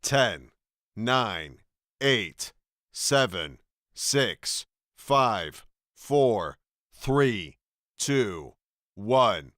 10, 9, 8, 7, 6, 5, 4, 3, 2, 1.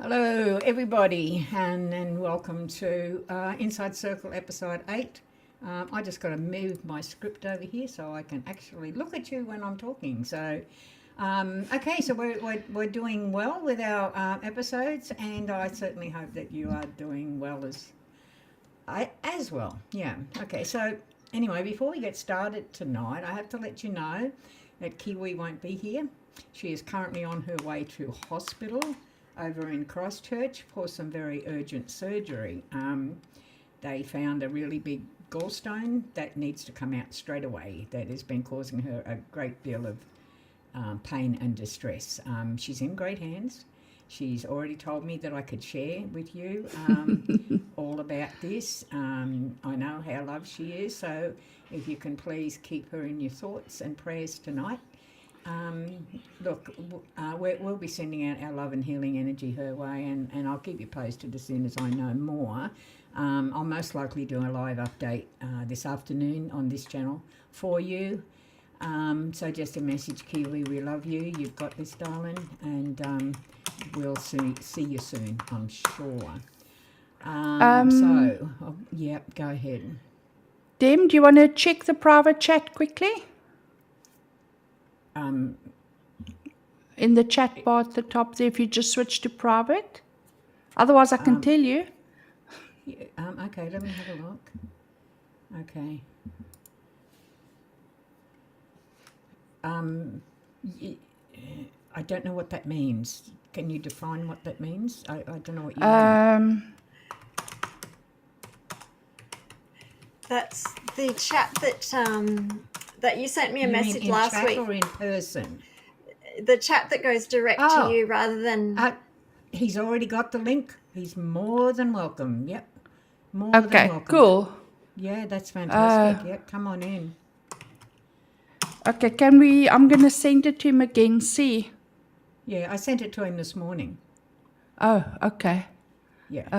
Hello everybody, and welcome to Inside Circle episode 8. I just got to move my script over here so I can actually look at you when I'm talking. So okay, so we're doing well with our episodes, and I certainly hope that you are doing well as well. Yeah, okay, so anyway, before we get started tonight, I have to let you know that Kiwi won't be here. She is currently on her way to hospital over in Christchurch for some very urgent surgery. They found a really big gallstone that needs to come out straight away that has been causing her a great deal of pain and distress. She's in great hands. She's already told me that I could share with you all about this. I know how loved she is, so if you can please keep her in your thoughts and prayers tonight. Look, we'll be sending out our love and healing energy her way, and I'll keep you posted as soon as I know more. I'll most likely do a live update this afternoon on this channel for you. So just a message, Kiwi, we love you. You've got this, darling, and we'll see you soon, I'm sure. Yeah, go ahead. Dem, do you want to check the private chat quickly? In the chat bar at the top there, if you just switch to private. Otherwise, I can tell you. Okay, let me have a look. Okay. I don't know what that means. Can you define what that means? I don't know what you mean. That's the chat that you sent me a message in last chat week. Or in person? The chat that goes direct to you rather than... He's already got the link. He's more than welcome. Yep. More than Okay, welcome. cool. Yeah, that's fantastic. Yep, come on in. Okay, I'm going to send it to him again, see. Yeah, I sent it to him this morning. Oh, okay. Yeah.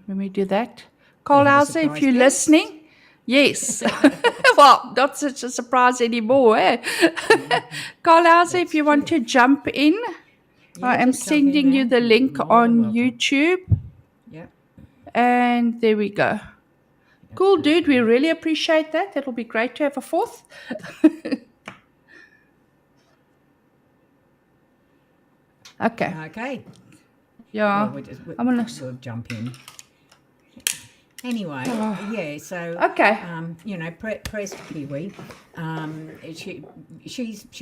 Let me do that. Colhauser, if you're guest. listening. Yes. Well, not such a surprise anymore, eh? Colhauser, if you want to jump in, Yeah, I am just jump in, sending you man. the link More than on welcome. YouTube. Yep. And there we go. Cool, dude. We really appreciate that. It'll be great to have a fourth. Okay. Okay. Yeah. Well, I'm gonna we'll jump in. Anyway, yeah. So okay. Press to Kiwi. She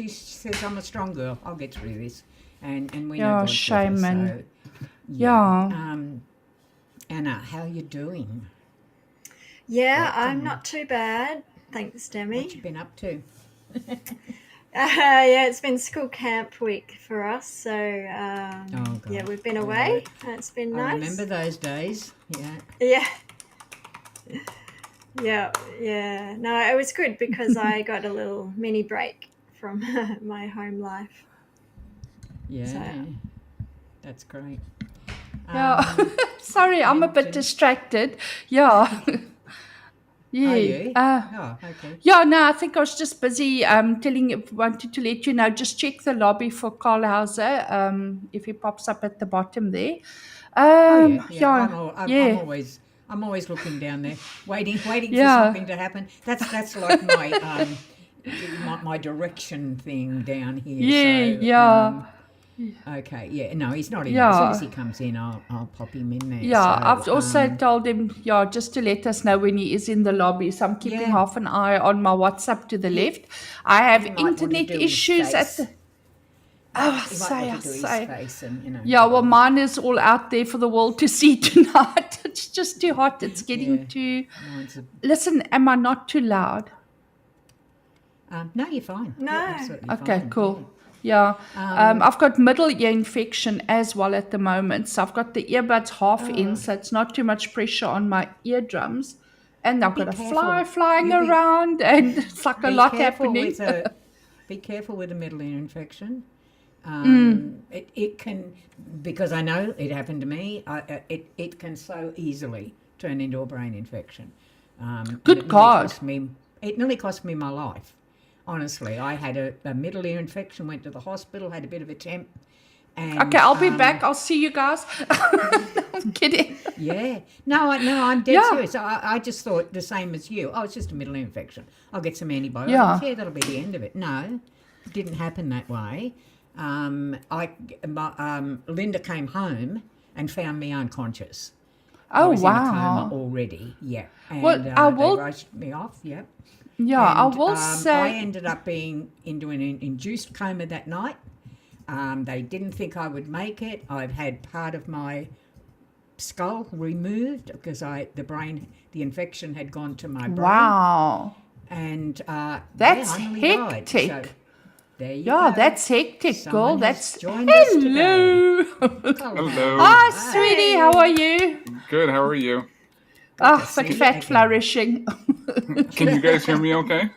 says I'm a strong girl. I'll get through this, and we know God's with us, Shaman. so, Yeah. Anna, how you doing? Yeah, I'm not too bad. Thanks, Demi. What you been up to? Yeah, it's been school camp week for us, so God. yeah, we've been away. It's been nice. I remember those days. Yeah. Yeah. No, it was good because I got a little mini break from my home life. Yeah, So. that's great. Yeah. Sorry, I'm a bit distracted. Yeah. Yeah. Are you? Okay. Yeah, no, I think I was just busy wanted to let you know, just check the lobby for Colhauser, if he pops up at the bottom there. I'm always looking down there, waiting for something to happen. That's like my my direction thing down here. Okay, yeah, no, he's not in. Yeah. As soon as he comes in, I'll pop him in there. Yeah, so, I've also told him, just to let us know when he is in the lobby. So I'm keeping Yeah. half an eye on my WhatsApp to the left. I have he might want to internet do his issues at face. the. He might want to do his face and Yeah, well, mine is all out there for the world to see tonight. It's just too hot. It's getting Yeah. too. mine's Listen, am I not too loud? no, you're fine. No. You're absolutely Okay, fine. cool. Yeah. I've got middle ear infection as well at the moment. So I've got the earbuds half in, so it's not too much pressure on my eardrums. And I've Be got a careful. fly flying You be- around, and it's like a Be lot careful happening. be careful with a middle ear infection. Mm. It can, because I know it happened to me. It can so easily turn into a brain infection. And Good it nearly God. it nearly cost me my life. Honestly, I had a middle ear infection. Went to the hospital. Had a bit of a temp. And, Okay, I'll be back. I'll see you guys. I'm kidding. Yeah. No, I'm dead Yeah. serious. I just thought the same as you. Oh, it's just a middle ear infection. I'll get some antibiotics. Yeah. Yeah, that'll be the end of it. No, it didn't happen that way. Linda came home and found me unconscious. I Oh, was in a coma wow. already. Yeah. And Well, I will- they rushed me off. Yep. Yeah, I And, will I say. ended up being into an induced coma that night. They didn't think I would make it. I've had part of my skull removed because the infection had gone to my brain. Wow. And That's I nearly died. So hectic. there you Yeah, go. that's hectic, Someone girl. has That's joined us today. hello. Hello. Hi, sweetie. How are you? Good. How are you? Ah, to fit see you fat again. flourishing. Can you guys hear me okay?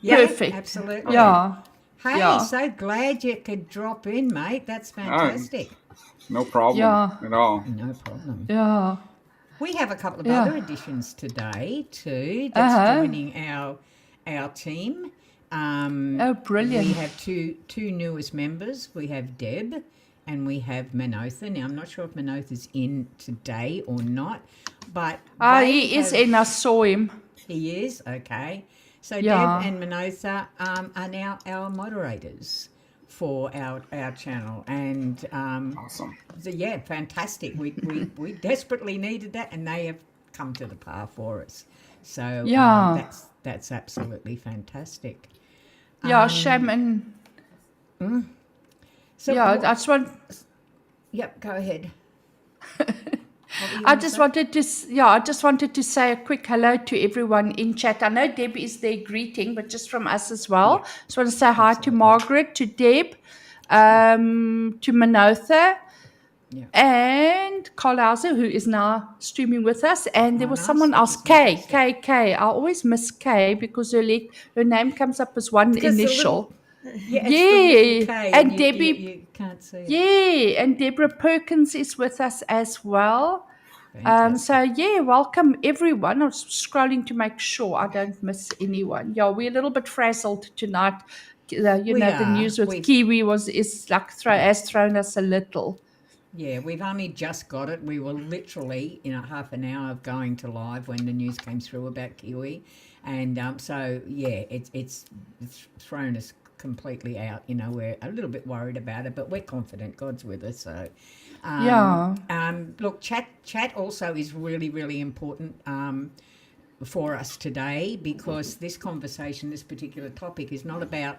Yeah, Perfect. absolutely. Yeah. Hey, Yeah. so glad you could drop in, mate. That's fantastic. No problem Yeah. at all. No problem. Yeah. We have a couple of Yeah. other additions today too. That's joining our team. Oh, brilliant. We have two newest members. We have Deb and we have Manotha. Now, I'm not sure if Manotha's in today or not, but He is in. I saw him. He is? Okay. So Yeah. Deb and Manotha are now our moderators for our channel. And Awesome. so, yeah, fantastic. We desperately needed that, and they have come to the par for us. So Yeah. that's absolutely fantastic. Yeah, shame and So yeah, I just want. Yep, go ahead. I just wanted to say a quick hello to everyone in chat. I know Deb is there greeting, but just from us as well. Yeah, Just want to say hi to absolutely. Margaret, to Deb, to Manotha, Yeah. and Colhauser, who is now streaming with us. And there was nice. someone That else, was K. I always miss K because her name comes up as one Because the initial. Yeah, it's the little K, and you, Debbie. you can't see it. Yeah, and Deborah Perkins is with us as well. So yeah, welcome everyone. I was scrolling to make sure I don't miss anyone. Yeah, we're a little bit frazzled tonight. The news with Kiwi has thrown us a little. Yeah, we've only just got it. We were literally in half an hour of going to live when the news came through about Kiwi, and so yeah, it's thrown us completely out. We're a little bit worried about it, but we're confident God's with us. So look, chat also is really, really important for us today, because this conversation, this particular topic, is not about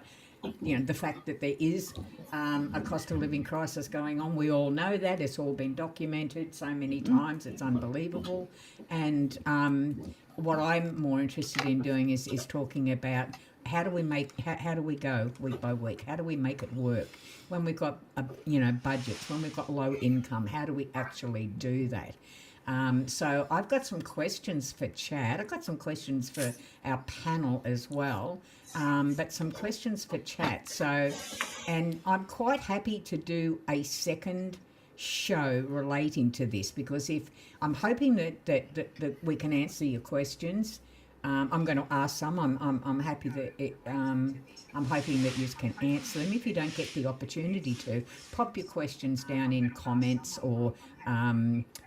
the fact that there is a cost of living crisis going on. We all know that. It's all been documented so many times. It's unbelievable. And what I'm more interested in doing is talking about how do we go week by week? How do we make it work when we've got budgets, when we've got low income? How do we actually do that? So I've got some questions for chat. I've got some questions for our panel as well, but some questions for chat. So, and I'm quite happy to do a second show relating to this, because if I'm hoping that we can answer your questions I'm going to ask some. I'm happy that I'm hoping that you can answer them. If you don't get the opportunity to, pop your questions down in comments or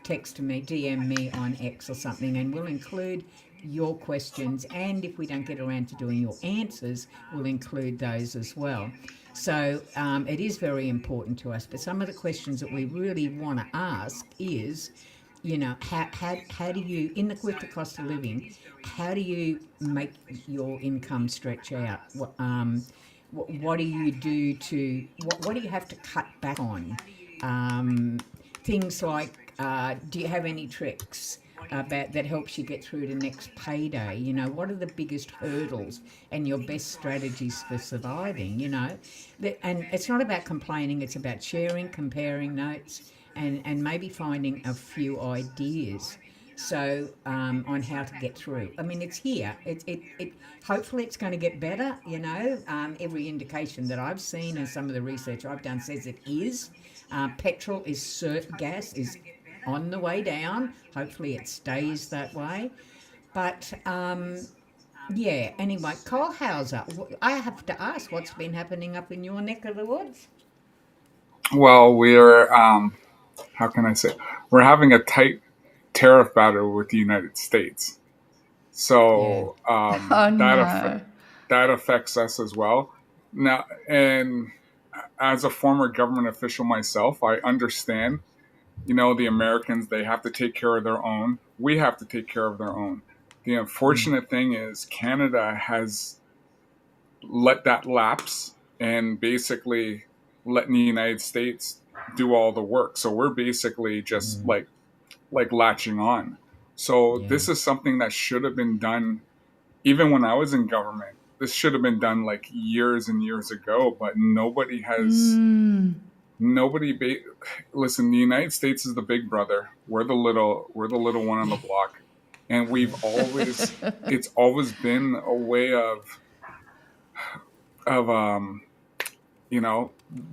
text me, DM me on X or something, and we'll include your questions. And if we don't get around to doing your answers, we'll include those as well. So it is very important to us. But some of the questions that we really want to ask is, how do you, with the cost of living, how do you make your income stretch out? What do you do to, what do you have to cut back on? Things like, do you have any tricks about that helps you get through to next payday? What are the biggest hurdles and your best strategies for surviving? And it's not about complaining, it's about sharing, comparing notes, and maybe finding a few ideas. So on how to get through. I mean, it's here. It hopefully it's going to get better. Every indication that I've seen and some of the research I've done says it is. Petrol is gas is on the way down. Hopefully it stays that way. But yeah. Anyway, Colhauser, I have to ask, what's been happening up in your neck of the woods? Well, we're how can I say? We're having a tight tariff battle with the United States, Yeah. so Oh no. that affects us as well. Now, and as a former government official myself, I understand. The Americans, they have to take care of their own. We have to take care of their own. The unfortunate thing is Canada has let that lapse and basically letting the United States do all the work. So we're basically just like latching on. So Yeah. this is something that should have been done even when I was in government. This should have been done like years and years ago, but nobody has listen, the United States is the big brother. We're the little one on the block. And it's always been a way of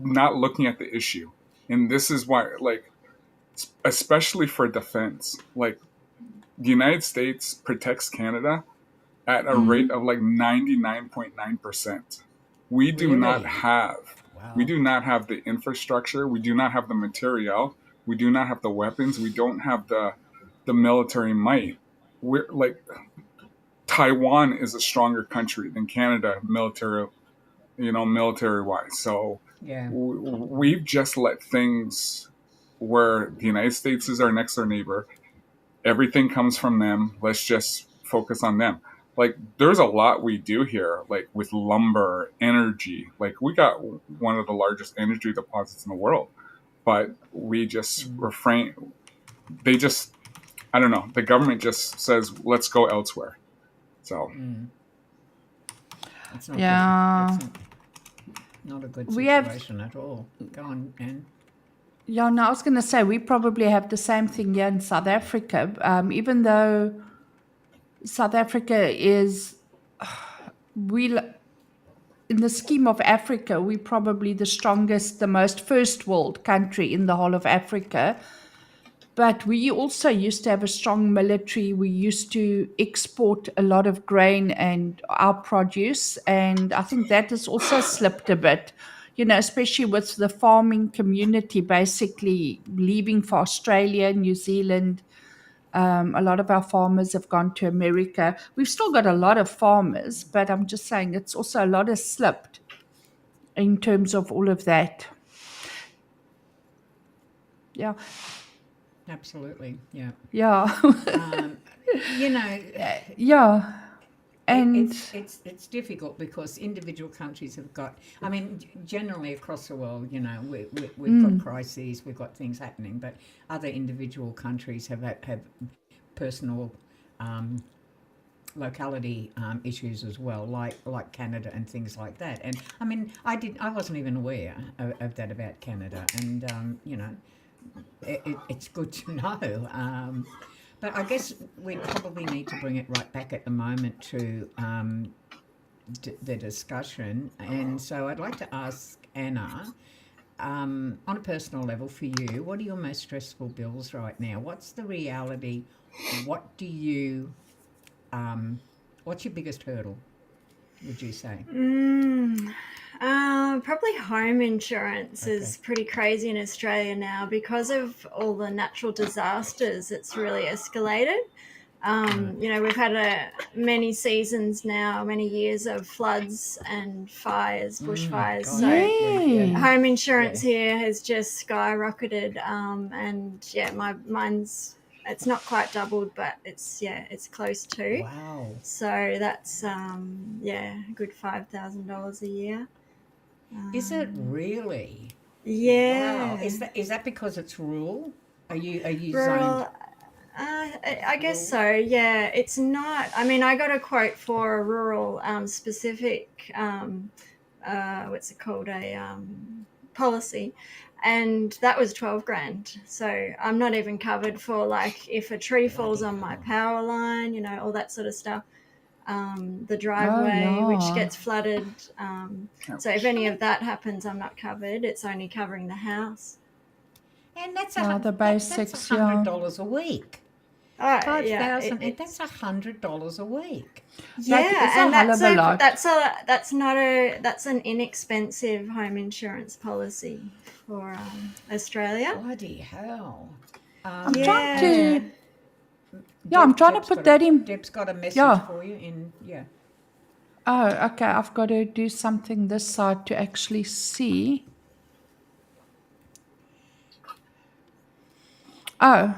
not looking at the issue. And this is why, like, especially for defense, like, the United States protects Canada at a rate of like 99.9%. We do not Really? have Wow. we do not have the infrastructure, we do not have the material, we do not have the weapons, we don't have the military might. We're like, Taiwan is a stronger country than Canada military wise. So Yeah. we've just let things where the United States is our next door neighbor. Everything comes from them. Let's just focus on them. Like, there's a lot we do here, like with lumber, energy. Like, we got one of the largest energy deposits in the world, but we just refrain. They just, I don't know. The government just says, let's go elsewhere. So That's not Yeah. good. That's not a good We have situation at all. Go on, Anne. Yeah, no, I was going to say we probably have the same thing here in South Africa. Even though South Africa is, we, in the scheme of Africa, we're probably the strongest, the most first world country in the whole of Africa. But we also used to have a strong military. We used to export a lot of grain and our produce. And I think that has also slipped a bit, especially with the farming community basically leaving for Australia, New Zealand. A lot of our farmers have gone to America. We've still got a lot of farmers, but I'm just saying it's also a lot has slipped in terms of all of that. Yeah. Absolutely. Yeah. Yeah. You know, Yeah. And it's difficult because individual countries have got. I mean, generally across the world, we've got crises, we've got things happening, but other individual countries have personal locality issues as well, like Canada and things like that. And I mean, I wasn't even aware of that about Canada, and it's good to know. But I guess we probably need to bring it right back at the moment to the discussion. And so I'd like to ask Anna, on a personal level for you, what are your most stressful bills right now? What's the reality? What do you What's your biggest hurdle, would you say? Probably home insurance Okay. is pretty crazy in Australia now because of all the natural disasters. It's really escalated. We've had many seasons now, many years of floods and fires, bushfires. God, So Yeah. home insurance here has just skyrocketed. It's not quite doubled, but it's close to. Wow. So that's a good $5,000 a year. Is it really? Yeah. Wow. Is that because it's rural? Are you Rural. zoned? I guess so. Yeah, it's not. I mean, I got a quote for a rural specific. What's it called? Policy, and that was 12 grand. So I'm not even covered for like if a tree falls on my power line, all that sort of stuff. The driveway which yeah. gets flooded. So if any of that happens, I'm not covered. It's only covering the house. And that's The basics, yeah. $100 a week. Oh, 5,000, and that's $100 a week. Yeah, That is a and hell of a lot. that's an inexpensive home insurance policy for Australia. Bloody hell. I'm trying to. Yeah, I'm trying to put that in. Deb's got a message Yeah. for you in, yeah. Oh, okay. I've got to do something this side to actually see. Oh.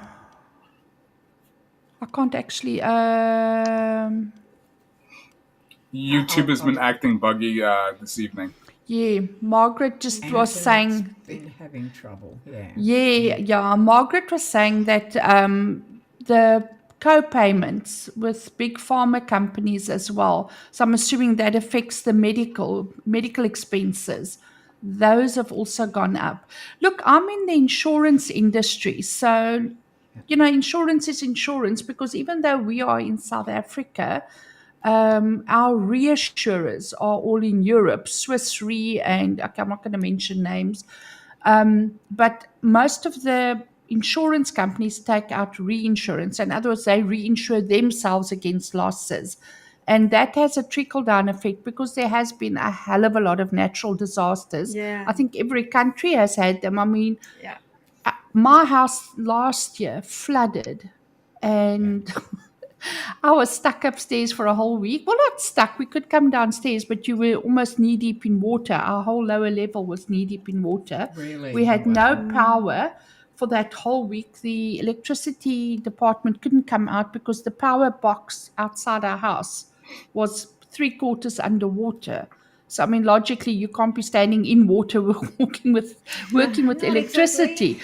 I can't actually. YouTube has been acting buggy this evening. Yeah, Margaret just was saying. Anthony's been having trouble, yeah. Yeah. Margaret was saying that the co-payments with big pharma companies as well. So I'm assuming that affects the medical expenses. Those have also gone up. Look, I'm in the insurance industry, so insurance is insurance because even though we are in South Africa, our reassurers are all in Europe, Swiss Re, and okay, I'm not going to mention names. But most of the insurance companies take out reinsurance. In other words, they reinsure themselves against losses. And that has a trickle down effect because there has been a hell of a lot of natural disasters. Yeah. I think every country has had them. I mean, Yeah. my house last year flooded and I was stuck upstairs for a whole week. Well, not stuck. We could come downstairs, but you were almost knee deep in water. Our whole lower level was knee deep in water. Really? We had Wow. no power for that whole week. The electricity department couldn't come out because the power box outside our house was 3/4 underwater. So, I mean, logically, you can't be standing in water working with Not electricity. exactly.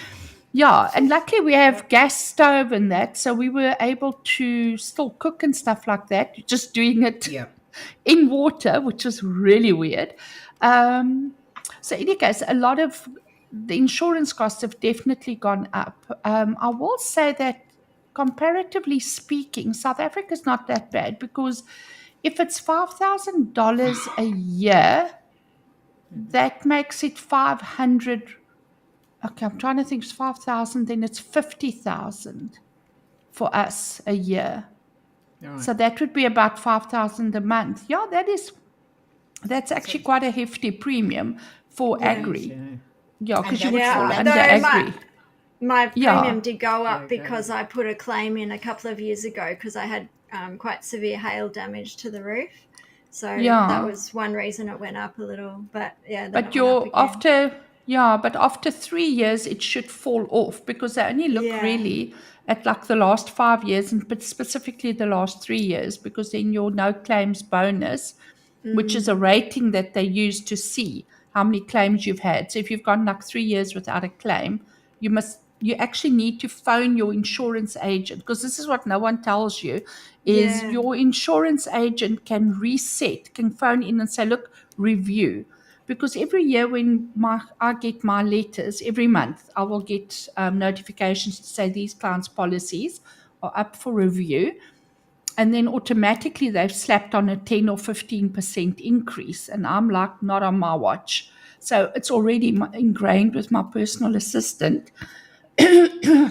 Yeah, and luckily we have gas stove and that, so we were able to still cook and stuff like that, just doing it Yep. in water, which was really weird. So in any case, a lot of the insurance costs have definitely gone up. I will say that comparatively speaking, South Africa is not that bad because if it's $5,000 a year, that makes it 500. Okay, I'm trying to think. It's 5,000, then it's 50,000 for us a year. Right. So that would be about 5,000 a month. Yeah, that's actually quite a hefty premium for agri. Yeah, because you would fall under agri. My Yeah. premium did go up Okay. because I put a claim in a couple of years ago because I had quite severe hail damage to the roof. So Yeah. that was one reason it went up a little. But yeah, then But it went up again. after 3 years, it should fall off because they only look Yeah. really at like the last 5 years, and but specifically the last 3 years, because then your no claims bonus, which is a rating that they use to see how many claims you've had. So if you've gone like 3 years without a claim, you actually need to phone your insurance agent, because this is what no one tells you, is Yeah. your insurance agent can phone in and say, look, review. Because every year when I get my letters, every month I will get notifications to say these clients' policies are up for review. And then automatically they've slapped on a 10 or 15% increase. And I'm like, not on my watch. So it's already ingrained with my personal assistant.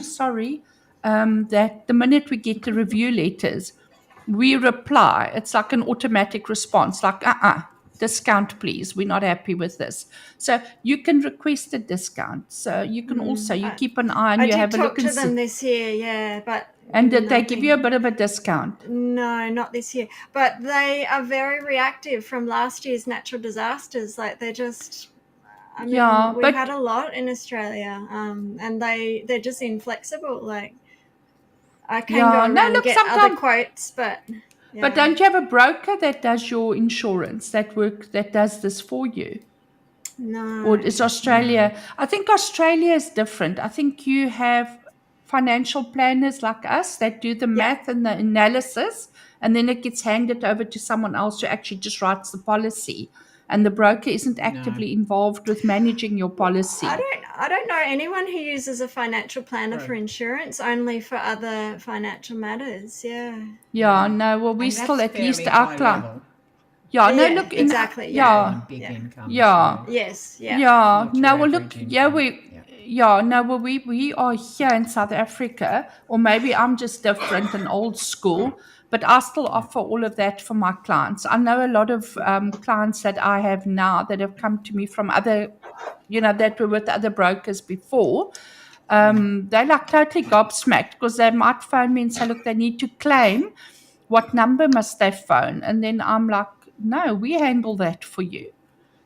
Sorry, that the minute we get the review letters, we reply. It's like an automatic response, like, discount, please. We're not happy with this. So you can request a discount. So you can also, you keep an eye and I you did have a talk look to and them see. this year, yeah, but And did they nothing. give you a bit of a discount? No, not this year. But they are very reactive from last year's natural disasters. Like they're just, I mean, we had a lot in Australia, and they're just inflexible. Like I can go around and get other quotes, but. Yeah. But don't you have a broker that does your insurance, that does this for you? No. Or is Australia? No. I think Australia is different. I think you have financial planners like us that do the math and the analysis, and then it gets handed over to someone else who actually just writes the policy. And the broker isn't actively involved with managing your policy. I don't know anyone who uses a financial planner for insurance, only for other financial matters. Yeah. No. Well, we still at least our client. Yeah, no, look, exactly. Big income. Yes. No, well, look, we are here in South Africa, or maybe I'm just different and old school, but I still offer all of that for my clients. I know a lot of clients that I have now that have come to me from other, that were with other brokers before. They're like totally gobsmacked because they might phone me and say, look, they need to claim. What number must they phone? And then I'm like, no, we handle that for you.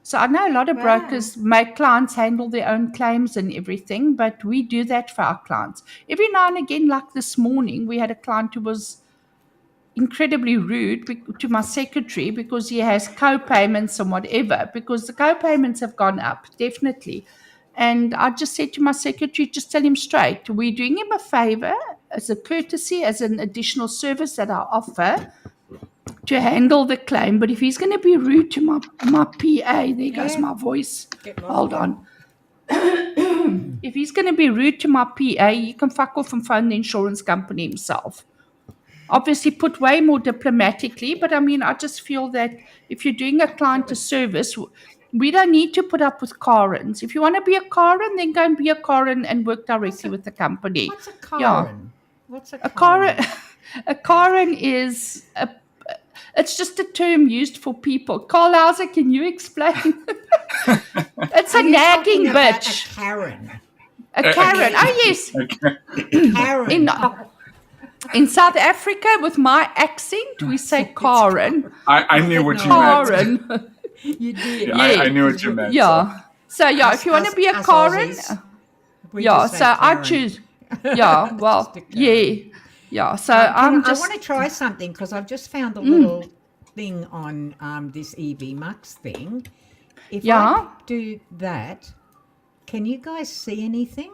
So I know a lot of brokers make clients handle their own claims and everything, but we do that for our clients. Every now and again, like this morning, we had a client who was incredibly rude to my secretary because he has co-payments and whatever, because the co-payments have gone up, definitely. And I just said to my secretary, just tell him straight, we're doing him a favor as a courtesy, as an additional service that I offer to handle the claim. But if he's going to be rude to my PA, there goes my voice. Hold on. If he's going to be rude to my PA, he can fuck off and phone the insurance company himself. Obviously put way more diplomatically, but I mean, I just feel that if you're doing a client a service, we don't need to put up with Karens. If you want to be a Karen, then go and be a Karen and work directly with the company. What's a Karen? What's a Karen? A Karen is it's just a term used for people. Colhauser, can you explain? It's a nagging bitch. A Karen. A Karen. Oh, yes. Karen. In South Africa, with my accent, we say Karen. I knew what you meant. Karen. You did. Yeah, I knew what you meant. Yeah. So if you want to be a Karen, so I choose. Yeah, well, yeah. So I want to try something because I've just found a little thing on this EV Mux thing. If I do that, can you guys see anything?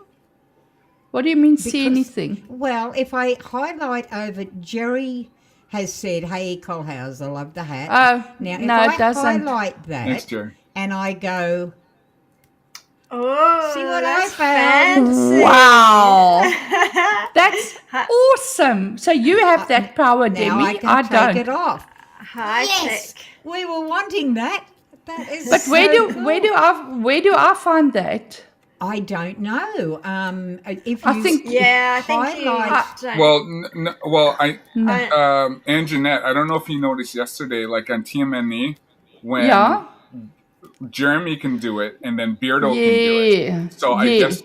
What do you mean, see anything? Well, if I highlight over, Jerry has said, hey, Colhauser, I love the hat. Now, if I highlight that and I go, see what I found? Fancy. Wow. That's awesome. So you have that power, Demi. Now I can take it off. High tech. We were wanting that. That is But where do I find that? I don't know. If I think and Jeanette, I don't know if you noticed yesterday, like on TMNE, when Jeremy can do it and then Beardo can do it. So I guess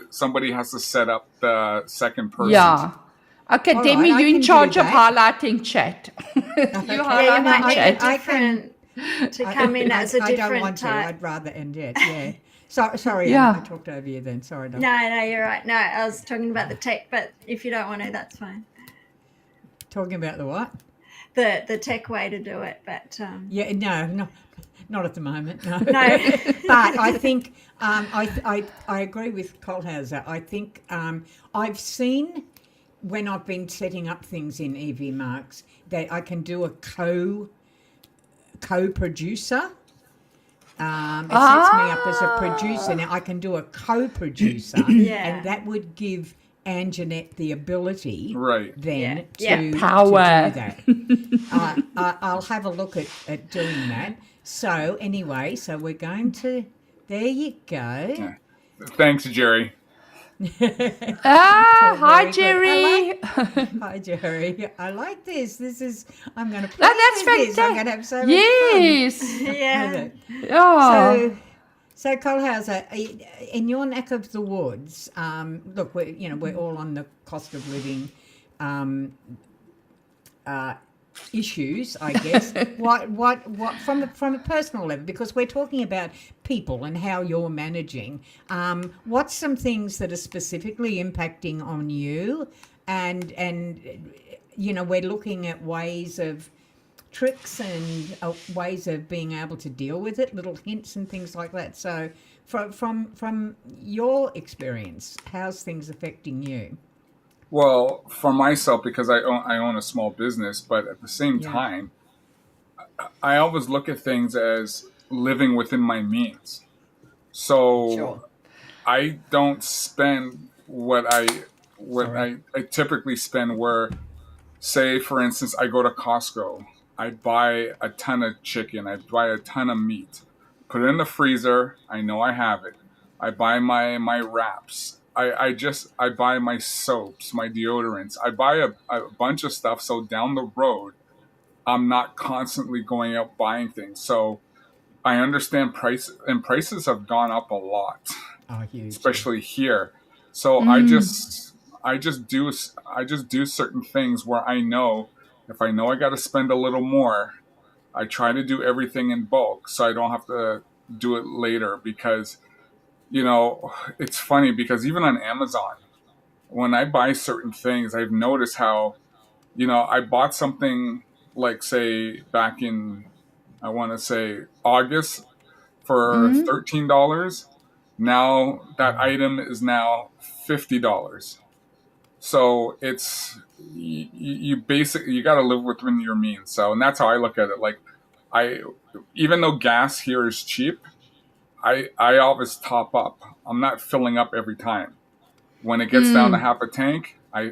somebody has to set up the second person. Yeah. Okay, all Demi, you're in charge of highlighting chat. You highlight chat. I can to come in as a different I don't want type. to. I'd rather end it. Yeah. Sorry, I talked over you then. Sorry. No, you're right. No, I was talking about the tech, but if you don't want to, that's fine. Talking about the what? The tech way to do it, but no, not at the moment. No. No. But I think I agree with Colhauser. I think I've seen when I've been setting up things in EV Marks that I can do a co-producer. It sets me up as a producer. Now I can do a co-producer, and that would give Anne Jeanette the ability, then to power. To do that. I'll have a look at doing that. So anyway, we're going to. There you go. Thanks, Jerry. Ah, hi, Very good. Jerry. Hi, Jerry. I like this. I'm going to play Oh, that's with this. I'm fantastic. going to have so much fun Yes. with Yeah. it. Oh. So Colhauser, in your neck of the woods, look, we're all on the cost of living issues, I guess. what from a personal level, because we're talking about people and how you're managing. What's some things that are specifically impacting on you, and we're looking at ways of tricks and ways of being able to deal with it, little hints and things like that. So, from your experience, how's things affecting you? Well, for myself, because I own a small business, but at the same Yeah, time, I always look at things as living within my means. So sure. I don't spend what Sorry. I typically spend. Where, say, for instance, I go to Costco, I buy a ton of chicken, I buy a ton of meat, put it in the freezer. I know I have it. I buy my wraps. I buy my soaps, my deodorants. I buy a bunch of stuff so down the road I'm not constantly going out buying things. So I understand prices have gone up a lot, Oh, hugely. especially here. So I just do certain things where I know if I know I got to spend a little more, I try to do everything in bulk so I don't have to do it later. Because it's funny because even on Amazon, when I buy certain things, I've noticed how I bought something, like, say, back in, I want to say, August, for $13. Now that Wow. item is now $50. So it's you basically you got to live within your means. So, and that's how I look at it. Like, I even though gas here is cheap, I always top up. I'm not filling up every time. When it gets down to half a tank, I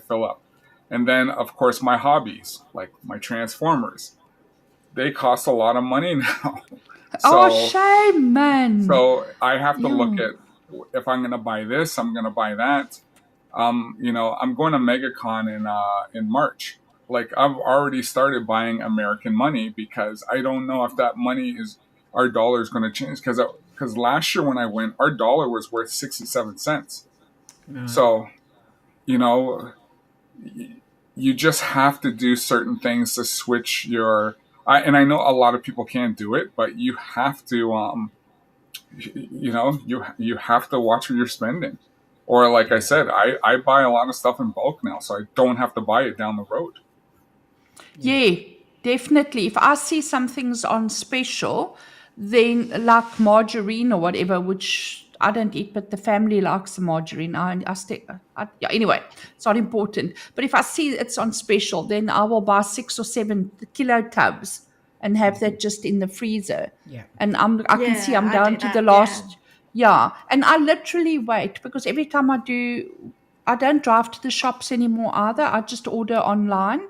fill up. And then, of course, my hobbies, like my transformers, they cost a lot of money now. Oh, so shame, man. so I have to look Yeah. at, if I'm going to buy this, I'm going to buy that. I'm going to MegaCon in March. Like, I've already started buying American money because I don't know if that money is our dollar is going to change. Because last year when I went, our dollar was worth 67 cents. Right. So you know, you just have to do certain things to switch your. And I know a lot of people can't do it, but you have to. You have to watch what you're spending. Or, like I Yeah. said, I buy a lot of stuff in bulk now, so I don't have to buy it down the road. Yeah. Yeah, definitely. If I see some things on special, then like margarine or whatever, which I don't eat, but the family likes the margarine. Yeah, anyway, it's not important. But if I see it's on special, then I will buy 6 or 7 kilo tubs and have that just in the freezer. Yeah. And I can see Yeah, I'm I down do to the that. Yeah. last. Yeah, and I literally wait because every time I don't drive to the shops anymore either. I just order online.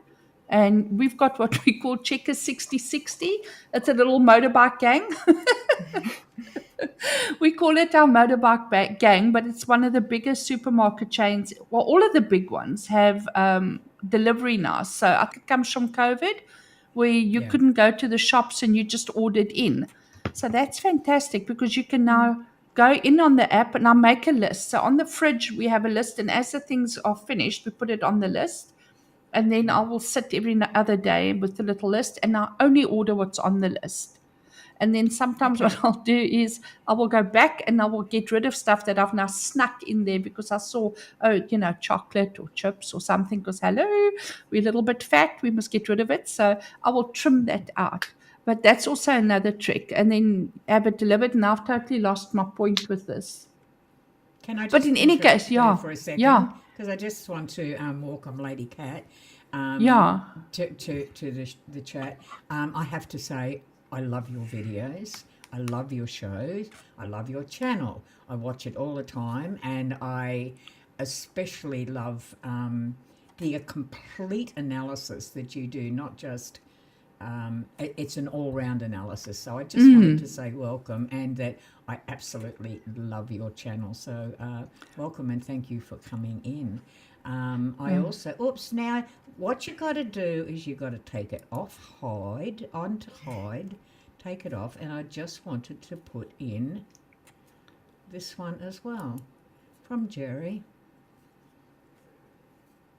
And we've got what we call Checkers 6060. It's a little motorbike gang. We call it our gang, but it's one of the biggest supermarket chains. Well, all of the big ones have delivery now. So I think it comes from COVID, where you Yeah. couldn't go to the shops and you just ordered in. So that's fantastic because you can now go in on the app and I make a list. So on the fridge, we have a list, and as the things are finished, we put it on the list. And then I will sit every other day with the little list and I only order what's on the list. And then sometimes Okay. what I'll do is I will go back and I will get rid of stuff that I've now snuck in there because I saw, chocolate or chips or something. Because, hello, we're a little bit fat. We must get rid of it. So I will trim that out. But that's also another trick. And then have it delivered. And I've totally lost my point with this. Can I But just in any interrupt case, there yeah, for a yeah, second? Because I just want to welcome Lady Cat yeah. to the chat. I have to say, I love your videos. I love your shows. I love your channel. I watch it all the time, and I especially love the complete analysis that you do, not just it's an all-round analysis. So I just wanted to say welcome, and that I absolutely love your channel. So welcome and thank you for coming in. I also, now what you got to do is you got to take it off hide, onto hide, take it off, and I just wanted to put in this one as well from Jerry.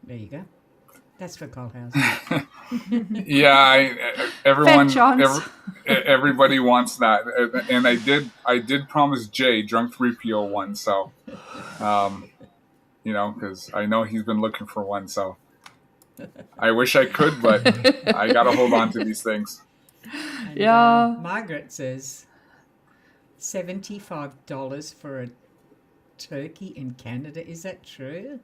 There you go. That's for Colhauser. Yeah, everybody wants that, and I did promise Jay drunk 3PO1, so because I know he's been looking for one, so I wish I could, but I gotta hold on to these things. And, Yeah. Margaret says $75 for a turkey in Canada. Is that true?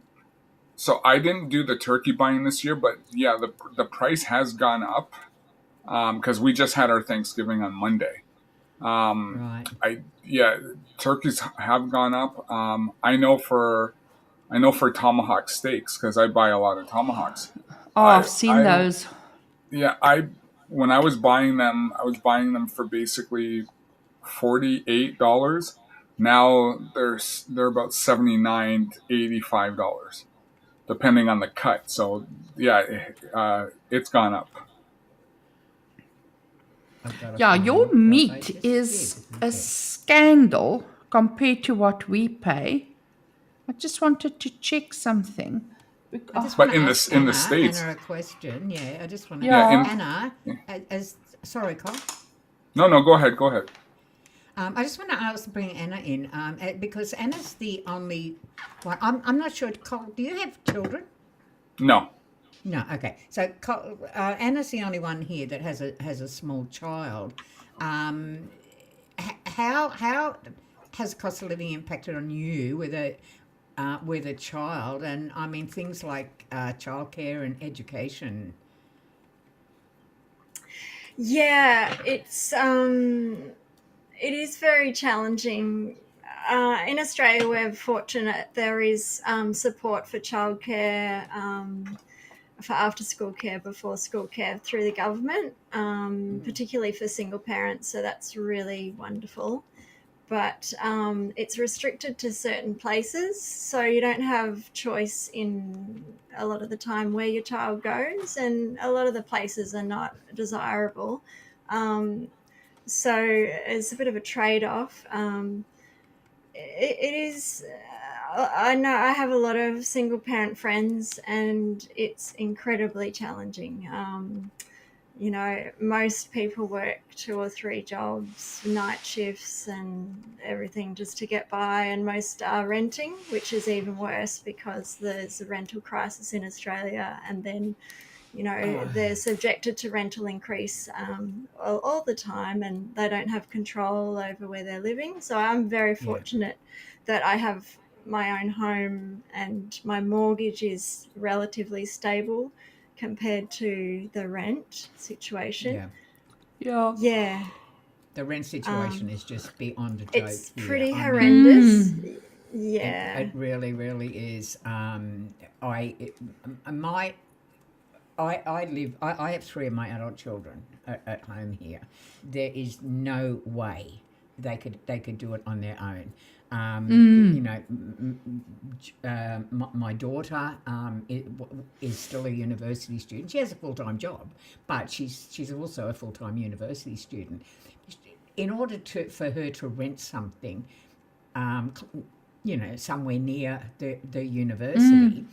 So I didn't do the turkey buying this year, but yeah, the price has gone up because we just had our Thanksgiving on Monday. Right. Turkeys have gone up. I know for tomahawk steaks, because I buy a lot of tomahawks. Oh, I've seen those. Yeah, when I was buying them, for basically $48. Now they're about $79 to $85, depending on the cut. So yeah, it's gone up. Yeah, your meat is a scandal compared to what we pay. I just wanted to check something. But in the States, Anna a question. Yeah, I just want to Yeah. Anna. Sorry, Cole. No, go ahead. I just want to bring Anna in because Anna's the only one. I'm not sure. Cole, do you have children? No. No. Okay. So Anna's the only one here that has a small child. How has cost of living impacted on you with a child? And I mean things like childcare and education. Yeah, it is very challenging. In Australia, we're fortunate. There is support for childcare, for after-school care, before-school care through the government, particularly for single parents. So that's really wonderful. But it's restricted to certain places, so you don't have choice in a lot of the time where your child goes, and a lot of the places are not desirable. So it's a bit of a trade-off. It is. I know I have a lot of single parent friends, and it's incredibly challenging. Most people work 2 or 3 jobs, night shifts and everything just to get by, and most are renting, which is even worse because there's a rental crisis in Australia, and then they're subjected to rental increase all the time, and they don't have control over where they're living. So I'm very fortunate that I have my own home and my mortgage is relatively stable compared to the rent situation. Yeah. The rent situation is just beyond a joke. It's pretty horrendous. Yeah. It really, really is. I have 3 of my adult children at home here. There is no way they could do it on their own. My daughter is still a university student. She has a full-time job, but she's also a full-time university student. In order for her to rent something, somewhere near the university,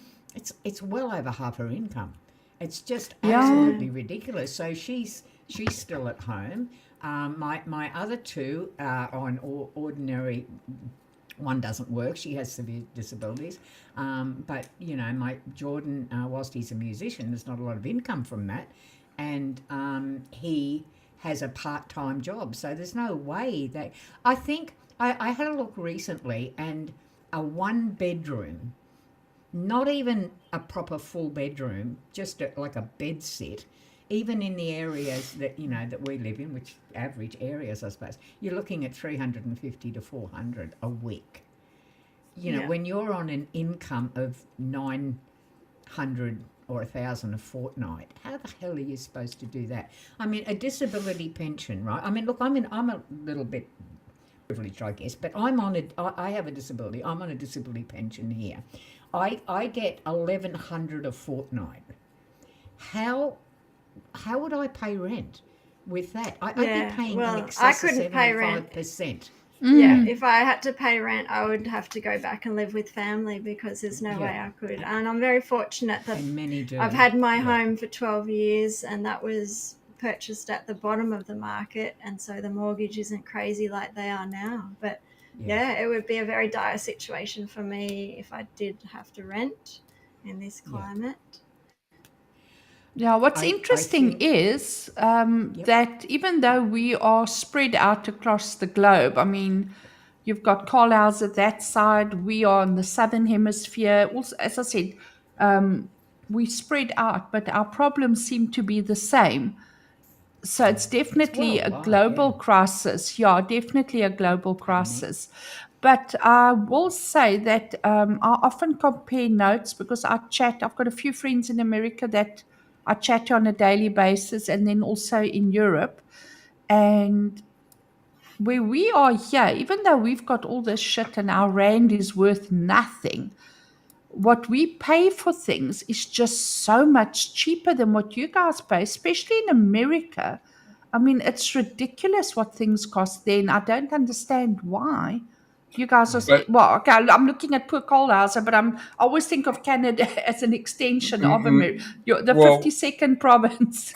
it's well over half her income. It's just absolutely ridiculous. So she's still at home. My other 2 are on ordinary. One doesn't work. She has severe disabilities. But, my Jordan, whilst he's a musician, there's not a lot of income from that. And he has a part-time job. So there's no way that... I think I had a look recently, and a 1-bedroom, not even a proper full bedroom, just like a bed set, even in the areas that that we live in, which average areas, I suppose, you're looking at $350 to $400 a week. When you're on an income of $900 or 1,000 a fortnight. How the hell are you supposed to do that? I mean, a disability pension, right? I mean, look, I'm a little bit privileged, I guess, but I have a disability. I'm on a disability pension here. I get 1,100 a fortnight. How would I pay rent with that? I'd be paying in excess of 75%. Yeah, if I had to pay rent, I would have to go back and live with family because there's no way I could. And I'm very fortunate that many do. I've had my home for 12 years, and that was purchased at the bottom of the market, and so the mortgage isn't crazy like they are now. But it would be a very dire situation for me if I did have to rent in this climate. Yeah, what's interesting is that even though we are spread out across the globe, I mean, you've got Colhauser that side, we are in the southern hemisphere. Also, as I said, we spread out, but our problems seem to be the same. So it's definitely a global crisis. Yeah, definitely a global crisis. But I will say that I often compare notes because I've got a few friends in America that I chat on a daily basis, and then also in Europe. And where we are here, even though we've got all this shit and our rand is worth nothing, what we pay for things is just so much cheaper than what you guys pay, especially in America. I mean, it's ridiculous what things cost there, and I don't understand why. You guys are okay. I'm looking at poor Colhauser, but I always think of Canada as an extension of America, the 52nd province.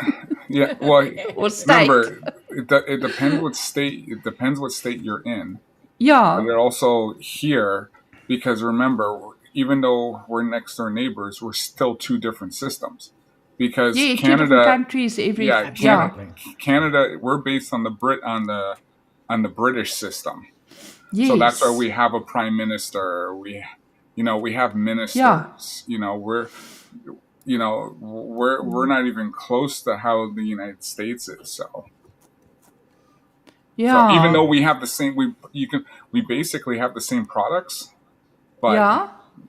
Yeah, well, or state. Remember, it depends what state. It depends what state you're in. Yeah, but also here, because remember, even though we're next door neighbors, we're still two different systems. Because Canada, two different countries. Canada, we're based on the British system. Yes. So that's why we have a prime minister. We have ministers. Yeah. We're not even close to how the United States is. So even though we have the same, we basically have the same products, but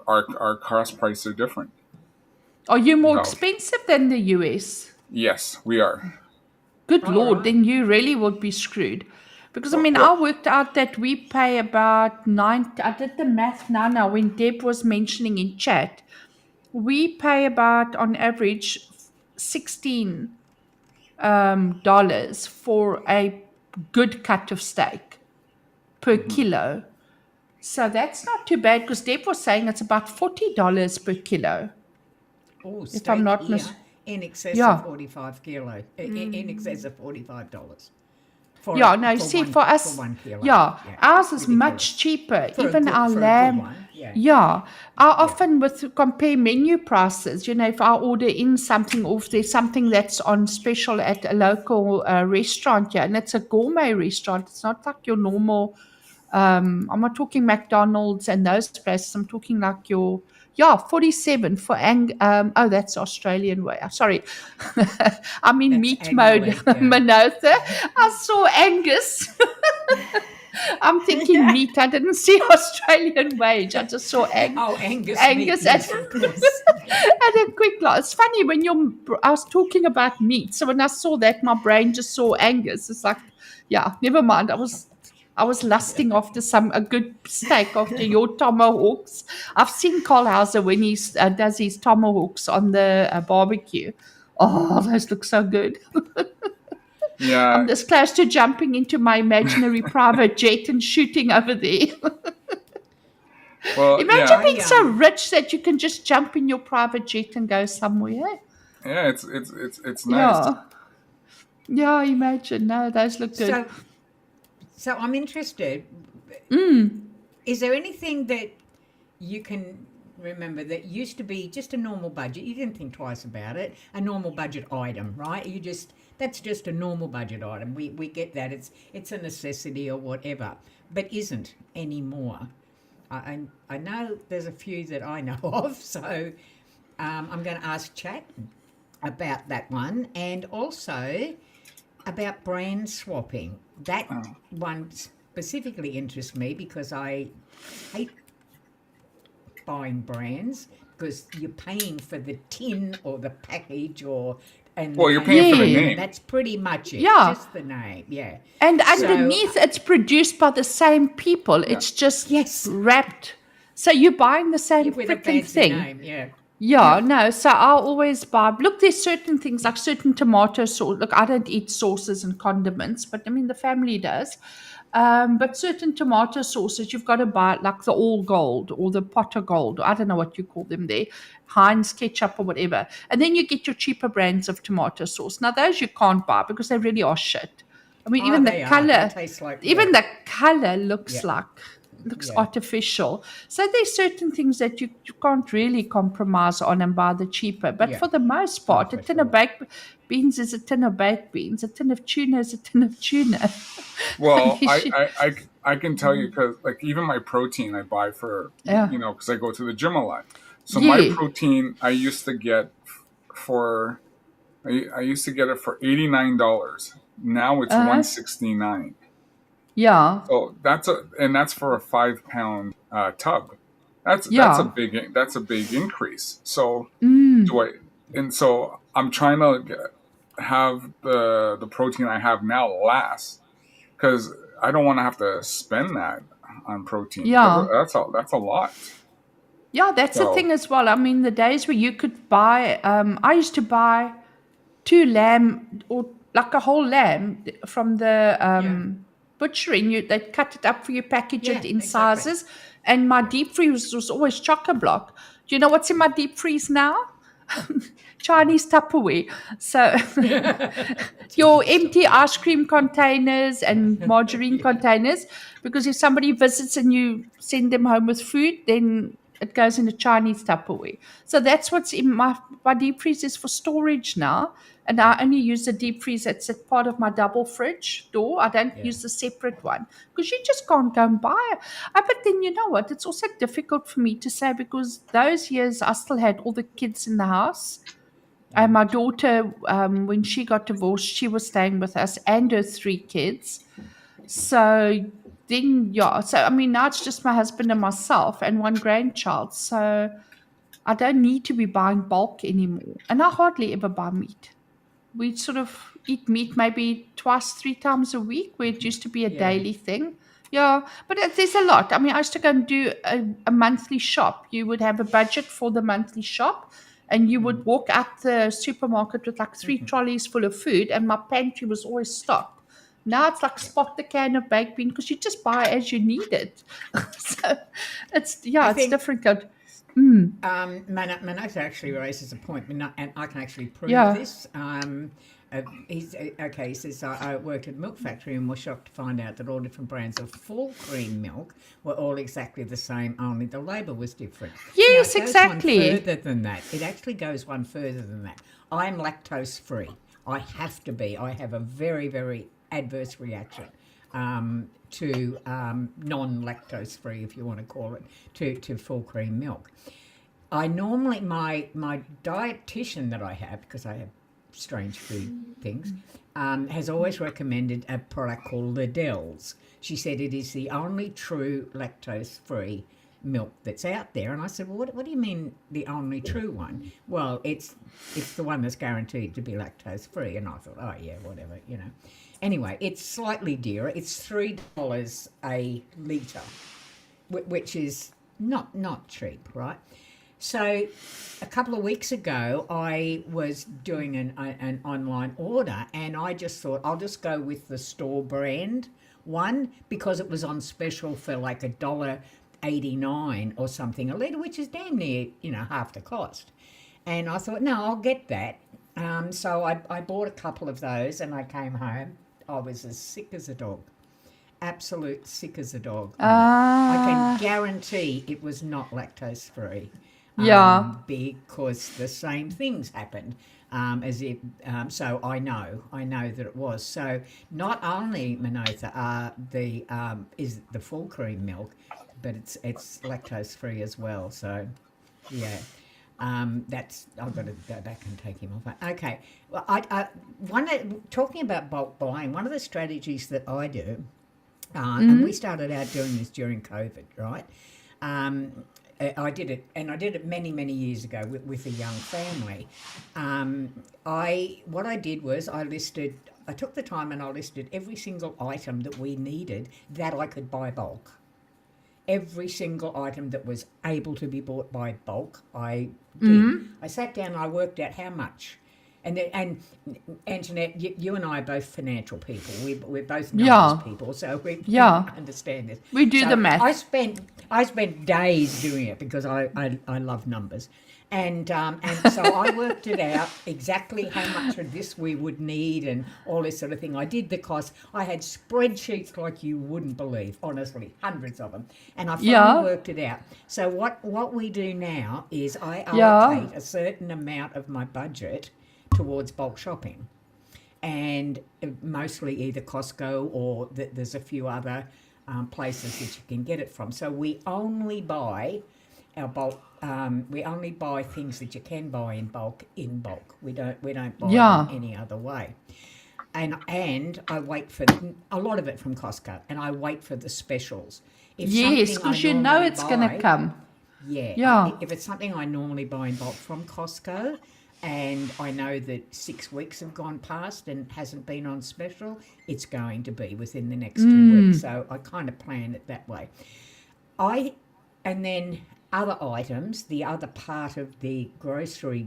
our cost price are different. Are you more expensive than the US? Yes, we are. Good Lord, then you really would be screwed. Because, I worked out that we pay about I did the math now when Deb was mentioning in chat, we pay about, on average, $16 for a good cut of steak per kilo. So that's not too bad, because Deb was saying it's about $40 per kilo. Oh, if I'm not in excess of 45 kilo, in excess of $45. For us, for 1 kilo. Ours is much cheaper. Even our lamb. I often compare menu prices. If I order in something, or if there's something that's on special at a local restaurant, and it's a gourmet restaurant, it's not like your normal. I'm not talking McDonald's and those places. I'm talking like your 47 for that's Australian way. Sorry, I'm in meat mode, Manotha. I saw Angus. I'm thinking meat. I didn't see Australian wage. I just saw Angus at a quick look. It's funny when I was talking about meat. So when I saw that, my brain just saw Angus. It's like, never mind. I was lusting after a good steak, after your tomahawks. I've seen Colhauser when he does his tomahawks on the barbecue. Oh, those look so good. Yeah. I'm this close to jumping into my imaginary private jet and shooting over there. Well, imagine being so rich that you can just jump in your private jet and go somewhere. Yeah, it's nice. Yeah, imagine. No, those look good. So I'm interested. Is there anything that you can remember that used to be just a normal budget? You didn't think twice about it. A normal budget item, right? That's just a normal budget item. We get that. It's a necessity or whatever, but isn't anymore. I know there's a few that I know of, so I'm going to ask chat about that one, and also about brand swapping. That one specifically interests me because I hate buying brands because you're paying for the tin or the package Well, you're paying for the Yeah. name. That's pretty much it. Yeah. Just the name, yeah. And So, underneath, it's produced by the same people. Yeah. It's just Yes. wrapped. So you're buying the same with a freaking fancy thing. name, yeah. Yeah, no. So I'll always buy. Look, there's certain things like certain tomato sauce. Look, I don't eat sauces and condiments, but I mean the family does. But certain tomato sauces, you've got to buy like the all gold or the potter gold. I don't know what you call them there, Heinz ketchup or whatever. And then you get your cheaper brands of tomato sauce. Now those you can't buy because they really are shit. I mean, even the They color, taste like, even the color looks Yeah. looks Yeah. artificial. So there's certain things that you can't really compromise on and buy the cheaper. But Yeah. for the most part, for a tin of sure. baked beans is a tin of baked beans. A tin of tuna is a tin of tuna. Well, mean, I can tell you because like even my protein I buy for Yeah. because I go to the gym a lot. So Yeah. my protein I used to get for I used to get it for $89. Now it's $169. Yeah. So that's for a 5-pound tub. That's Yeah. a big increase. So Mm. so I'm trying to have the protein I have now last because I don't want to have to spend that on protein. Yeah. That's a lot. Yeah, that's the So- thing as well. I mean, the days where you could buy, I used to buy 2 lamb or like a whole lamb from the butchery. And they'd cut it up for you, package Yeah, it in exactly. sizes. And my deep freeze was always chock-a-block. Do you know what's in my deep freeze now? Chinese Tupperware. So your empty ice cream containers and margarine containers, because if somebody visits and you send them home with food, then it goes in a Chinese Tupperware. So that's what's in my deep freeze is for storage now. And I only use the deep freeze that's at part of my double fridge door. I don't use the separate one because you just can't go and buy it. But then you know what? It's also difficult for me to say because those years I still had all the kids in the house. And my daughter, when she got divorced, she was staying with us and her 3 kids. So then, so I mean, now it's just my husband and myself and 1 grandchild. So I don't need to be buying bulk anymore. And I hardly ever buy meat. We sort of eat meat maybe 2-3 times a week, where it used to be a daily thing. Yeah, but there's a lot. I mean, I used to go and do a monthly shop. You would have a budget for the monthly shop, and you would walk out the supermarket with like 3 trolleys full of food, and my pantry was always stocked. Now it's like spot the can of baked bean because you just buy as you need it. So it's think- different. Manasa actually raises a point, and I can actually prove Yeah. this. He says, I worked at a milk factory and was shocked to find out that all different brands of full cream milk were all exactly the same, only the label was different. Yes, Now, it goes exactly. one further than that. It actually goes one further than that. I'm lactose free. I have to be. I have a very, very adverse reaction to non-lactose free, if you want to call it, to full cream milk. I normally, my dietitian that I have, because I have strange food things, has always recommended a product called Liddell's. She said it is the only true lactose-free milk that's out there. And I said, well, what do you mean the only true one? Well, it's the one that's guaranteed to be lactose-free. And I thought, oh, yeah, whatever, you know. Anyway, it's slightly dearer. It's $3 a litre, which is not cheap, right? So a couple of weeks ago, I was doing an online order, and I just thought I'll just go with the store brand one because it was on special for like $1.89 or something a litre, which is damn near, half the cost. And I thought, no, I'll get that. So I bought a couple of those, and I came home. I was as sick as a dog. Absolute sick as a dog. I can guarantee it was not lactose free. Because the same things happened so I know that it was. So not only, Manotha, is the full cream milk, but it's lactose free as well. So yeah. I've got to go back and take him off. Okay. Well, talking about bulk buying, one of the strategies that I do, and we started out doing this during COVID, right? I did it, and I did it many, many years ago with a young family. What I did was I took the time and I listed every single item that we needed that I could buy bulk. Every single item that was able to be bought by bulk, I did. I sat down and I worked out how much. And Antoinette, you and I are both financial people. We're both numbers people, so we understand this. We do the math. I spent days doing it because I love numbers, and so I worked it out exactly how much of this we would need and all this sort of thing. I did the cost. I had spreadsheets like you wouldn't believe, honestly, hundreds of them, and I finally worked it out. So what we do now is I allocate a certain amount of my budget towards bulk shopping, and mostly either Costco or there's a few other places that you can get it from. So we only buy our bulk. We only buy things that you can buy in bulk. We don't buy them any other way. And I wait for a lot of it from Costco, and I wait for the specials. Yes, because you know it's going to come. Yeah. If it's something I normally buy in bulk from Costco, and I know that 6 weeks have gone past and hasn't been on special, it's going to be within the next 2 weeks. So I kind of plan it that way. And then other items, the other part of the grocery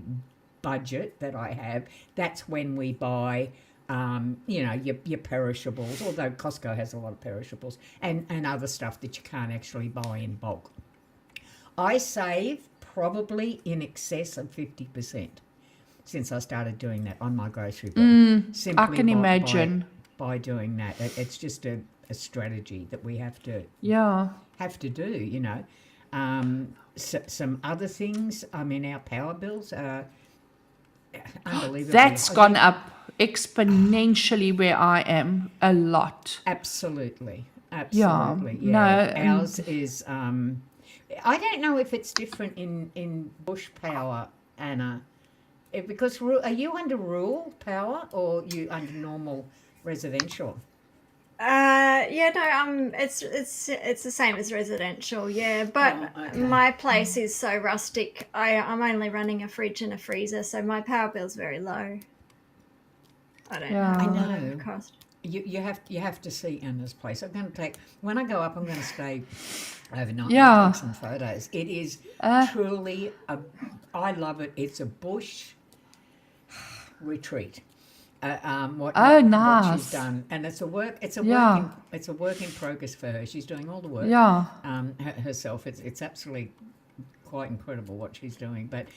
budget that I have, that's when we buy, your perishables, although Costco has a lot of perishables, and other stuff that you can't actually buy in bulk. I save probably in excess of 50%. Since I started doing that on my grocery bill. Simply I can imagine. By doing that. It's just a strategy that we have to do, some other things, our power bills are unbelievable. That's gone up exponentially where I am, a lot. Absolutely. Yeah. No, ours is, I don't know if it's different in bush power, Anna. Because are you under rural power or you under normal residential? It's the same as residential, but my place is so rustic. I'm only running a fridge and a freezer, so my power bill's very low. I don't know. I know. Cost. You have to see Anna's place. When I go up, I'm going to stay overnight and take some photos. It is truly I love it. It's a bush retreat. What she's done, and it's a work in progress for her. She's doing all the work herself. It's absolutely quite incredible what she's doing. But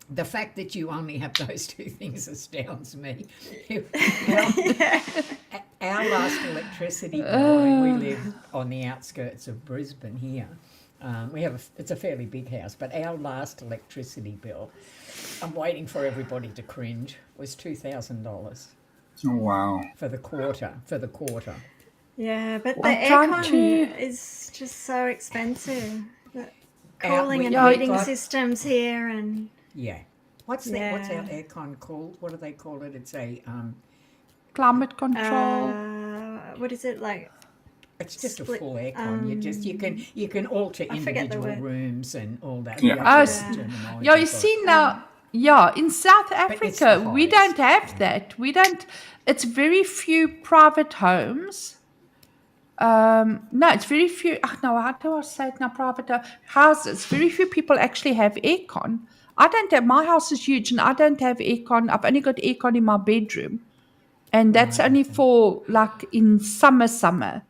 the fact that you only have those two things astounds me. Our last electricity bill, we live on the outskirts of Brisbane here. It's a fairly big house, but our last electricity bill, I'm waiting for everybody to cringe, was $2,000. Oh, wow. For the quarter. Yeah, but the aircon is just so expensive. The cooling and heating systems here and... Yeah. What's our aircon called? What do they call it? It's a... climate control. What is it like? It's just a full aircon. You can alter individual rooms and all that. You see now. Yeah, in South Africa we don't have that. It's very few private homes. No, it's very few. How do I say it now? Private houses. Very few people actually have aircon. I don't have. My house is huge, and I don't have aircon. I've only got aircon in my bedroom, and that's only for like in summer.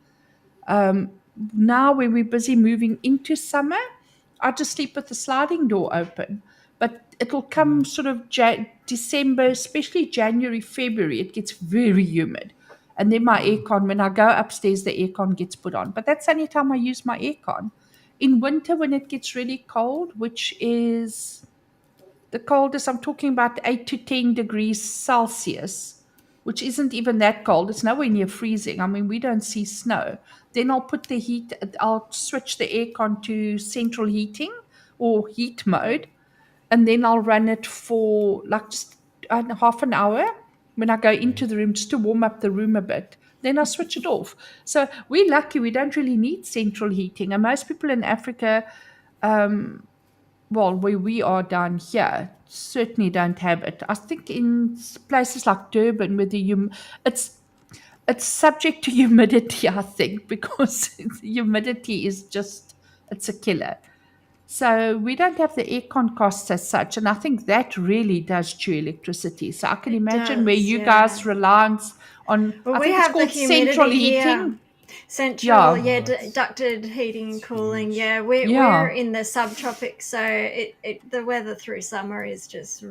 Now when we're busy moving into summer, I just sleep with the sliding door open. But it'll come sort of December, especially January, February, it gets very humid. And then my aircon, when I go upstairs, the aircon gets put on. But that's the only time I use my aircon. In winter, when it gets really cold, which is the coldest, I'm talking about 8 to 10 degrees Celsius, which isn't even that cold. It's nowhere near freezing. I mean, we don't see snow. Then I'll switch the aircon to central heating or heat mode. And then I'll run it for like just half an hour when I go into the room just to warm up the room a bit. Then I switch it off. So we're lucky we don't really need central heating. And most people in Africa well, where we are down here, certainly don't have it. I think in places like Durban, where it's it's subject to humidity, I think, because humidity is just it's a killer. So we don't have the aircon costs as such, and I think that really does chew electricity. So I can It imagine where does, you yeah. guys rely on, Well, I we think it's have the called central humidity here. heating. Central, Yeah, yeah, Oh, it's ducted heating and cooling. huge. Yeah, we're yeah. in the subtropics, so the weather through summer is just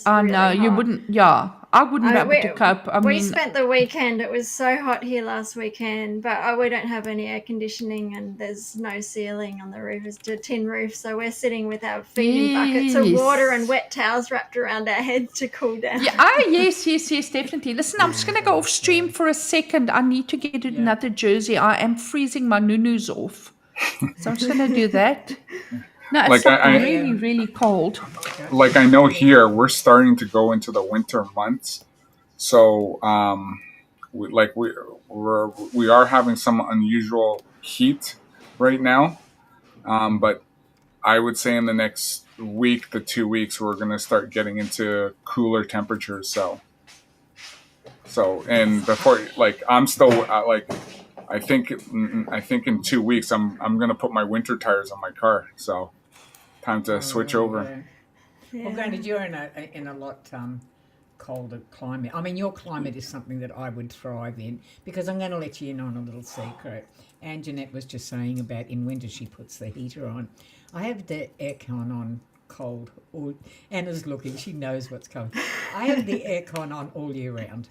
I know really you hot. wouldn't. Yeah, I wouldn't be I able to cope. I we mean, spent the weekend. It was so hot here last weekend, but we don't have any air conditioning, and there's no ceiling on the roof. It's a tin roof, so we're sitting with our feet in buckets of water and yes. wet towels wrapped around our heads to cool down. Yeah, ah, yes, definitely. Listen, I'm just going to go off stream for a second. I need to get Yeah. another jersey. I am freezing my nunus off. So I'm just going to do that. No, it's Like like I really, really cold. like I know here we're starting to go into the winter months, so we, like we are having some unusual heat right now. But I would say in the next week to 2 weeks we're going to start getting into cooler temperatures. So and before like I'm still like I think in 2 weeks I'm going to put my winter tires on my car. So time to switch over. Yeah. Well, Yeah. granted, you're in a lot colder climate. I mean, your climate is something that I would thrive in because I'm going to let you in on a little secret. And Jeanette was just saying about in winter she puts the heater on. I have the aircon on cold. Anna's looking; she knows what's coming. I have the aircon on all year round,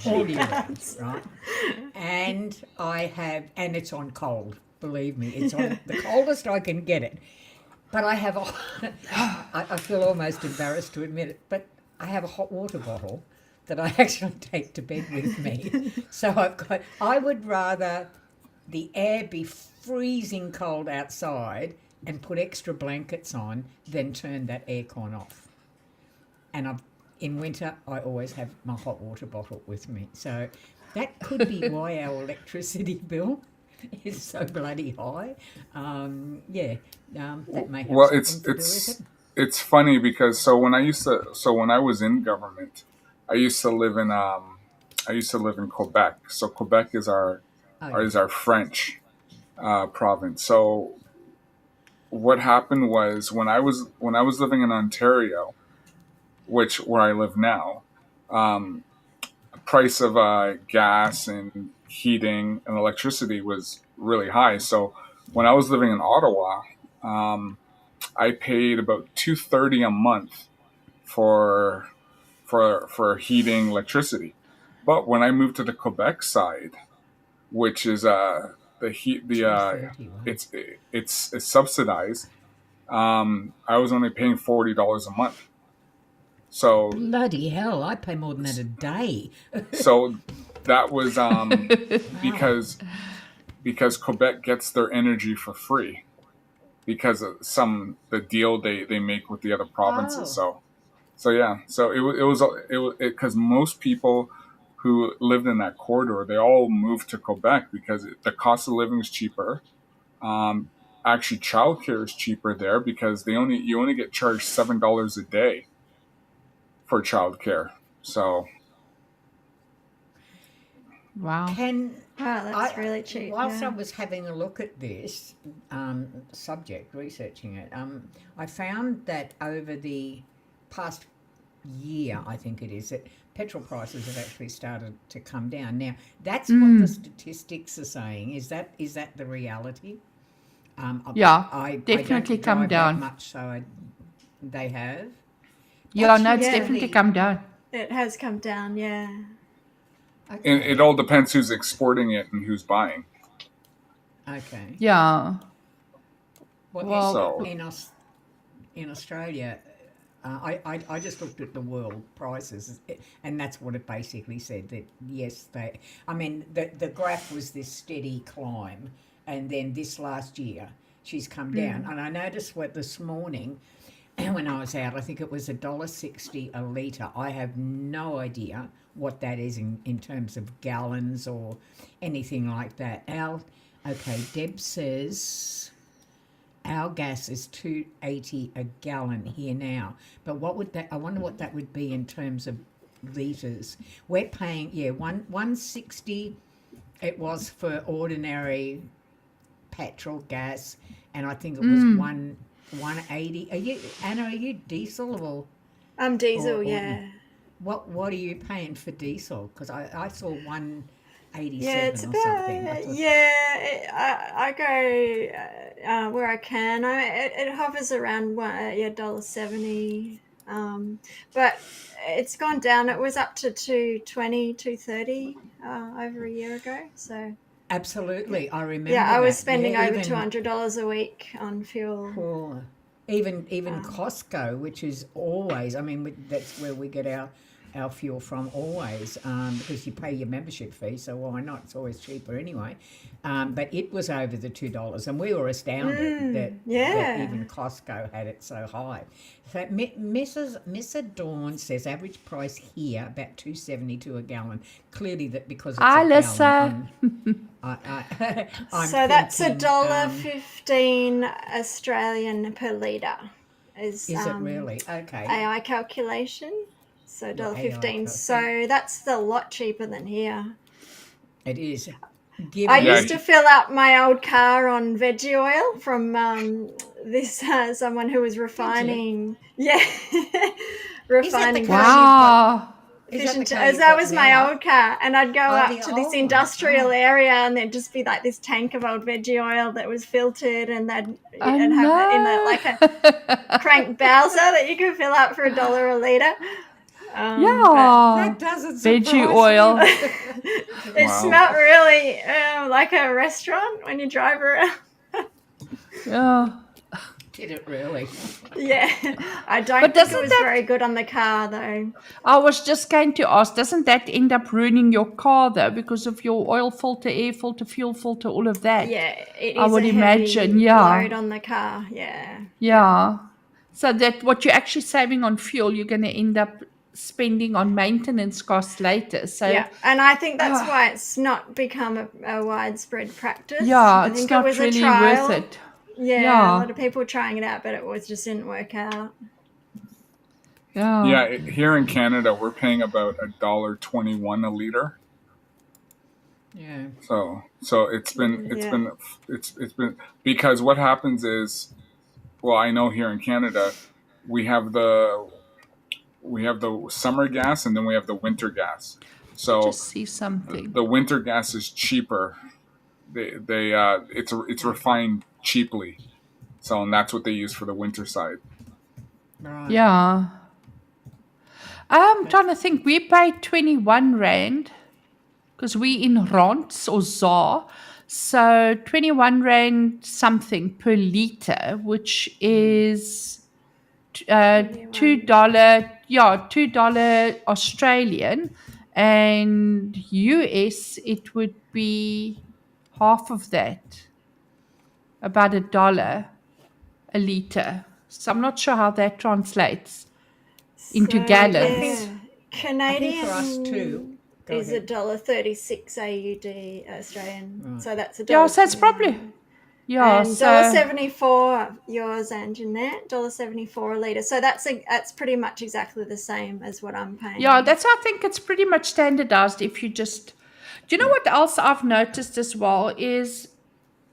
all year round, right? And and it's on cold. Believe me, it's on the coldest I can get it. But I have I feel almost embarrassed to admit it, but I have a hot water bottle that I actually take to bed with me. So I would rather the air be freezing cold outside and put extra blankets on than turn that aircon off. And in winter, I always have my hot water bottle with me. So that could be why our electricity bill is so bloody high. That may have Well, something to do with it. it's funny because when I was in government, I used to live in Quebec. So Quebec is Oh, yeah. our French province. So what happened was when I was living in Ontario, which where I live now, um, price of gas and heating and electricity was really high. So when I was living in Ottawa, um, I paid about $230 a month for heating electricity. But when I moved to the Quebec side, which is the heat the 230, wow. it's subsidized, I was only paying $40 a month. So Bloody hell, I pay more than that a day. so that was Wow. because Quebec gets their energy for free because of the deal they make with the other provinces. Oh. So yeah, so it was because most people who lived in that corridor, they all moved to Quebec because the cost of living is cheaper. Um, Actually, childcare is cheaper there because you only get charged $7 a day for childcare. So Wow. Wow, that's really cheap. Whilst I Yeah. was having a look at this subject, researching it, I found that over the past year, I think it is, that petrol prices have actually started to come down. Now, that's what the statistics are saying. Is that the reality? Yeah, I definitely don't come drive down. that much, so they have. Yeah, That's no, it's Yeah. definitely really come down. It has come down, yeah. and it okay. all depends who's exporting it and who's buying. Okay. Yeah. Well, Well, So in Australia, I just looked at the world prices, and that's what it basically said. That yes, I mean, the graph was this steady climb, and then this last year she's come down. And I noticed what this morning, when I was out, I think it was $1.60 a litre. I have no idea what that is in terms of gallons or anything like that. Okay, Deb says our gas is $2.80 a gallon here now. But what would that? I wonder what that would be in terms of liters. We're paying 160. It was for ordinary petrol gas, and I think it was 180. Are you Anna? Are you diesel or I'm diesel, or yeah. what are you paying for diesel? Because I saw Yeah, it's 187 or about something. I thought, I go where I can. It hovers around $1.70, but it's gone down. It was up to 220, 230 over a year ago. So absolutely, I remember yeah, I was that. spending Yeah, over even $200 a week on fuel. for even Costco, which is always, I mean, that's where we get our fuel from always, because you pay your membership fee, so why not? It's always cheaper anyway. But it was over the $2, and we were astounded that Yeah. even Costco had it so high. So Mrs. Dawn says average price here about $2.72 a gallon. Clearly that because it's Hi, a Lissa. gallon. I'm So that's thinking, $1.15 Australian per litre. is it really? Okay. AI calculation. So Your AI $1.15. calculation. So that's a lot cheaper than here. It is. I Given used to fill up my old car on veggie oil from this someone who was refining. Yeah, refining car fish. Wow. Is that the Fish car as you've that got was my now? old car, and I'd go up the to this old one. industrial area, and there'd just be like this tank of old veggie oil that was filtered, and they'd Oh, and have it in no. like a crank Bowser that you could fill up for $1 a litre. Yeah. That doesn't surprise Veggie oil. me. It Wow. smelled really like a restaurant when you drive around. Yeah. Did it really? Yeah, I don't But think it doesn't was that- very good on the car though. I was just going to ask, doesn't that end up ruining your car though, because of your oil filter, air filter, fuel filter, all of that? Yeah, it I is would a imagine, heavy yeah. load on the car. Yeah. Yeah. So that what you're actually saving on fuel, you're going to end up spending on maintenance costs later. So Yeah, and I think that's why it's not become a widespread practice. yeah, I it's think not it was really a trial. worth it. Yeah, Yeah. a lot of people trying it out, but it just didn't work out. Yeah. Here in Canada, we're paying about $1.21 a liter. Yeah. So it's been because what happens is, well, I know here in Canada, we have the summer gas and then we have the winter gas. So Just see something. the winter gas is cheaper. It's refined cheaply. So, and that's what they use for the winter side. Right. Yeah. I'm trying to think. We pay 21 Rand because we in Rants or ZAR. So 21 Rand something per litre, which is $2. Yeah, $2 Australian, and US it would be half of that, about $1 a litre. So I'm not sure how that translates into gallons. Yeah, Canadian I think for us too. Go is ahead. $1.36 AUD Australian. Right. So that's $1. Yeah, so it's probably And so $1.74 yours and Jeanette, $1.74 a litre. So that's pretty much exactly the same as what I'm paying. yeah, I think it's pretty much standardized. If you just, do you know what else I've noticed as well is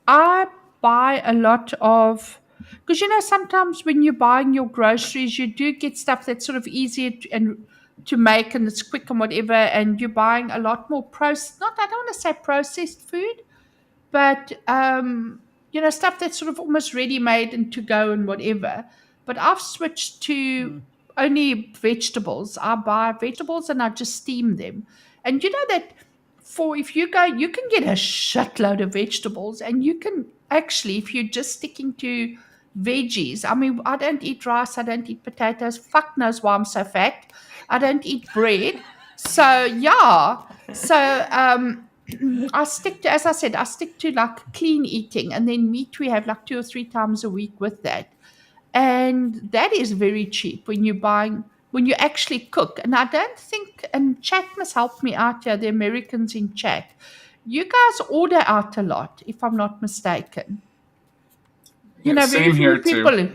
I buy a lot of, because sometimes when you're buying your groceries, you do get stuff that's sort of easier to make and it's quick and whatever, and you're buying a lot more I don't want to say processed food, but stuff that's sort of almost ready made and to go and whatever. But I've switched to only vegetables. I buy vegetables and I just steam them. And you know that if you go, you can get a shitload of vegetables, and you can actually, if you're just sticking to veggies. I mean, I don't eat rice, I don't eat potatoes. Fuck knows why I'm so fat. I don't eat bread. So yeah. So I stick to, as I said, like clean eating, and then meat we have like 2 or 3 times a week with that. And that is very cheap when you actually cook. And I don't think, and chat must help me out here, the Americans in chat, you guys order out a lot, if I'm not mistaken. You Yeah, know, very same few here too. people.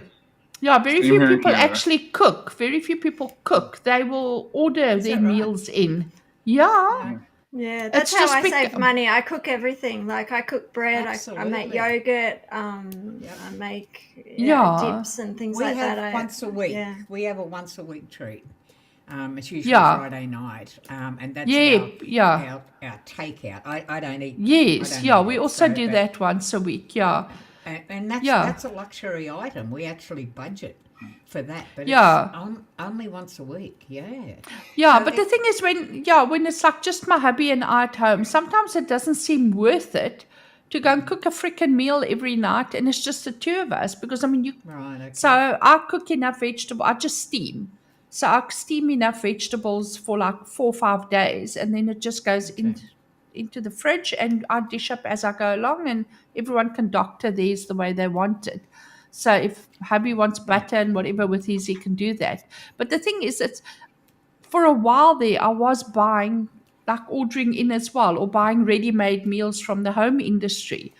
Yeah, very Same few here in people Canada. actually cook. Very few people cook. They will order Is their that right? meals in. Yeah, Yeah, that's it's how just I save money. I cook everything. Like I cook bread, I make Absolutely. yogurt, Yep. I make yeah, dips and things We like have that. once a week. Yeah. We have a once a week treat. It's usually yeah, Friday night, and that's yeah, yeah. our takeout. I don't eat. I Yes, don't yeah. eat We it. also So, do but that once a week. Yeah, and that's yeah, a luxury item. We actually budget for that, but it's yeah. only once a week. Yeah. Yeah, So but the thing is, when it's like just my hubby and I at home, sometimes it doesn't seem worth it to go and cook a freaking meal every night, and it's just the two of us. Because I mean, right. Okay. so I cook enough vegetable. I just steam, so I steam enough vegetables for like 4 or 5 days, and then it just goes Okay. into the fridge, and I dish up as I go along, and everyone can doctor theirs the way they want it. So if hubby wants butter and whatever with his, he can do that. But the thing is, it's for a while there, I was buying, like ordering in as well, or buying ready made meals from the home industry.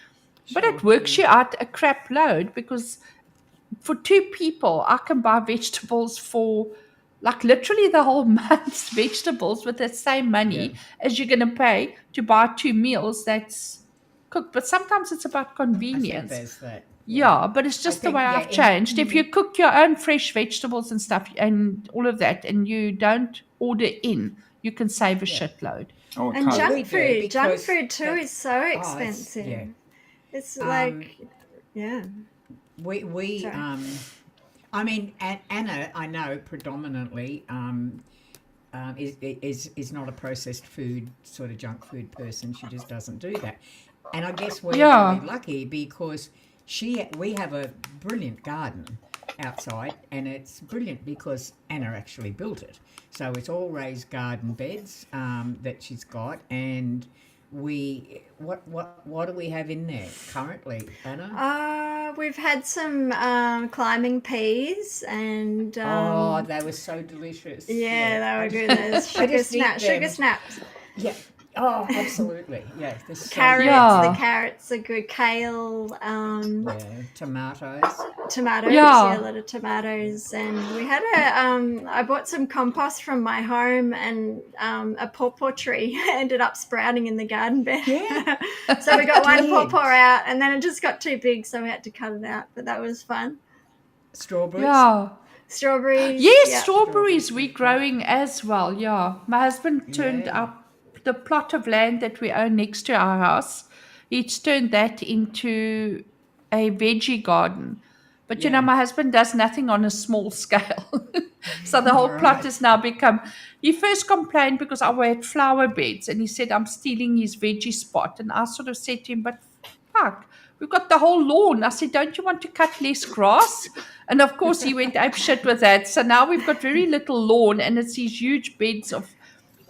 But Sure. it works Yeah. you out a crap load because for two people, I can buy vegetables for like literally the whole month's vegetables with the same Yeah. money as you're going to pay to buy two meals that's cooked. But sometimes it's about I think convenience. there's that. Yeah. Yeah, but it's I just the think way I've changed. If you cook your own fresh vegetables and stuff and all of that, and you don't order in, you can save a Yeah. shitload. Oh, And tons. We do junk because food too is so oh, expensive. yeah. It's Um, like, yeah. we Sorry. I mean, Anna, I know predominantly is not a processed food sort of junk food person. She just doesn't do that, and I guess we're Yeah, really lucky because we have a brilliant garden outside, and it's brilliant because Anna actually built it. So it's all raised garden beds that she's got, and what do we have in there currently, Anna? We've had some climbing peas and Oh, they were so delicious. yeah, I they were just, good. There's I just eat sugar them. snaps. Yeah. Oh, absolutely. Yeah, they're so Carrots, good. the yeah, carrots are good. Kale, Yeah, tomatoes. tomatoes, yeah, a yeah. lot of tomatoes. And we had I bought some compost from my home, and a pawpaw tree ended up sprouting in the garden bed. Yeah, So we got one did. pawpaw out, and then it just got too big, so we had to cut it out. But that was fun. Strawberries. Yeah. Strawberries, Yes, yeah. strawberries Strawberries, we're okay. growing as well. Yeah. My husband turned Yeah. up the plot of land that we own next to our house. He's turned that into a veggie garden. But you know, Yeah. my husband does nothing on a small scale. So the All whole plot right. has now become. He first complained because I had flower beds and he said I'm stealing his veggie spot. And I sort of said to him, but fuck, we've got the whole lawn. I said, don't you want to cut less grass? And of course, he went ape shit with that. So now we've got very little lawn and it's these huge beds of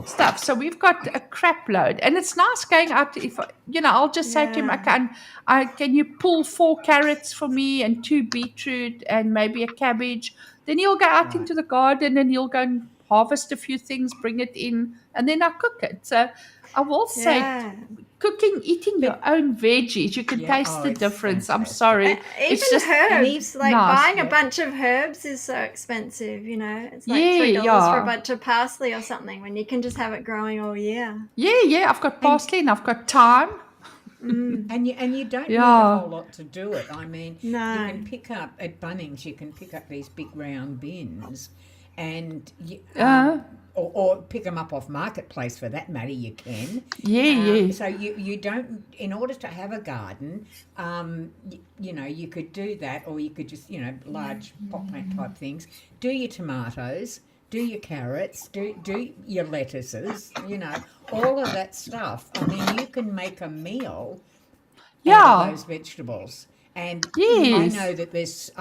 stuff. So we've got a crap load, and it's nice going out. If I'll just say to him, Yeah. can you pull 4 carrots for me and 2 beetroot and maybe a cabbage? Then he'll go out Right. into the garden and he'll go and harvest a few things, bring it in, and then I cook it. So I will say, Yeah. eating your But own veggies, you can yeah. taste Oh, the it's difference. I'm fantastic. sorry, Even it's just And Eve. herbs, like nice. buying a Yeah. bunch of herbs is so expensive, It's like Yeah, $3 for a yeah. bunch of parsley or something when you can just have it growing all year. Yeah. I've got And parsley and I've got thyme. and you don't need a Yeah. whole lot to do it. I mean, you No. can pick up at Bunnings. You can pick up these big round bins, and Uh, or pick them up off Marketplace for that matter. You can. yeah. So you don't. In order to have a garden, you could do that, or you could just large pot plant type things. Do your tomatoes. Do your carrots, do your lettuces, all of that stuff. I mean, you can make a meal out of Yeah. those vegetables. And I Yes. know that there's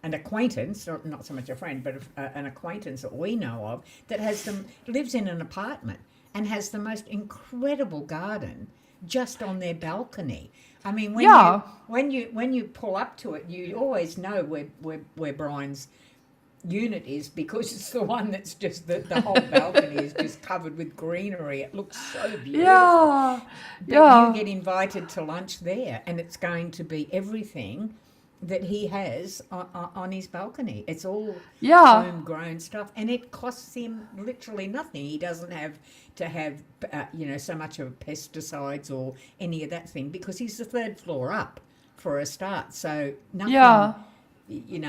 an acquaintance, or not so much a friend, but an acquaintance that we know of that lives in an apartment and has the most incredible garden just on their balcony. I mean, Yeah. when you pull up to it, you always know where Brian's unit is because it's the one that's just the whole balcony is just covered with greenery. It looks so beautiful. Yeah. But you Yeah. get invited to lunch there, and it's going to be everything that he has on his balcony. It's all Yeah. homegrown stuff, and it costs him literally nothing. He doesn't have to have so much of pesticides or any of that thing because he's the third floor up for a start. So nothing. Yeah.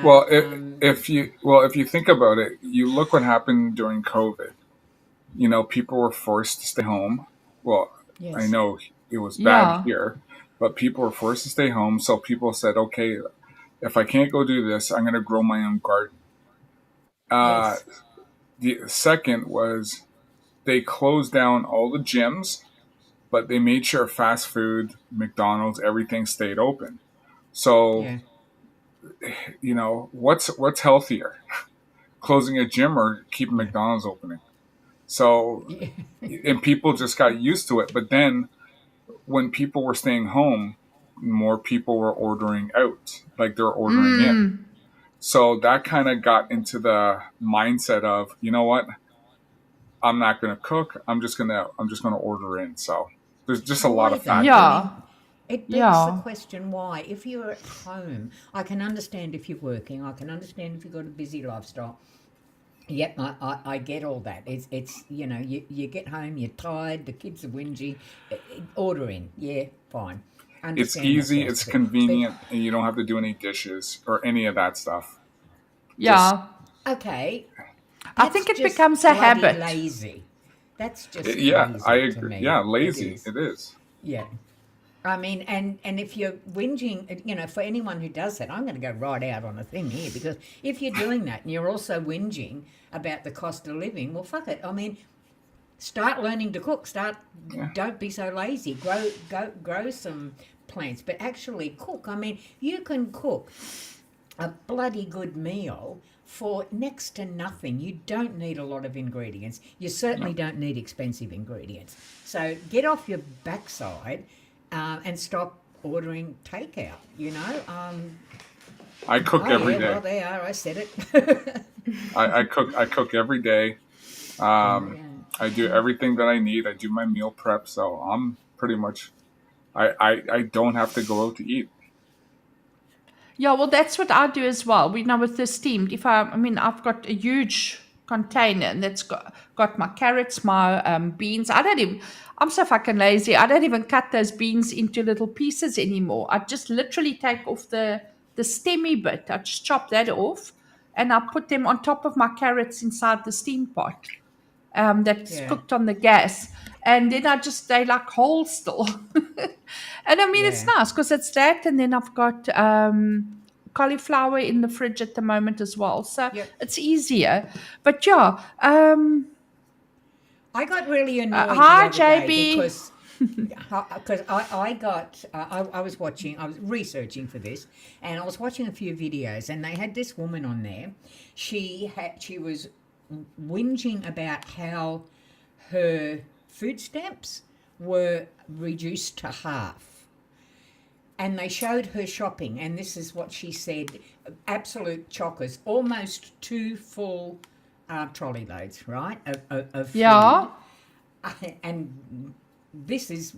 Well, if you think about it, you look what happened during COVID. People were forced to stay home. Well, I Yes. know it was bad Yeah. here, but people were forced to stay home. So people said, okay, if I can't go do this, I'm going to grow my own garden. Uh, Yes. the second was they closed down all the gyms, but they made sure fast food, McDonald's, everything stayed open. So, Yeah. what's healthier? Closing a gym or keeping Yeah. McDonald's opening? So, Yeah. and people just got used to it. But then when people were staying home, more people were ordering out, like they're ordering in. So that kind of got into the mindset of, you know what? I'm not going to cook. I'm just gonna order in. So there's just a lot Why of though? I factors. Yeah. mean, it begs the Yeah. question why. If you're at home, I can understand if you're working. I can understand if you've got a busy lifestyle. Yep, I get all that. It's you get home, you're tired, the kids are whingy. Order in, yeah, fine. It's Understand that easy, sort of it's stuff. But convenient, and you don't have to do any dishes or any of that stuff. Just Yeah. okay, I that's think it just becomes a bloody habit. lazy. That's just yeah, I lazy to agree. me. Yeah, It lazy. is. It is. Yeah. I mean, and if you're whinging, for anyone who does that, I'm going to go right out on a thing here because if you're doing that and you're also whinging about the cost of living, well, fuck it. I mean, start learning to cook. Yeah. Don't be so lazy. Grow some plants, but actually cook. I mean, you can cook a bloody good meal for next to nothing. You don't need a lot of ingredients. You certainly No. don't need expensive ingredients. So get off your backside and stop ordering takeout. I cook Oh every yeah, day. well they are. I said it. I cook every day. Yeah. I do everything that I need. I do my meal prep, so I'm pretty much I don't have to go out to eat. Yeah, well, that's what I do as well. We know with the steamed, I mean, I've got a huge container and that's got my carrots, my beans. I'm so fucking lazy. I don't even cut those beans into little pieces anymore. I just literally take off the stemmy bit. I just chop that off and I put them on top of my carrots inside the steam pot. That's Yeah. cooked on the gas. And then they like whole still. And I mean, it's Yeah. nice because it's that. And then I've got cauliflower in the fridge at the moment as well. So Yep. it's easier. But yeah. I got really annoyed the Hi, other day JB. because I was watching, I was researching for this, and I was watching a few videos, and they had this woman on there. She was whinging about how her food stamps were reduced to half. And they showed her shopping, and this is what she said: absolute chockers, almost two full trolley loads, right, of Yeah. food. And this is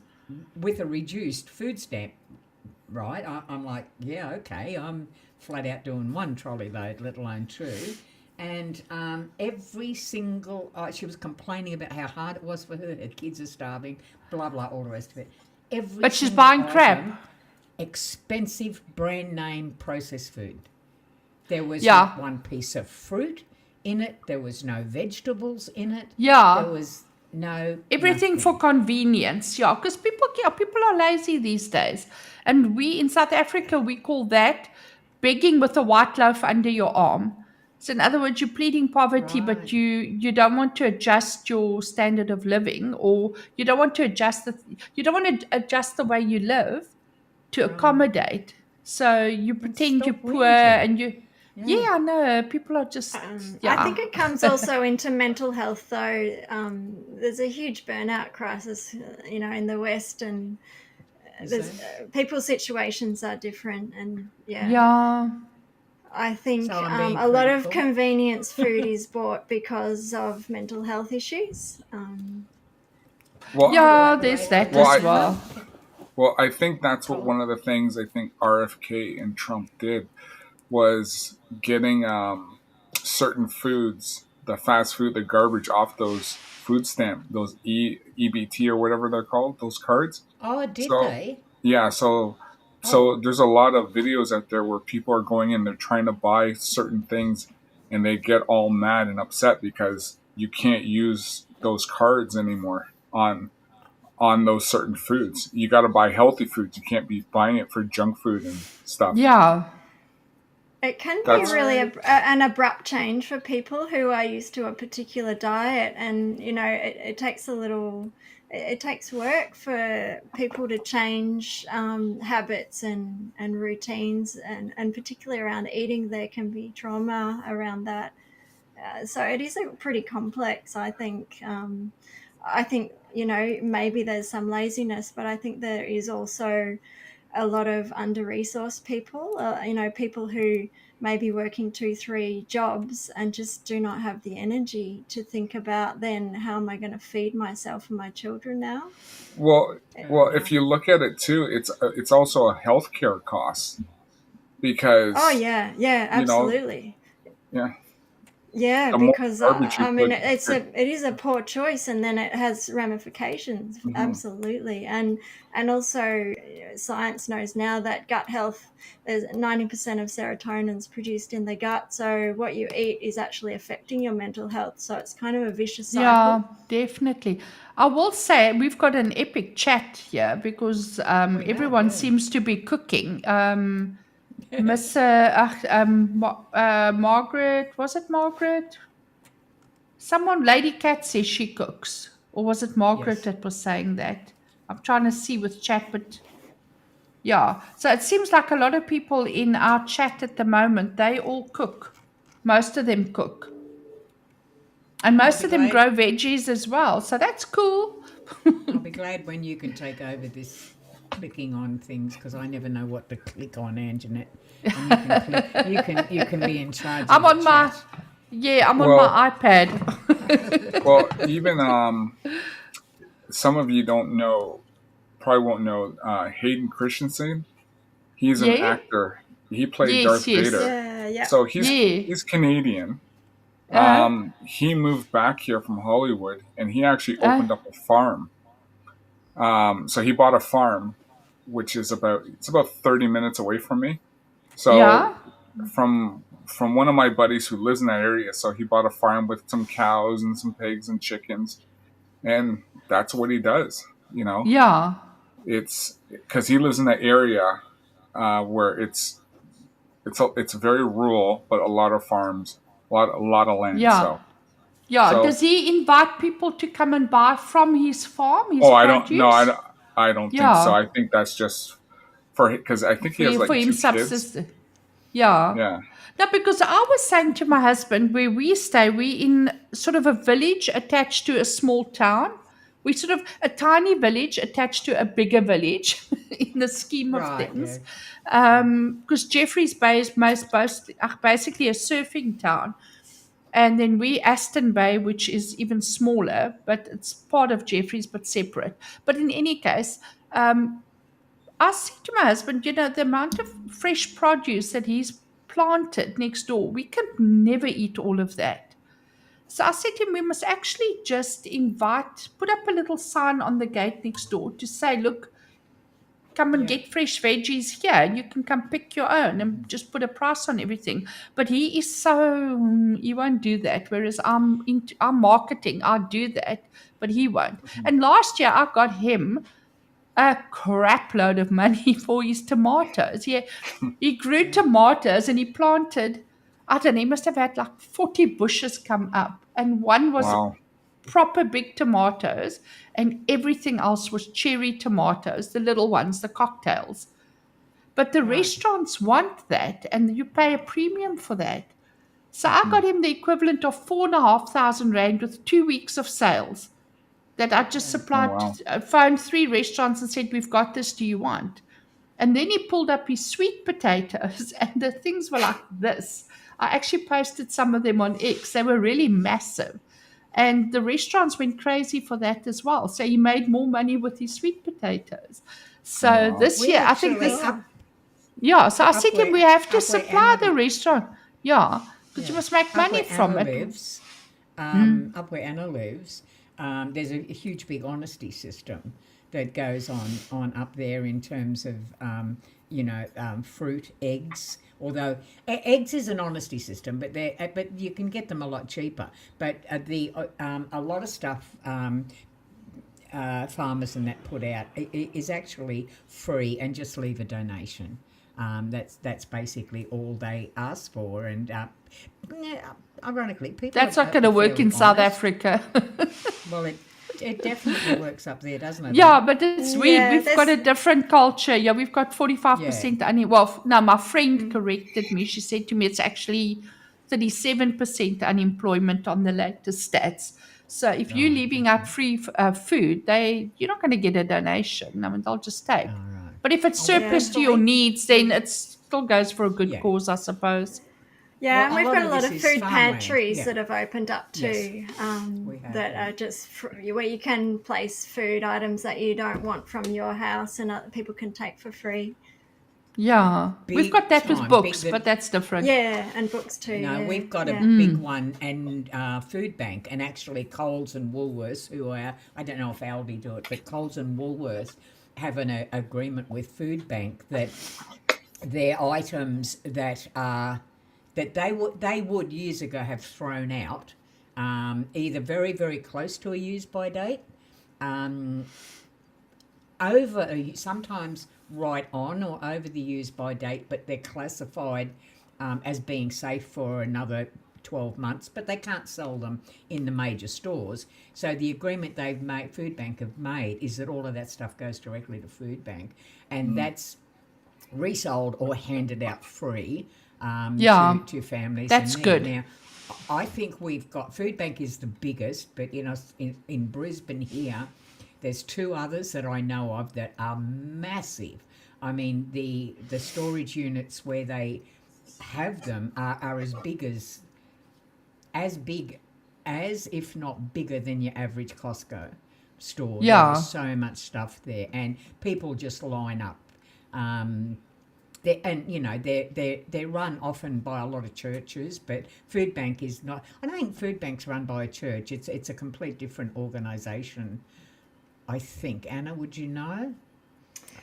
with a reduced food stamp, right? I'm like, yeah, okay, I'm flat out doing one trolley load, let alone two. And every single, she was complaining about how hard it was for her. Her kids are starving, blah blah, all the rest of it. Every But she's single buying item, crap. expensive brand name processed food. There was Yeah. not one piece of fruit in it. There was no vegetables in it. Yeah. There was no Everything for nothing. convenience, yeah, because people are lazy these days, and we in South Africa we call that begging with a white loaf under your arm. So in other words, you're pleading poverty, Right. but you don't want to adjust your standard of living, or you don't want to adjust the way you live to Right. accommodate. So you And pretend you're stop poor, whinging. and you, Yeah. yeah, I know people are just, I yeah, think it comes also into mental health, though. There's a huge burnout crisis, in the West, and Is there's there? people's situations are different, and yeah. yeah. I think So I'm being a lot of critical. convenience food is bought because of mental health issues. Well, Yeah, there's that Well, as I well. well, I think that's what Cool. one of the things I think RFK and Trump did was getting certain foods, the fast food, the garbage off those food stamp, those EBT or whatever they're called, those cards. Oh, did So they? yeah, so Oh, there's a lot of videos out there where people are going in, they're trying to buy certain things, and they get all mad and upset because you can't use those cards anymore on those certain foods. You got to buy healthy foods. You can't be buying it for junk food and stuff. Yeah. It can be That's really an abrupt change for people who are used to a particular diet, and it takes a little. It takes work for people to change habits and routines, and particularly around eating, there can be trauma around that. So it is a pretty complex. I think. I think maybe there's some laziness, but I think there is also a lot of under-resourced people, people who may be working 2-3 jobs and just do not have the energy to think about, then how am I going to feed myself and my children now? well, fair if enough. you look at it too, it's also a healthcare cost Oh because yeah, you know, absolutely. yeah, Yeah, the more because garbage you I mean, put. it is a poor choice, and then it has ramifications. Mhm. Absolutely, and also science knows now that gut health, there's 90% of serotonin's produced in the gut. So what you eat is actually affecting your mental health. So it's kind of a vicious cycle. Yeah, definitely. I will say we've got an epic chat here because We have, everyone yeah. seems to be cooking. Miss Margaret, was it Margaret? Someone, Lady Cat says she cooks. Or was it Margaret Yes. that was saying that? I'm trying to see with chat, but yeah. So it seems like a lot of people in our chat at the moment, they all cook. Most of them cook. And I'll most be of them glad. grow veggies as well. So that's cool. I'll be glad when you can take over this clicking on things because I never know what to click on, Anjanette. And you can click. You can be in charge I'm of the on my chat. I'm on Well, my iPad. even some of you don't know, probably won't know Hayden Christensen. He's an Yeah? actor. He played Yes, Darth yes. Vader. Yeah, yeah. So Yeah. he's Canadian. Uh, He moved back here from Hollywood, and he actually uh, opened up a farm. So he bought a farm, which is about 30 minutes away from me. So yeah. from one of my buddies who lives in that area, so he bought a farm with some cows and some pigs and chickens, and that's what he does. Yeah. It's because he lives in that area where it's very rural, but a lot of farms, a lot of land. Yeah. So Yeah. so Does he invite people to come and buy from his farm, his oh, I don't no, produce? I don't think so. Yeah. I think that's just for because I think he For has you, for like him two kids. subsist. Yeah. Yeah. No, because I was saying to my husband, where we stay, we in sort of a village attached to a small town. We sort of a tiny village attached to a bigger village in the scheme of Right. Yeah. things. Because Jeffreys Bay is basically a surfing town. And then we Aston Bay, which is even smaller, but it's part of Jeffreys, but separate. But in any case, I said to my husband, the amount of fresh produce that he's planted next door, we can never eat all of that. So I said to him, we must actually just put up a little sign on the gate next door to say, look, come and Yeah. get fresh veggies here and you can come pick your own and just put a price on everything. But he is he won't do that. Whereas I'm marketing, I do that, but he won't. And last year I got him a crap load of money for his tomatoes. He grew tomatoes and he planted, I don't know, he must have had like 40 bushes come up. And one was Wow. proper big tomatoes, and everything else was cherry tomatoes, the little ones, the cocktails. But the Right. restaurants want that, and you pay a premium for that. So I Hmm. got him the equivalent of 4,500 Rand with 2 weeks of sales that I just Okay. Oh supplied, wow. phoned 3 restaurants and said, we've got this, do you want? And then he pulled up his sweet potatoes, and the things were like this. I actually posted some of them on X. They were really massive. And the restaurants went crazy for that as well. So he made more money with his sweet potatoes. So Oh, wow. this We year, I think actually this, up yeah. So I said to him, we have to up where supply Anna the restaurant. Yeah, because you must make up money where from Anna it. lives, up where Anna lives, there's a huge big honesty system that goes on up there in terms of fruit, eggs. Although eggs is an honesty system, but you can get them a lot cheaper. But a lot of stuff. Farmers and that put out is actually free and just leave a donation. That's basically all they ask for, and ironically, people That's are, not going to work fairly in South honest. Africa. Well, it definitely works up there, doesn't it? Yeah, but it's weird. Yeah, We've got a there's different culture. Yeah, we've got 45% well, no, my friend mm, corrected me. She said to me it's actually 37% unemployment on the latest stats. So if you're Right. leaving out free food, you're not going to get a donation. I mean, they'll just take. All right. But if it's Oh, well, yeah. surplus to your thankfully, needs, then it still goes for a good yeah. cause, I suppose. Yeah, Well, and a we've lot got a of lot this of is food farmland. pantries Yeah. that have opened up Yes, too, we have. that Yeah. are just where you can place food items that you don't want from your house and other people can take for free. Yeah, we've got Big that with time. books, but that's different. Yeah, and books too. No, Yeah, we've got a yeah. big one, and Food Bank, and actually Coles and Woolworths, who are, I don't know if Aldi do it, but Coles and Woolworths have an agreement with Food Bank that their items that they would years ago have thrown out, either very very close to a use by date, um, sometimes right on or over the use by date, but they're classified as being safe for another 12 months, but they can't sell them in the major stores. So the agreement Food Bank have made is that all of that stuff goes directly to Food Bank, and that's resold or handed out free Yeah, to families that's in there. good. Now, I think we've got Food Bank is the biggest, but in Brisbane here, there's two others that I know of that are massive. I mean, the storage units where they have them are as big as if not bigger than your average Costco store. Yeah. There's so much stuff there, and people just line up. They're run often by a lot of churches, but Food Bank is not. I don't think Food Bank's run by a church. It's a complete different organisation, I think. Anna, would you know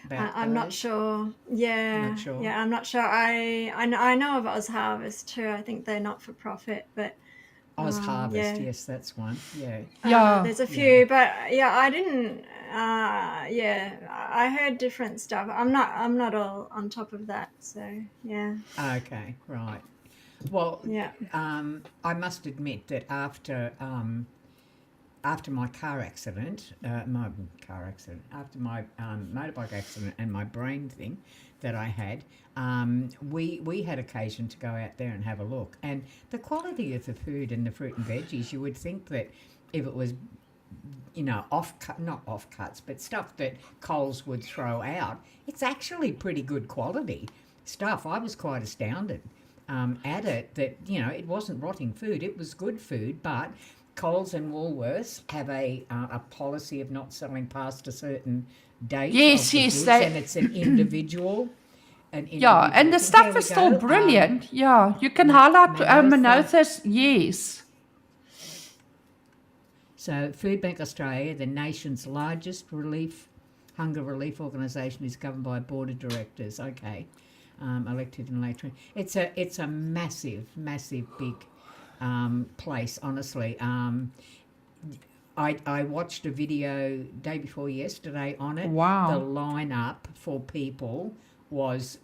about I'm not those? sure. Yeah, Not sure. yeah, I'm not sure. I know of Oz Harvest too. I think they're not for profit, but Oz Harvest, yeah. yes, that's one. Yeah. Yeah. There's a few, but yeah, I didn't. I heard different stuff. I'm not all on top of that. So yeah, Okay, right. Well, yeah. I must admit that after my car accident, after my motorbike accident and my brain thing that I had, we had occasion to go out there and have a look. And the quality of the food and the fruit and veggies, you would think that if it was, not offcuts, but stuff that Coles would throw out, it's actually pretty good quality stuff. I was quite astounded at it that, it wasn't rotting food, it was good food, but Coles and Woolworths have a policy of not selling past a certain date Yes, of the yes, goods, they- and it's an individual. Yeah, and the thing. stuff There we is still go. brilliant. Yeah, you can highlight Manotha. Manotha's. Yes. So Food Bank Australia, the nation's largest hunger relief organisation, is governed by a board of directors. Okay, elected in late. It's a massive, big place. Honestly, I watched a video day before yesterday on it. Wow. The lineup for people was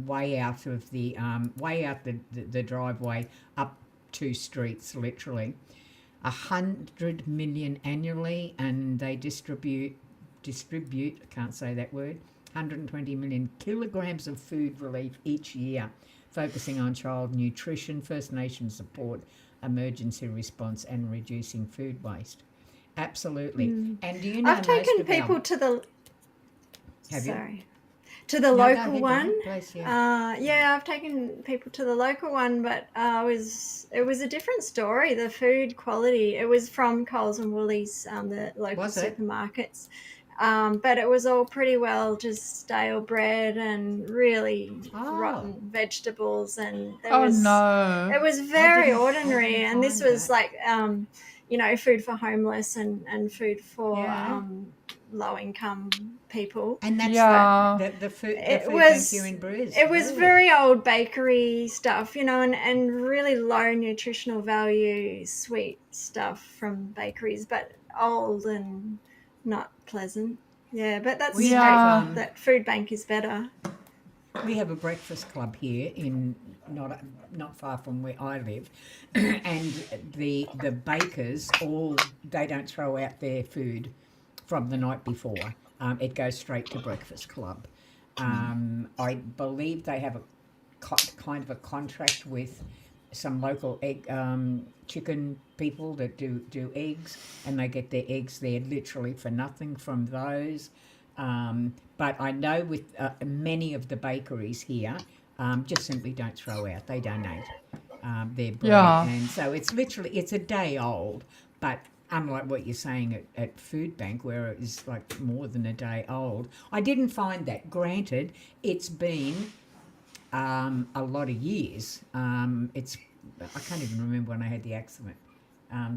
way out the driveway, up 2 streets, literally. 100 million annually, and they distribute, I can't say that word, 120 million kilograms of food relief each year, focusing on child nutrition, First Nations support, emergency response, and reducing food waste. Absolutely. And do you know I've taken most of people our... to the. Have you? Sorry. To the No, go local ahead, one. Diane, please, yeah. Yeah, I've taken people to the local one, but it was a different story. The food quality, it was from Coles and Woolies, the local Was it? supermarkets, but it was all pretty well just stale bread and really Oh, rotten vegetables, and Oh no. it was I very ordinary. didn't And this find was that. like food for homeless and food for Yeah. low income people. And that's But Yeah. the food it bank here was in Bruce, it was really. very old bakery stuff, and really low nutritional value sweet stuff from bakeries, but old and not pleasant. Yeah, but that's We hey, have Yeah. that food bank is better. we have a breakfast club here in not far from where I live, and the bakers they don't throw out their food from the night before. It goes straight to breakfast club. I believe they have a kind of a contract with some local egg chicken people that do eggs, and they get their eggs there literally for nothing from those. But I know with many of the bakeries here, just simply don't throw out; they donate their bread, Yeah. and so it's a day old. But unlike what you're saying at Food Bank, where it is like more than a day old, I didn't find that. Granted, it's been a lot of years. I can't even remember when I had the accident.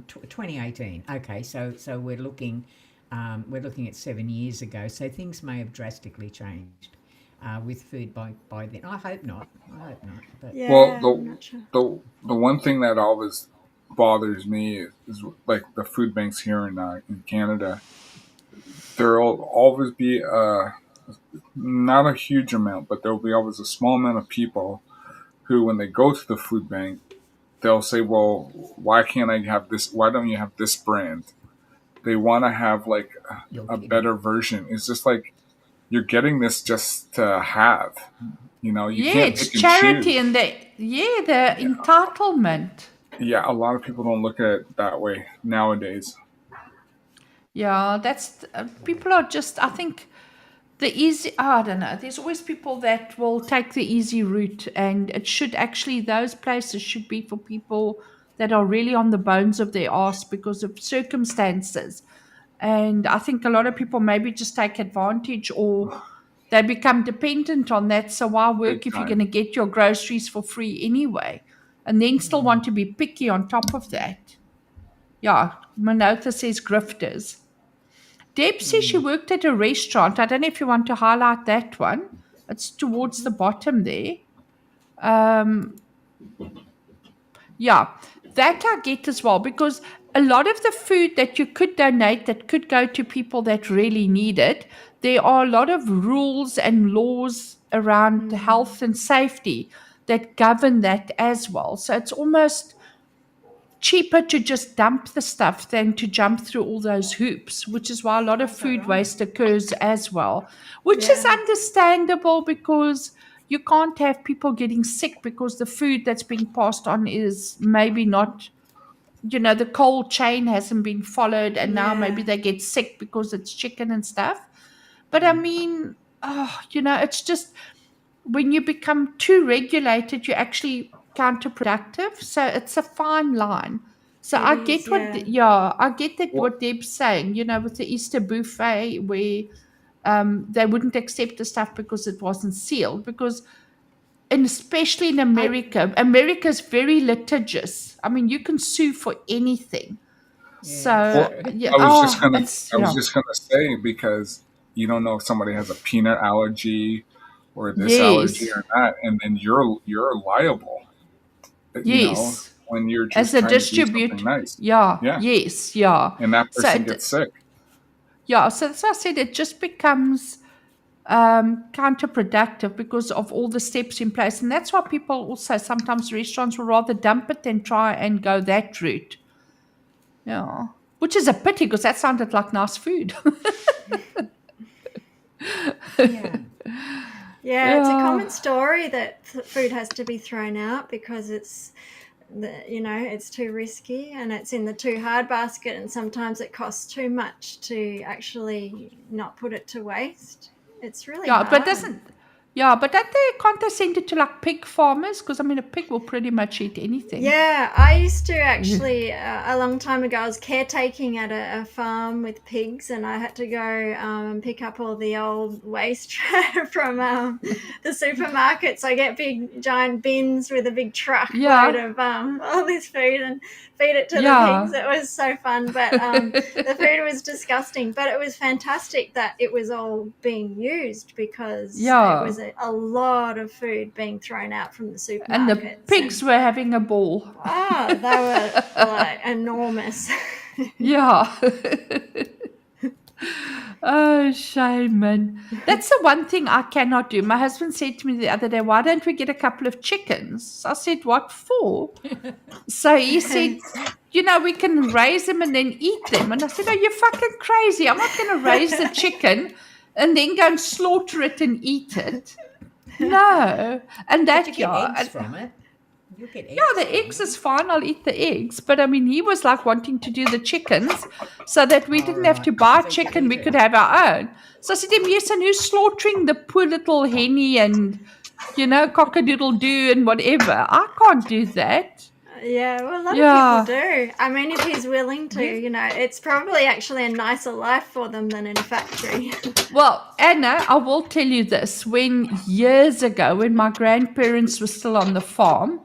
2018. Okay, so we're looking at 7 years ago. So things may have drastically changed with food by then. I hope not. But Yeah, Well, I'm not sure. the one thing that always bothers me is like the food banks here in Canada. There'll always be not a huge amount, but there'll be always a small amount of people who, when they go to the food bank, they'll say, "Well, why can't I have this? Why don't you have this brand?" They want to have like you're a kidding. better version. It's just like you're getting this just to have. You Yeah, can't it's pick and choose. charity and the entitlement. Yeah, a lot of people don't look at it that way nowadays. Yeah, that's people are just, I think, the easy, I don't know. There's always people that will take the easy route, and it should actually, those places should be for people that are really on the bones of their ass because of circumstances. And I think a lot of people maybe just take advantage, or they become dependent on that. So why Big work if you're going time. to get your groceries for free anyway? And then still want to be picky on top of that. Yeah, Manotha says grifters. Deb says she worked at a restaurant. I don't know if you want to highlight that one. It's towards the bottom there. Um, yeah, that I get as well, because a lot of the food that you could donate that could go to people that really need it, there are a lot of rules and laws around health and safety that govern that as well. So it's almost cheaper to just dump the stuff than to jump through all those hoops, which is why a lot of Is that food right? waste occurs as well, which is Yeah, understandable because you can't have people getting sick because the food that's being passed on is maybe not, the cold chain hasn't been followed, and now maybe yeah, they get sick because it's chicken and stuff. But I mean, it's just when you become too regulated, you're actually counterproductive. So it's a fine line. So it I is. get what, Yeah, I get that Well, what Deb's saying, with the Easter buffet where they wouldn't accept the stuff because it wasn't sealed. Because, and especially in I America, America's very litigious. I mean, you can sue for anything. Yeah, that's So well, true. yeah, I was just gonna, it's I was just gonna say because you don't know if somebody has a peanut allergy or this allergy yes, or that, and then you're liable. yes. When you're As just a trying to do something distribute, nice. yeah, Yeah, yes, yeah. and that So person gets sick. yeah, so as I said, it just becomes counterproductive because of all the steps in place. And that's why people also sometimes restaurants will rather dump it than try and go that route. Yeah. Which is a pity because that sounded like nice food. Yeah. yeah. It's a Yeah. common story that food has to be thrown out because it's too risky and it's in the too hard basket, and sometimes it costs too much to actually not put it to waste. It's really Yeah, but hard. Yeah, but can't they send it to like pig farmers? Because I mean, a pig will pretty much eat anything. Yeah, I used to actually, a long time ago, I was caretaking at a farm with pigs, and I had to go and pick up all the old waste from the supermarket. So I get big giant bins with a big truck load of all this food and feed it to the pigs. It was so fun, but the food was disgusting. But it was fantastic that it was all being used, because it was a lot of food being thrown out from the supermarkets. And the pigs were having a ball. Oh, they were like enormous. Yeah. Oh, shame, man. That's the one thing I cannot do. My husband said to me the other day, why don't we get a couple of chickens? I said, what for? So he said, we can raise them and then eat them. And I said, you're fucking crazy. I'm not going to raise the chicken and then go and slaughter it and eat it. No. And that, but you get eggs from it. The eggs is fine. I'll eat the eggs. But I mean, he was like wanting to do the chickens so that we didn't have to buy chicken. We could have our own. So I said to him, yes, and who's slaughtering the poor little henny and, cock-a-doodle-doo and whatever? I can't do that. Yeah, well, a lot of people do. I mean, if he's willing to, it's probably actually a nicer life for them than in a factory. Well, Anna, I will tell you this. Years ago, when my grandparents were still on the farm,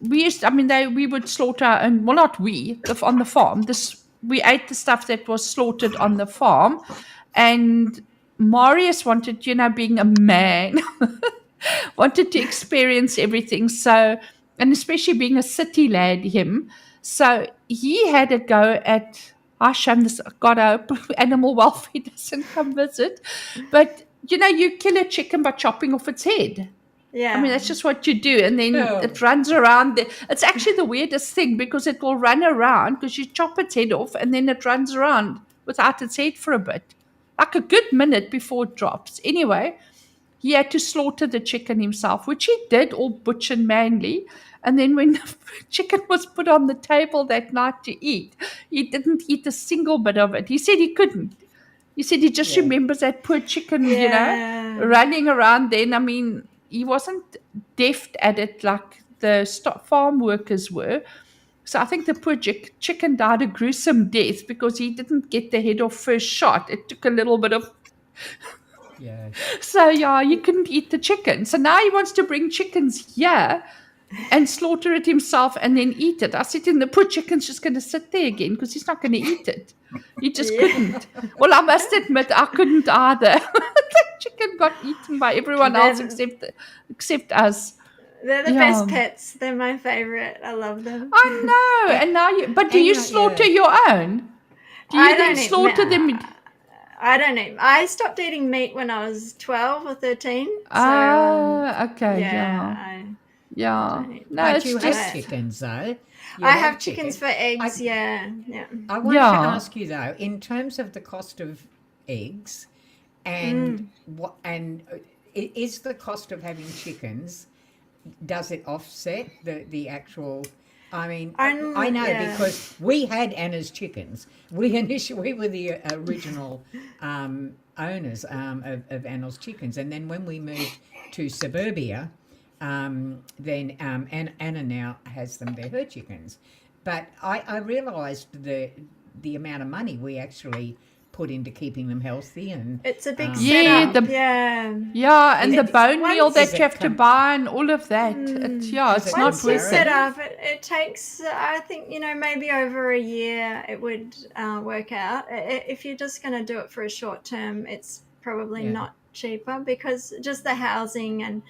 we would slaughter, and well, not we, on the farm. We ate the stuff that was slaughtered on the farm, and Marius wanted, being a man, wanted to experience everything. So, and especially being a city lad, him. So he had a go at, I shame this, God, I hope animal welfare doesn't come visit. But, you kill a chicken by chopping off its head. Yeah. I mean, that's just what you do. And then it runs around. It's actually the weirdest thing, because it will run around, because you chop its head off and then it runs around without its head for a bit, like a good minute before it drops. Anyway, he had to slaughter the chicken himself, which he did, all butch and manly. And then when the chicken was put on the table that night to eat, he didn't eat a single bit of it. He said he couldn't. He said he just remembers that poor chicken, running around then. I mean, he wasn't deft at it like the farm workers were. So I think the poor chicken died a gruesome death because he didn't get the head off first shot. It took a little bit of... So, you couldn't eat the chicken. So now he wants to bring chickens here and slaughter it himself and then eat it. I said, and the poor chicken's just going to sit there again because he's not going to eat it. He just couldn't. Well, I must admit, I couldn't either. The chicken got eaten by everyone else except us. They're the best pets. They're my favorite. I love them. I know. And now do you slaughter your own? Do you then slaughter them? I don't know. I stopped eating meat when I was 12 or 13. So, okay. No, but you have chickens, though. I have chickens for eggs, I wanted to ask you, though, in terms of the cost of eggs, and is the cost of having chickens, does it offset the actual... I mean, I know because we had Anna's chickens. We were the original owners of Anna's chickens, and then when we moved to suburbia, then Anna now has them. They're her chickens. But I realised the amount of money we actually put into keeping them healthy, and it's a big setup. And the bone meal that you have to buy and all of that. It's not worth it. Set up, it takes, I think, maybe over a year it would work out. If you're just going to do it for a short term, it's probably not cheaper, because just the housing, and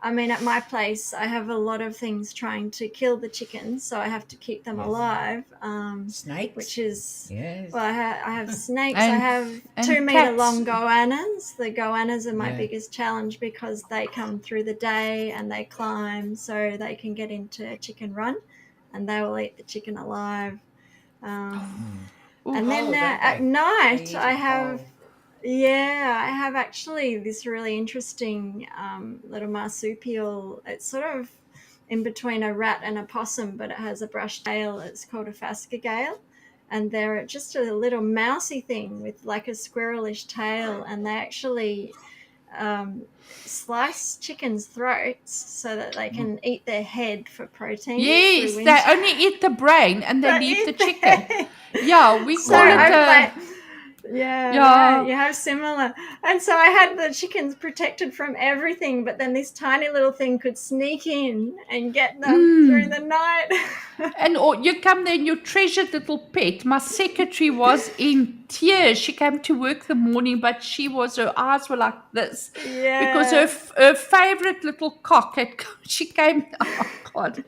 I mean, at my place, I have a lot of things trying to kill the chickens, so I have to keep them alive. Snakes? Which is... Yes. Well, I have snakes. I have 2 meter long goannas. The goannas are my biggest challenge because they come through the day and they climb so they can get into a chicken run, and they will eat the chicken alive. And then at night, I have... I have actually this really interesting little marsupial. It's sort of in between a rat and a possum, but it has a brushed tail. It's called a phascogale. And they're just a little mousy thing with like a squirrelish tail. And they actually slice chickens' throats so that they can eat their head for protein. Yes, through they winter. only eat the brain and they But leave the eat chicken. their- Yeah, we So call it Wow. I'm a like, yeah, yeah. right. You have similar. And so I had the chickens protected from everything, but then this tiny little thing could sneak in and get them through the night. And you come there and your treasured little pet. My secretary was in tears. She came to work the morning, but her eyes were like this because Yeah. her favorite little cock she came. Oh God,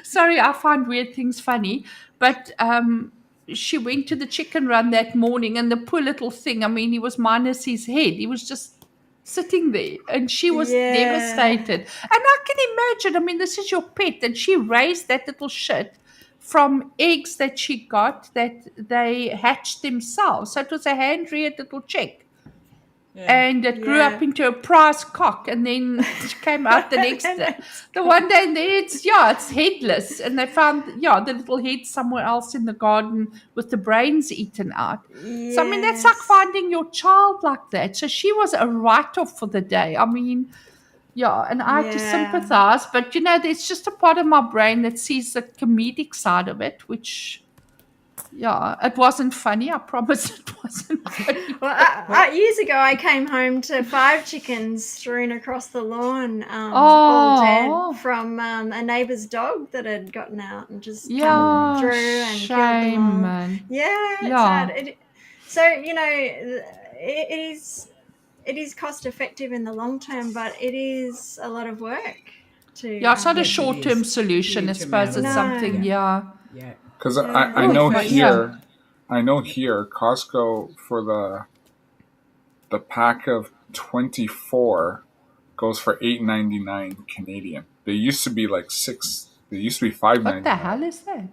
sorry, I find weird things funny, but she went to the chicken run that morning, and the poor little thing. I mean, he was minus his head. He was just sitting there, and she was Yeah. devastated. And I can imagine, I mean, this is your pet, and she raised that little shit from eggs that she got that they hatched themselves. So it was a hand-reared little chick. And it grew up into a prize cock, and then she came out the one day, and then it's headless, and they found the little head somewhere else in the garden with the brains eaten out. So I mean, that's like finding your child like that. So she was a write-off for the day. I mean, and I had to sympathize, but there's just a part of my brain that sees the comedic side of it, which. Yeah, it wasn't funny. I promise it wasn't funny. Well, years ago, I came home to 5 chickens strewn across the lawn, all dead from a neighbour's dog that had gotten out and just come through and killed them all. Man. Yeah, it's sad. So it is cost effective in the long term, but it is a lot of work. It's not a short-term solution. I suppose it's something. Yeah. Because I know here, Costco for the pack of 24 goes for $8.99 Canadian. They used to be like $6. They used to be $5.99. What the hell is that?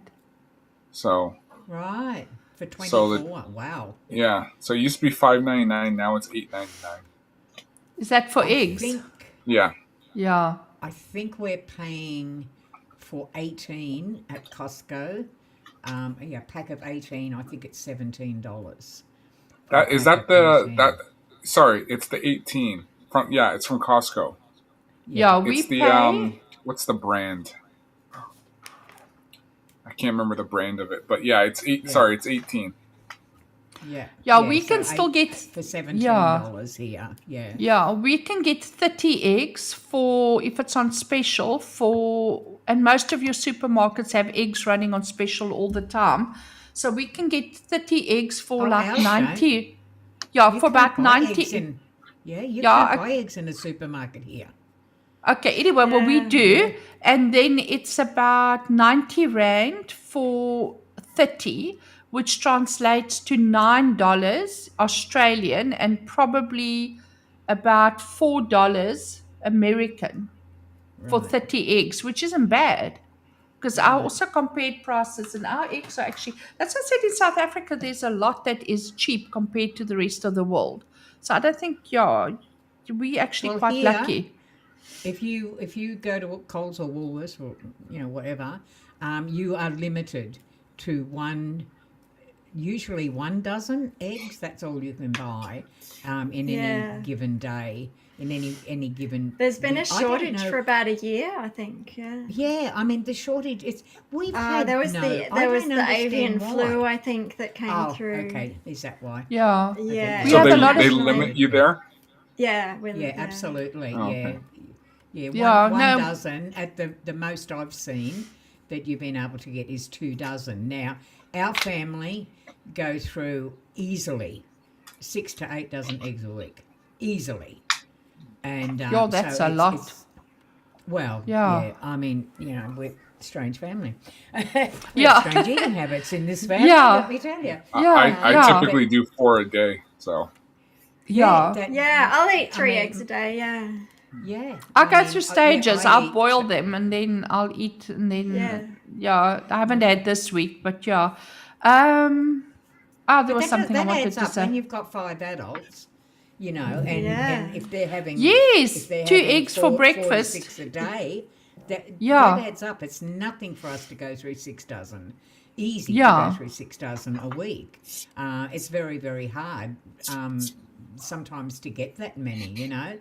So right for 24. Wow. Yeah. So it used to be $5.99. Now it's $8.99. Is that for eggs? Yeah. Yeah. I think we're paying for 18 at Costco. Pack of 18. I think it's $17. Sorry, it's the 18 from. Yeah, it's from Costco. We pay. What's the brand? I can't remember the brand of it, but yeah, it's 8. Yeah. Sorry, it's 18. We can still get for $17 here. Yeah, we can get 30 eggs for if it's on special and most of your supermarkets have eggs running on special all the time. So we can get 30 eggs for 90. Yeah, for about 90. You can't buy eggs in a supermarket here. Okay, anyway, well we do, and then it's about 90 Rand for 30, which translates to $9 Australian and probably about $4 American for 30 eggs, which isn't bad. Because I also compared prices, and our eggs are actually, that's what I said in South Africa, there's a lot that is cheap compared to the rest of the world. So I don't think, we actually quite here, lucky. If you go to Coles or Woolworths or whatever, you are limited to usually 1 dozen eggs. That's all you can buy in any given day. In any given, there's been a shortage for about a year, I think. Yeah. I mean, the shortage is there was the avian flu, I think, that came through. Okay, is that why? Yeah. Okay. We so have they limit you there. Yeah, absolutely. Okay. One dozen at the most I've seen that you've been able to get is 2 dozen. Now, our family go through easily 6 to 8 dozen eggs a week, easily. And that's a lot. I mean, we're a strange family. We have strange eating habits in this family. Let me tell you. I typically do 4 a day, so. I'll eat 3 eggs a day. Yeah. I go through stages. I'll boil them and then I'll eat, and then I haven't had this week, but there was something I wanted to say. When you've got 5 adults, and if they're having 2 eggs for breakfast, 4 to 6 a day, that adds up. It's nothing for us to go through 6 dozen. Easy to go through 6 dozen a week. It's very, very hard. sometimes to get that many, you know.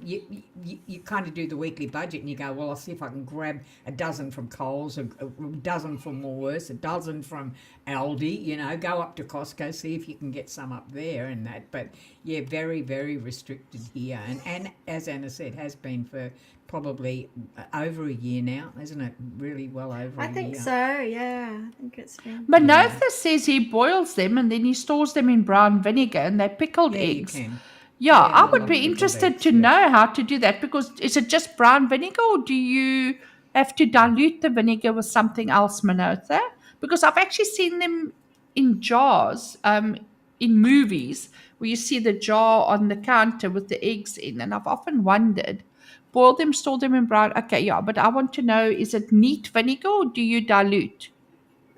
You kind of do the weekly budget and you go, well, I'll see if I can grab a dozen from Coles, a dozen from Woolworths, a dozen from Aldi, you know, go up to Costco, see if you can get some up there and that. But yeah, very, very restricted here. And as Anna said, has been for probably over a year now, isn't it? Really well over a year. I think so, yeah. I think it's been. Manotha says he boils them and then he stores them in brown vinegar and they're pickled Yeah, eggs. you can. Yeah, Yeah, I I would love be pickled interested eggs, to yeah. know how to do that, because is it just brown vinegar or do you have to dilute the vinegar with something else, Manotha? Because I've actually seen them in jars in movies where you see the jar on the counter with the eggs in, and I've often wondered, boil them, store them in brown. Okay, yeah, but I want to know, is it neat vinegar or do you dilute?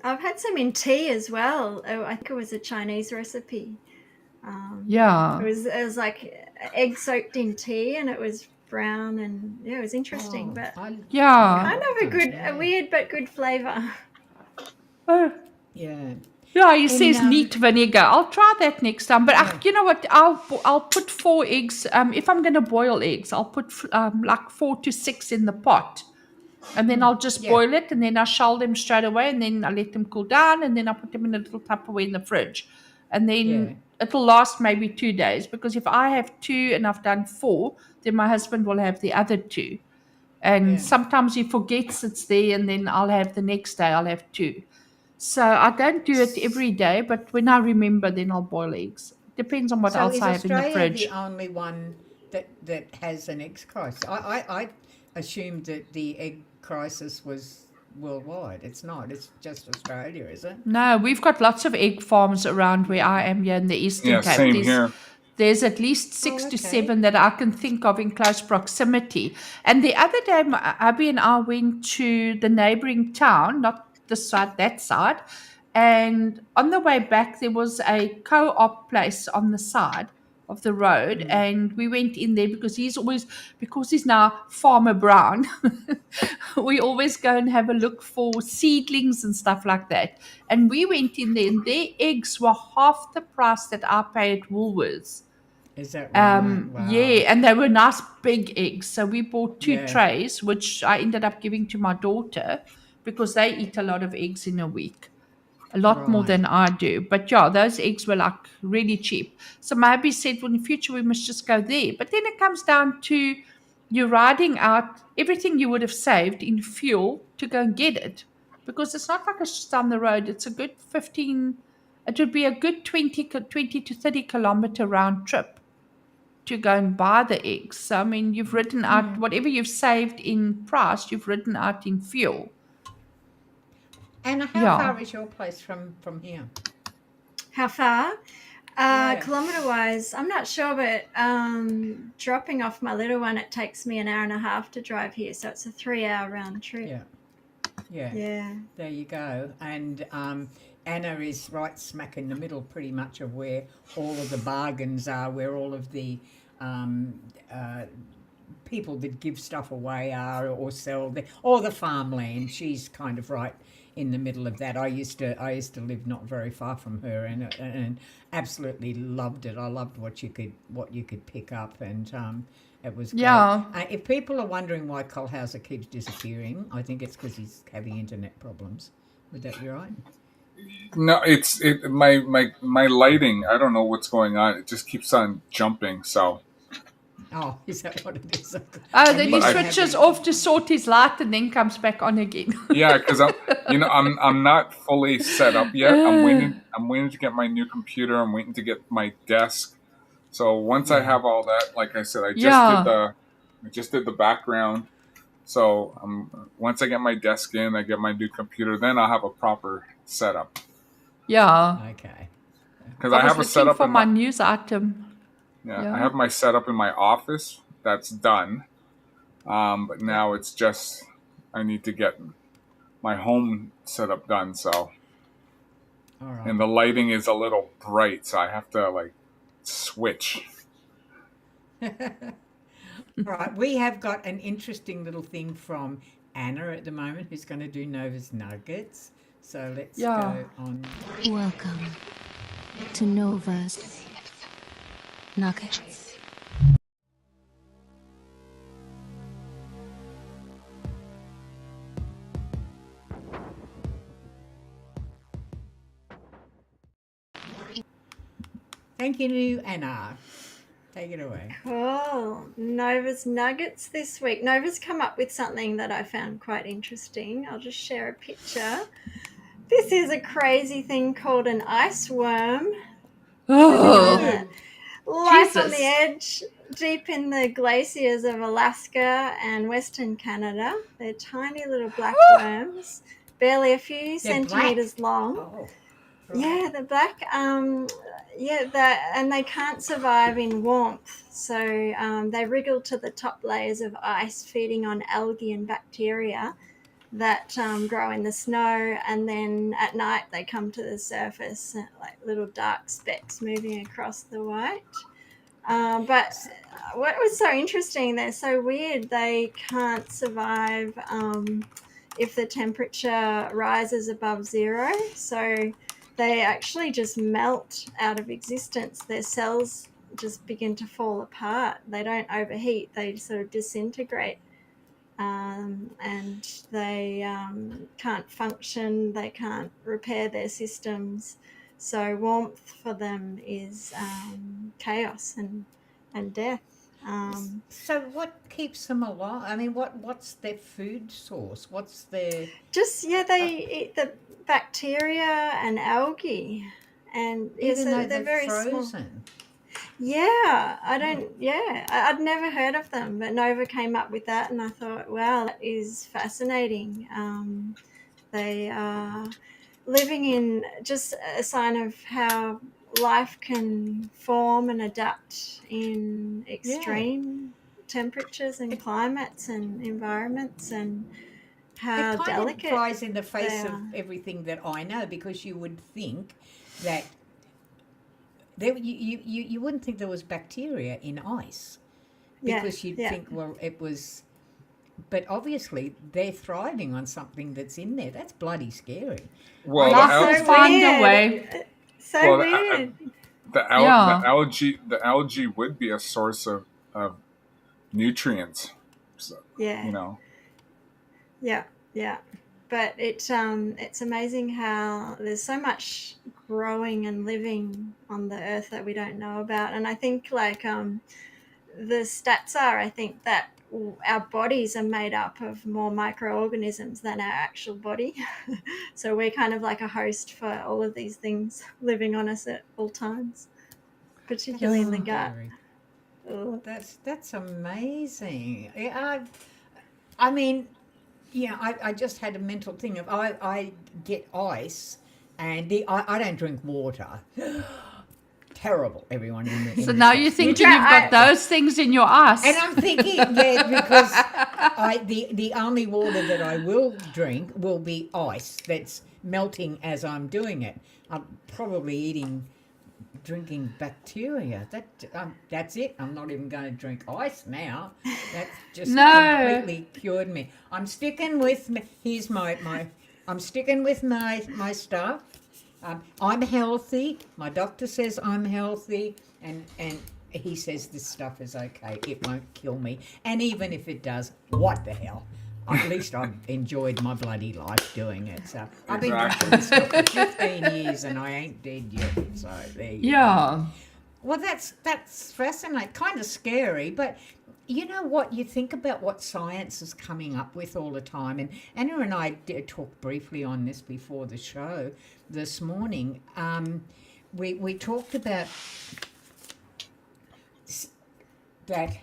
I've had some in tea as well. Oh, I think it was a Chinese recipe. Yeah. It was like egg soaked in tea, and it was brown, and yeah, it was interesting, but Yeah. kind of a weird but good flavor. Oh. Yeah. Yeah, he says And, neat vinegar. I'll try that next time. But you know what? I'll put 4 eggs. If I'm going to boil eggs, I'll put like 4 to 6 in the pot, and then I'll just boil it, and then I shell them straight away, and then I let them cool down, and then I put them in a little Tupperware in the fridge, and then it'll last maybe 2 days. Because if I have 2 and I've done 4, then my husband will have the other 2, and sometimes he forgets it's there, and then I'll have the next day I'll have 2. So I don't do it every day, but when I remember, then I'll boil eggs. Depends on what else I have in the Australia fridge. the only one that has an egg crisis? I assumed that the egg crisis was worldwide. It's not. It's just Australia, is it? No, we've got lots of egg farms around where I am here in the Eastern Cape. Same here. There's at least 6 to 7 that I can think of in close proximity. And the other day, Abby and I went to the neighboring town, not this side, that side. And on the way back, there was a co-op place on the side of the road. And we went in there because he's now Farmer Brown. We always go and have a look for seedlings and stuff like that. And we went in there and their eggs were half the price that I pay at Woolworths. Is that right? Wow. Yeah, and they were nice big eggs. So we bought 2 Yeah. trays, which I ended up giving to my daughter because they eat a lot of eggs in a week. A lot more Right. than I do. But yeah, those eggs were like really cheap. So my hubby said, well, in future we must just go there. But then it comes down to you riding out everything you would have saved in fuel to go and get it. Because it's not like it's just down the road. It's a good 15, it would be a good 20 to 30 kilometer round trip to go and buy the eggs. So, I mean, you've written out whatever you've saved in price, you've written out in fuel. And how far is your place from here? How far? Yeah. Kilometer-wise, I'm not sure, but dropping off my little one, it takes me an hour and a half to drive here, so it's a 3-hour round trip. Yeah. There you go. And Anna is right smack in the middle pretty much of where all of the bargains are, where all of the people that give stuff away are or sell or the farmland. She's kind of right in the middle of that. I used to live not very far from her and absolutely loved it. I loved what you could pick up, and it was great. Yeah. If people are wondering why Colhauser keeps disappearing, I think it's because he's having internet problems. Would that be right? No, it's my lighting. I don't know what's going on. It just keeps on jumping. So Oh, is that what it is? Oh, then he switches off to sort his light and then comes back on again. yeah, because I'm not fully set up yet. I'm waiting to get my new computer. I'm waiting to get my desk. So once I have all that, like I said, I just did the background. So once I get my desk in, I get my new computer, then I'll have a proper setup. Yeah. Okay. Because I have a setup for my news item. Yeah, I have my setup in my office. That's done. But now it's just I need to get my home setup done. So, All right. and the lighting is a little bright, so I have to switch. All right, we have got an interesting little thing from Anna at the moment, who's going to do Nova's Nuggets. So let's go on. Welcome to Nova's nuggets. Thank you, Anna. Take it away. Cool. Nova's Nuggets this week. Nova's come up with something that I found quite interesting. I'll just share a picture. This is a crazy thing called an ice worm. Oh, Life on the Jesus. edge, deep in the glaciers of Alaska and Western Canada. They're tiny little black worms, barely a few centimeters long. Oh, Yeah, they're black. And they can't survive in warmth, so they wriggle to the top layers of ice, feeding on algae and bacteria that grow in the snow, and then at night they come to the surface like little dark specks moving across the white. But what was so interesting, they're so weird, they can't survive if the temperature rises above zero, so they actually just melt out of existence. Their cells just begin to fall apart. They don't overheat, they sort of disintegrate. And they can't function, they can't repair their systems. So warmth for them is chaos and death. So what keeps them alive? I mean, what's their food source? What's their... They eat the bacteria and algae, and Even so though they're very small. frozen. I'd never heard of them, but Nova came up with that, and I thought, wow, that is fascinating. They are living in just a sign of how life can form and adapt in extreme temperatures and climates and environments, and how It kind delicate of flies in the face they of are. everything that I know, because you would think that you wouldn't think there was bacteria in ice, because you'd think, well, it was... But obviously they're thriving on something that's in there. That's bloody scary. Well, Life will find a weird. way. So well, weird. the algae would be a source of nutrients. So, Yeah. Yeah. But it's amazing how there's so much growing and living on the earth that we don't know about. And I think the stats are, I think that our bodies are made up of more microorganisms than our actual body. So we're kind of like a host for all of these things living on us at all times, particularly in the gut. Ugh. That's amazing. I mean, yeah, I just had a mental thing of I get ice, and I don't drink water. Terrible, everyone. So now you're thinking you've got those things in your ice. And I'm thinking, because the only water that I will drink will be ice that's melting as I'm doing it. I'm probably drinking bacteria. That's it. I'm not even going to drink ice now. That's just completely cured me. I'm sticking with I'm sticking with my stuff. I'm healthy. My doctor says I'm healthy, and he says this stuff is okay. It won't kill me. And even if it does, what the hell? At least I've enjoyed my bloody life doing it. So I've been drinking this stuff for 15 years, and I ain't dead yet. So there you go. Well, that's fascinating. Kind of scary, but you know what? You think about what science is coming up with all the time. And Anna and I did talk briefly on this before the show this morning. We talked about that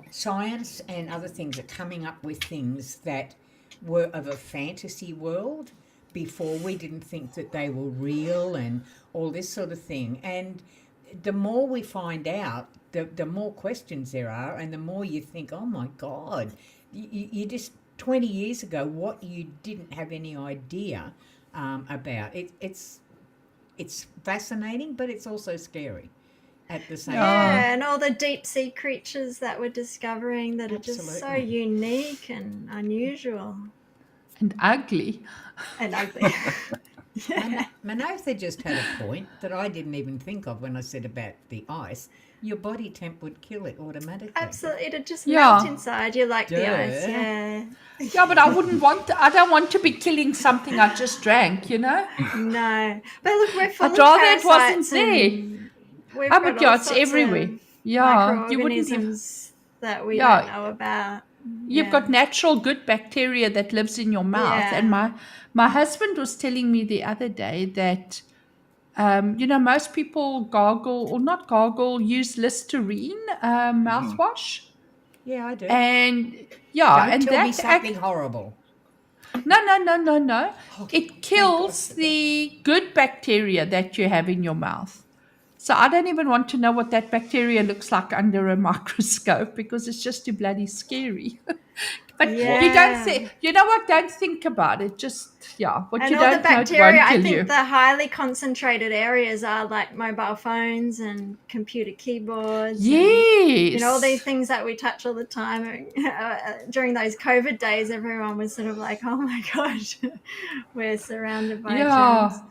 science and other things are coming up with things that were of a fantasy world. Before, we didn't think that they were real and all this sort of thing. And the more we find out, the more questions there are, and the more you think, oh my God, you just 20 years ago, what you didn't have any idea about. It's fascinating, but it's also scary at the same time. Yeah, and all the deep sea creatures that we're discovering that are just so unique and unusual. And ugly. And ugly. Manotha just had a point that I didn't even think of when I said about the ice. Your body temp would kill it automatically. Absolutely, it'd just Yeah. melt inside you like the ice. Duh. Yeah. Yeah, but I don't want to be killing something I just drank, you know? No, but look, we're full I'd of rather it wasn't parasites there. and we've Oh, got but all yeah, it's sorts everywhere. of Yeah, you wouldn't even. microorganisms that we Yeah. don't know about. You've got natural good bacteria that lives in your mouth. And my husband was telling me the other day that, most people gargle, or not gargle, use Listerine mouthwash. Yeah, I do. And Don't and tell me that something horrible. No. Oh, It thank God kills for that. the good bacteria that you have in your mouth. So I don't even want to know what that bacteria looks like under a microscope because it's just too bloody scary. But you don't think, you know what? Don't think about it. Just, what And you all the don't know, it bacteria, won't I kill think you. the highly concentrated areas are like mobile phones and computer keyboards. Yes. And, all these things that we touch all the time. During those COVID days, everyone was sort of like, oh my gosh, we're surrounded by germs.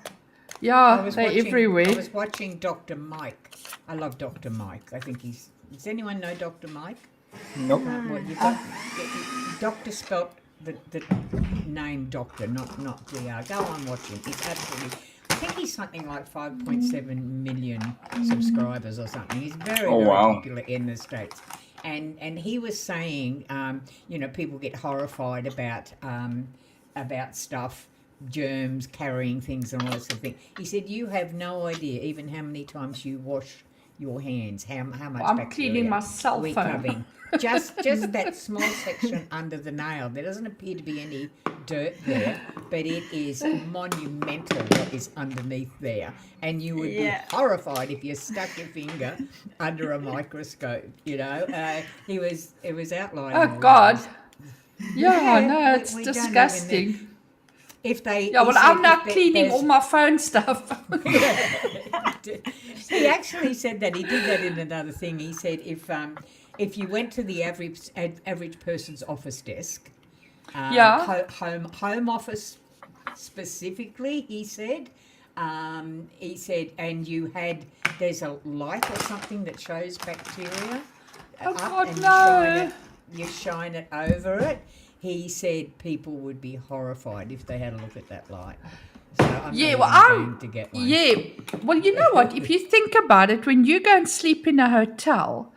Yeah, they're everywhere. I was watching Dr. Mike. I love Dr. Mike. I think does anyone know Dr. Mike? Nope. Well, you got Doctor spelt the name Doctor, not Dr. Go on, watch him. He's absolutely. I think he's something like 5.7 million subscribers or something. He's very popular in the States. And he was saying, people get horrified about stuff, germs, carrying things, and all that sort of thing. He said, you have no idea even how many times you wash your hands, how much I'm bacteria cleaning my cell we're phone. covering. Just that small section under the nail. There doesn't appear to be any dirt there, but it is monumental what is underneath there. And you would be horrified if you stuck your finger under a microscope. It was outlining. Oh, God. No, it's we don't even disgusting. If they, I'm now cleaning all my phone stuff. He actually said that. He did that in another thing. He said if you went to the average person's office desk, home office specifically, he said, and there's a light or something that shows bacteria. Oh, God, no. You shine it over it. He said people would be horrified if they had a look at that light. So I'm going to get one. Yeah, well, you know what? If you think about it, when you go and sleep in a hotel,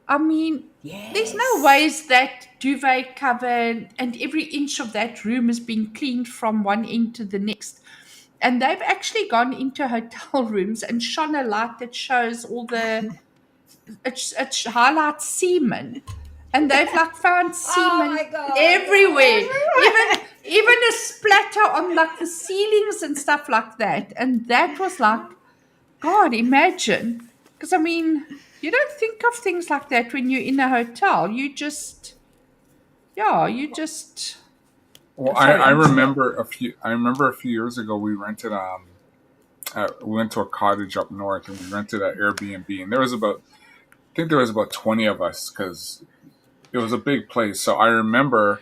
I mean, there's no ways that duvet cover and every inch of that room is being cleaned from one end to the next. And they've actually gone into hotel rooms and shone a light that shows all it highlights semen. And they've found semen everywhere. Even a splatter on the ceilings and stuff like that. And that was God, imagine. Because you don't think of things like that when you're in a hotel. You just. Well, I remember a few years ago we rented we went to a cottage up north and we rented an Airbnb, and there was about 20 of us because it was a big place. So I remember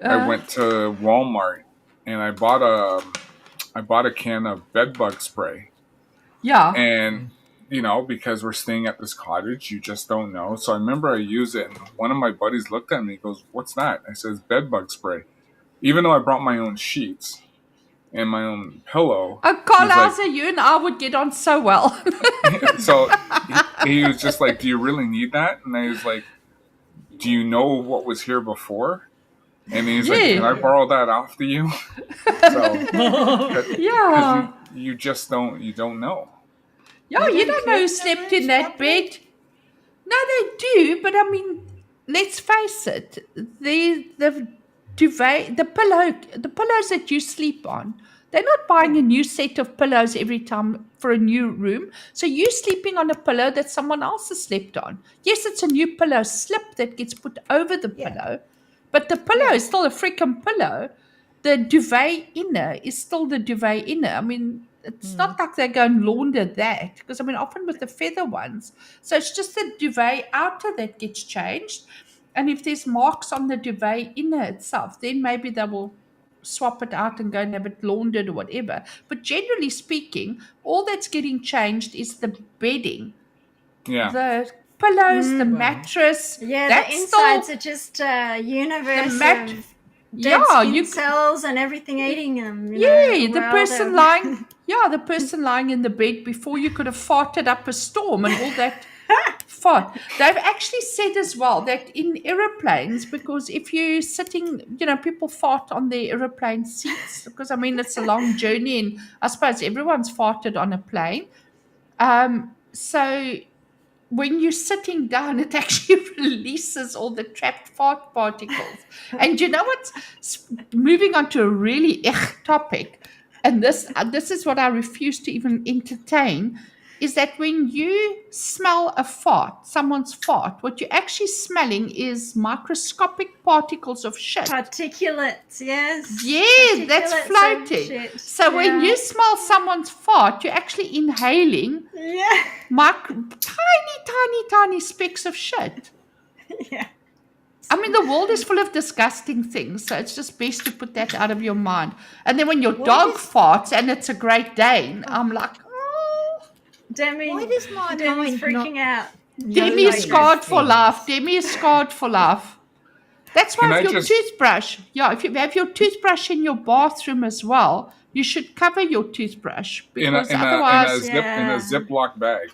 I went to Walmart and I bought a can of bed bug spray. Yeah. And because we're staying at this cottage, you just don't know. So I remember I used it, and one of my buddies looked at me and goes, "What's that?" I said, "It's bed bug spray." Even though I brought my own sheets and my own pillow. Colhauser, you and I would get on so well. So he was just like, "Do you really need that?" And I was like, "Do you know what was here before?" And he's like, "Can I borrow that off to you?" Because you just don't know. Yeah, you don't know who slept in that bed. No, they do, but let's face it. The duvet, the pillows that you sleep on, they're not buying a new set of pillows every time for a new room. So you're sleeping on a pillow that someone else has slept on. Yes, it's a new pillow slip that gets put over the pillow, but the pillow is still a freaking pillow. The duvet inner is still the duvet inner. It's not like they go and launder that, because often with the feather ones, so it's just the duvet outer that gets changed. And if there's marks on the duvet inner itself, then maybe they will swap it out and go and have it laundered or whatever. But generally speaking, all that's getting changed is the bedding, Yeah. the pillows, the Wow. mattress. Yeah, that's the insides still are just a universe mat- of dead yeah, skin you cells and everything eating them. yeah, the person lying the person lying in the bed before you could have farted up a storm and all that fart. They've actually said as well that in aeroplanes, because if you're sitting, people fart on their aeroplane seats because I mean it's a long journey and I suppose everyone's farted on a plane. So when you're sitting down, it actually releases all the trapped fart particles. And you know what's moving on to a really topic, and this is what I refuse to even entertain, is that when you smell a fart, someone's fart, what you're actually smelling is microscopic particles of shit. Particulates, yes. Yeah, that's Particulates of floating. shit. So when Yeah. you smell someone's fart, you're actually inhaling Yeah. tiny specks of shit. Yeah. I mean, the world is full of disgusting things, so it's just best to put that out of your mind. And then when your dog farts and it's a Great Dane, I'm like, oh, Demi, Why does my Demi's mind freaking out. Demi is those scarred for things? life. Demi is scarred for life. That's why Can I if your just- toothbrush, if you have your toothbrush in your bathroom as well, you should cover your toothbrush In a, because in, a, otherwise, in a Ziploc bag.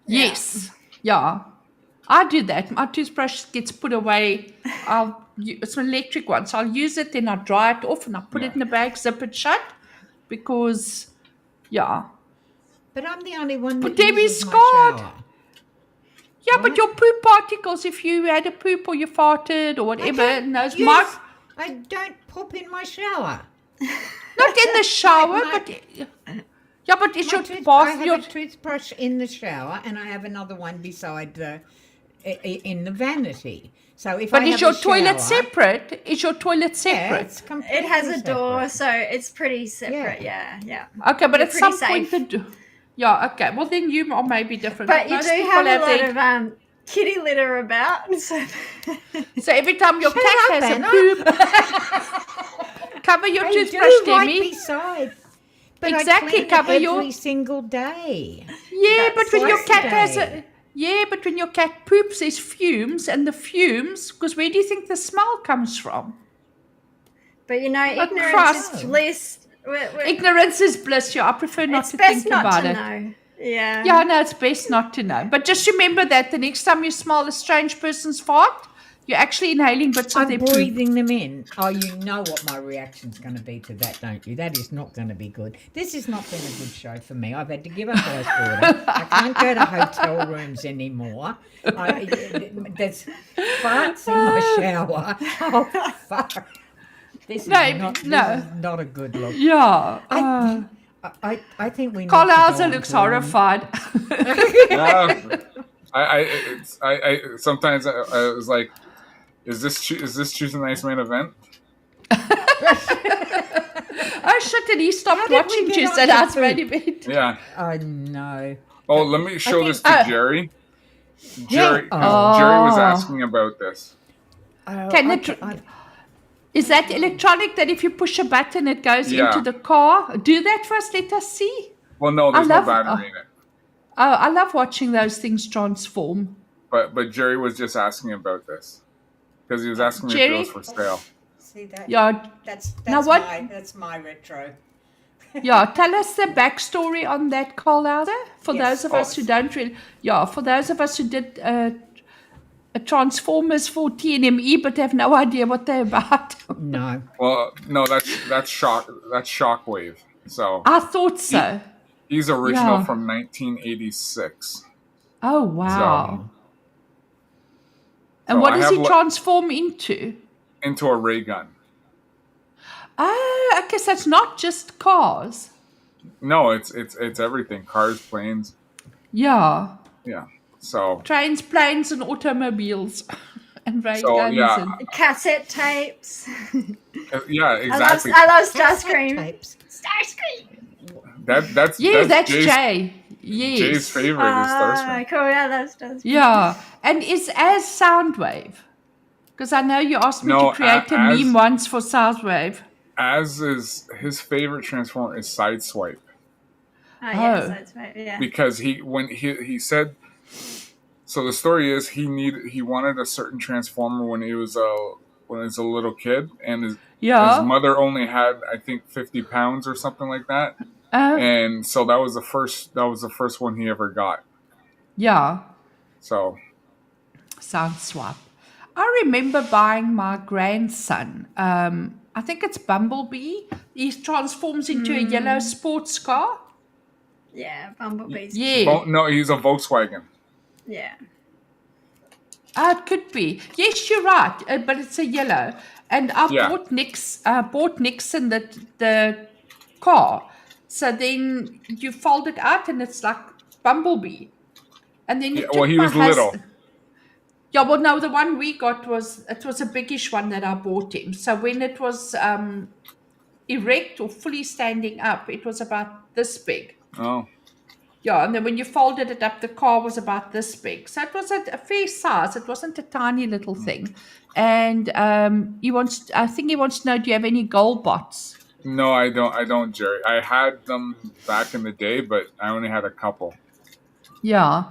yes, yeah. I do that. My toothbrush gets put away. It's an electric one, so I'll use it, then I dry it off, and I put it in a bag, zip it shut, because, yeah. But I'm the only one But that Debbie's uses my scarred. shower. Yeah, but What? your poop particles, if you had a poop or you farted or whatever, and those Yes, I don't poop in my shower. not in the shower, but yeah, but it's your I bath, have your a toothbrush in the shower, and I have another one beside in the vanity. So if but I is have your a toilet shower- separate? Is your toilet Yeah, separate? it's completely It has a door, separate. so it's pretty separate. Yeah. Okay, but You're at some pretty point safe. yeah, okay. Well, then you are maybe different. But you most do people have a lot their- of kitty litter about. So So every time your cat up, has Anna. a poop, cover your I toothbrush, do right Demi. beside. But Exactly, I clean cover it your- every single day. Yeah, but when your twice cat a has day. but when your cat poops, there's fumes, and the fumes, because where do you think the smell comes from? But ignorance crust. is bliss. Ignorance is bliss. Yeah, I prefer not It's to best think not about to it. know. Yeah. Yeah, no, it's best not to know. But just remember that the next time you smell a strange person's fart, you're actually inhaling bits of I'm their poop. breathing them in. Oh, you know what my reaction's going to be to that, don't you? That is not going to be good. This has not been a good show for me. I've had to give up ice water. I can't go to hotel rooms anymore. There's farts in my shower. Oh, fuck. This is, this is not a good look. Yeah. I think we need Colhauser to go looks on to horrified. I sometimes I was like, is this Choose a Nice Man event? Oh shit! And he stopped How did we watching get Tuesday onto Night's food? Main Event. Yeah. Oh, no. Oh, let me show think- this to Jerry. Jerry, 'cause Oh. Jerry was asking about this. Is that electronic that if you push a button it goes Yeah. into the car? Do that first. Let us see. Well, no, there's no love- battery in it. Oh, I love watching those things transform. But Jerry was just asking about this because he was asking me if Jerry? it was for sale. See that? Yeah, That's Now what- that's my retro. yeah. Tell us the backstory on that Colhauser for Yes. those of us who don't really. Yeah, for those of us who did a Transformers for TNME but have no idea what they're about. No. Well, no, that's Shockwave. So I thought so. he's original Yeah. from 1986. Oh wow! And So what I does have he transform into? Into a ray gun. I guess that's not just cars. No, it's everything. Cars, planes. Yeah. Yeah. So Trains, planes, and automobiles. And ray So, guns. yeah. And, Cassette tapes. yeah, exactly. I love Starscream. Tapes. Starscream. That's that's Jay. Yes. Jay's favorite is Starscream. Cool. Yeah, that's Starscream. Yeah. And is as Soundwave. Because I know you asked me No, to create a as- meme once for Soundwave. As is his favorite transformer is Sideswipe. Yes, that's right. Yeah. Because he said, so the story is he wanted a certain transformer when he was a little kid, and his mother only had, I think, 50 pounds or something like that. And so that was the first one he ever got. Yeah. So Sideswipe. I remember buying my grandson, I think it's Bumblebee. He transforms into a yellow sports car. Yeah, Bumblebee's. Yeah. No, he's a Volkswagen. Yeah. It could be. Yes, you're right, but it's a yellow. And I bought Nixon the car. So then you fold it out and it's like Bumblebee. And then he was little. Yeah, well, no, the one we got was a biggish one that I bought him. So when it was erect or fully standing up, it was about this big. Oh. Yeah, and then when you folded it up, the car was about this big. So it was a fair size. It wasn't a tiny little thing. And I think he wants to know, do you have any gold bots? No, I don't, Jerry. I had them back in the day, but I only had a couple. Yeah.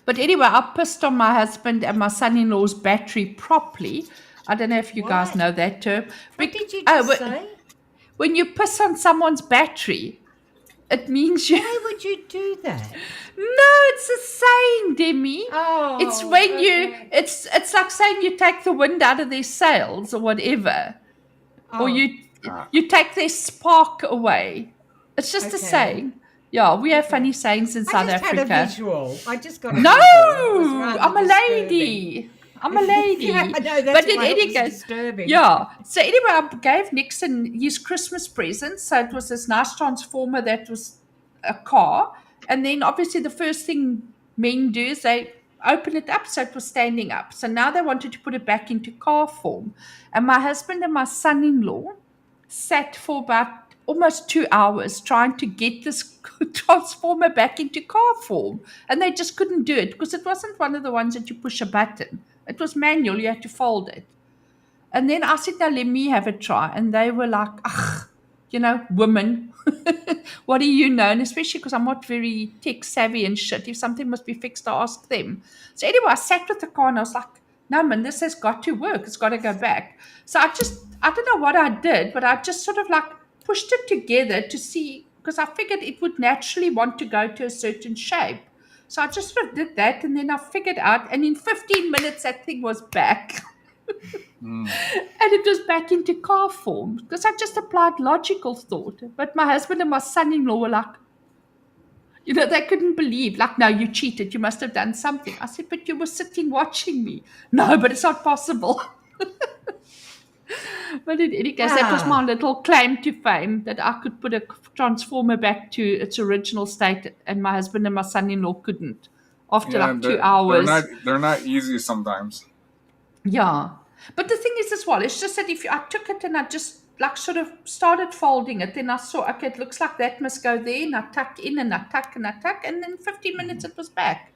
But anyway, I pissed on my husband and my son-in-law's battery properly. I don't know if you guys know that term. What did you just say? When you piss on someone's battery, it means you... Why would you do that? No, it's a saying, Demi. Oh, it's when you... It's like saying you take the wind out of their sails or whatever. Or you take their spark away. It's just a saying. Yeah, we have funny sayings in South Africa. I just had a visual. I just got a No, visual. I'm a lady. I'm a lady. Yeah, I know, that's but in why any it was case, disturbing. Yeah. So anyway, I gave Nixon his Christmas present. So it was this nice transformer that was a car. And then obviously the first thing men do is they open it up so it was standing up. So now they wanted to put it back into car form. And my husband and my son-in-law sat for about almost 2 hours trying to get this transformer back into car form. And they just couldn't do it because it wasn't one of the ones that you push a button. It was manual. You had to fold it. And then I said, now let me have a try. And they were like, women, what do you know? And especially because I'm not very tech savvy and shit. If something must be fixed, I ask them. So anyway, I sat with the car and I was like, no, man, this has got to work. It's got to go back. So I don't know what I did, but I just sort of like pushed it together to see, because I figured it would naturally want to go to a certain shape. So I just sort of did that, and then I figured out, and in 15 minutes that thing was back. And it was back into car form, because I just applied logical thought. But my husband and my son-in-law were like, they couldn't believe, like, no, you cheated. You must have done something. I said, but you were sitting watching me. No, but it's not possible. But in any case, that was my little claim to fame, that I could put a transformer back to its original state, and my husband and my son-in-law couldn't. After like 2 hours. They're not easy sometimes. Yeah. But the thing is as well, it's just that I took it and I just like sort of started folding it, then I saw, okay, it looks like that must go there, and I tuck in and I tuck and I tuck, and then 15 minutes it was back.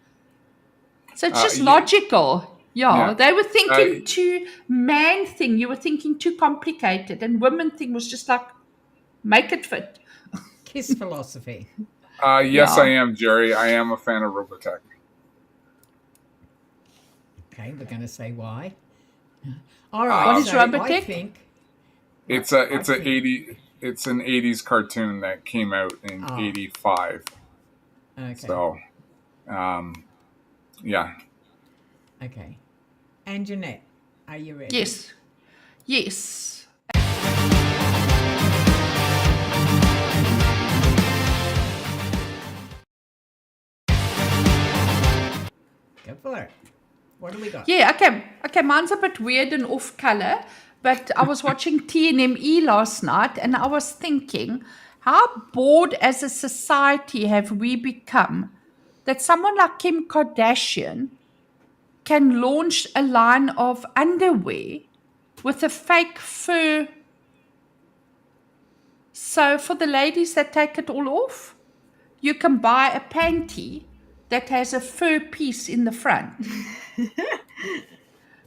So it's just logical. Yeah, they were thinking too man thing. You were thinking too complicated, and women thing was just like, make it fit. Kiss philosophy. Yes, I am, Jerry. I am a fan of Robotech. Okay, we're going to say why. All right. What is Robotech? I think it's an 80s cartoon that came out in 85. Okay. So, yeah. Okay. And Jeanette, are you ready? Yes. Yes. Go for it. What do we got? Yeah, okay. Mine's a bit weird and off color, but I was watching TNME last night and I was thinking, how bored as a society have we become that someone like Kim Kardashian can launch a line of underwear with a fake fur. So for the ladies that take it all off, you can buy a panty that has a fur piece in the front.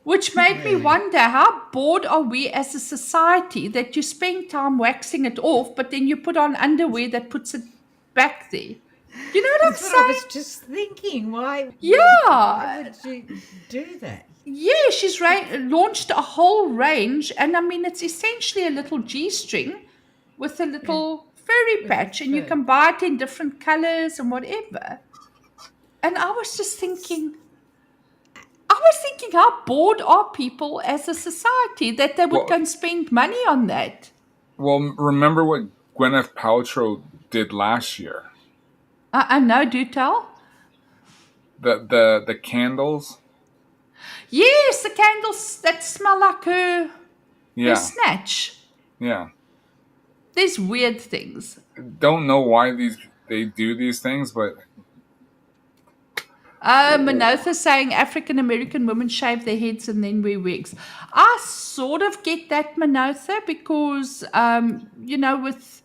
Which made me Really? wonder, how bored are we as a society that you spend time waxing it off, but then you put on underwear that puts it back there? You know what I'm That's what I was saying? just thinking. Why Yeah. would you do that? Yeah, she's launched a whole range, and I mean, it's essentially a little G string with a Yeah. little furry With patch, and you fur. can buy it in different colors and whatever. And I was thinking, how bored are people as a society that they would Well, go and spend money on that? remember what Gwyneth Paltrow did last year? I know, do tell. The candles. Yes, the candles that smell like her Yeah, snatch. yeah. There's weird things. Don't know why they do these things, but Manotha saying African American women shave their heads and then wear wigs. I sort of get that, Manotha, because with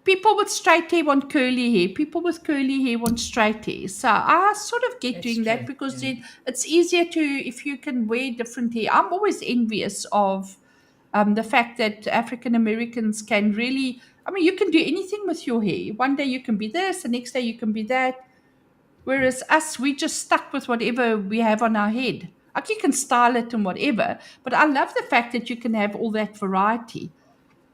people with straight hair want curly hair. People with curly hair want straight hair. So I sort of get That's doing that true. because Yeah. then it's easier to, if you can wear different hair. I'm always envious of the fact that African Americans can really, I mean, you can do anything with your hair. One day you can be this, the next day you can be that. Whereas us, we just stuck with whatever we have on our head. Like you can style it and whatever, but I love the fact that you can have all that variety.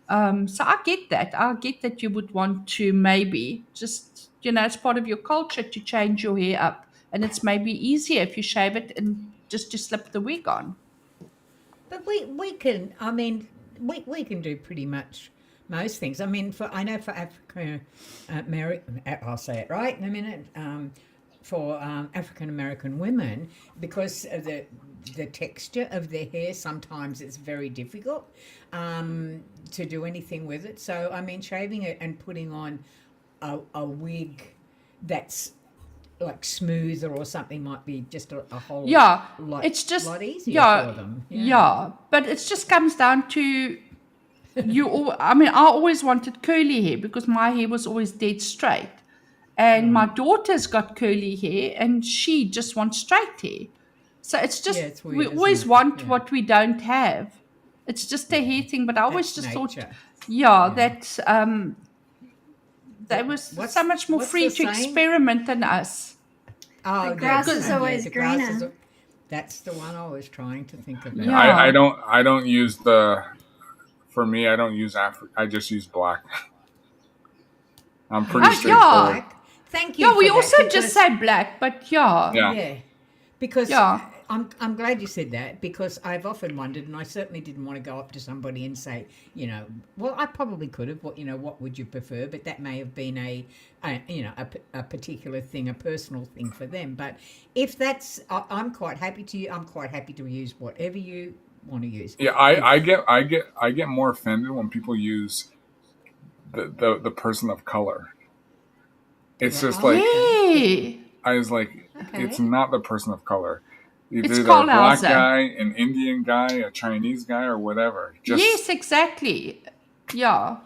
So I get that. I get that you would want to maybe just, it's part of your culture to change your hair up. And it's maybe easier if you shave it and just to slip the wig on. But we can. I mean, we can do pretty much most things. I mean, I know for African American, I'll say it right in a minute. For African American women, because of the texture of their hair, sometimes it's very difficult to do anything with it. So I mean, shaving it and putting on a wig that's like smoother or something might be just a whole Yeah, lot, it's just, lot easier yeah, for them. yeah. But it just comes down to I mean, I always wanted curly hair because my hair was always dead straight. And my daughter's got curly hair and she just wants straight hair. So it's Yeah, just, it's we weird, isn't always it? want Yeah. what we don't have. It's just a hair thing, but I always That's just thought, nature. yeah, Yeah. that they was so much more what's free the to saying? experiment than us. Oh, The grass is always the grass is greener. that's the one I was trying to think about. Yeah. I don't use for me, I don't use I just use black. I'm pretty straightforward. Black. Thank you. Yeah, for we that, also because, just say black, but yeah. Yeah. yeah, because Yeah. I'm glad you said that, because I've often wondered, and I certainly didn't want to go up to somebody and say, well, I probably could have, what would you prefer? But that may have been a particular thing, a personal thing for them. But if that's, I'm quite happy to use whatever you want to use. Yeah, I get more offended when people use the person of color. It's just like, Yeah. I was like, it's not the person of color. It's Either they're a black Colhauser. guy, an Indian guy, a Chinese guy, or whatever. Just Yes, exactly. Yeah.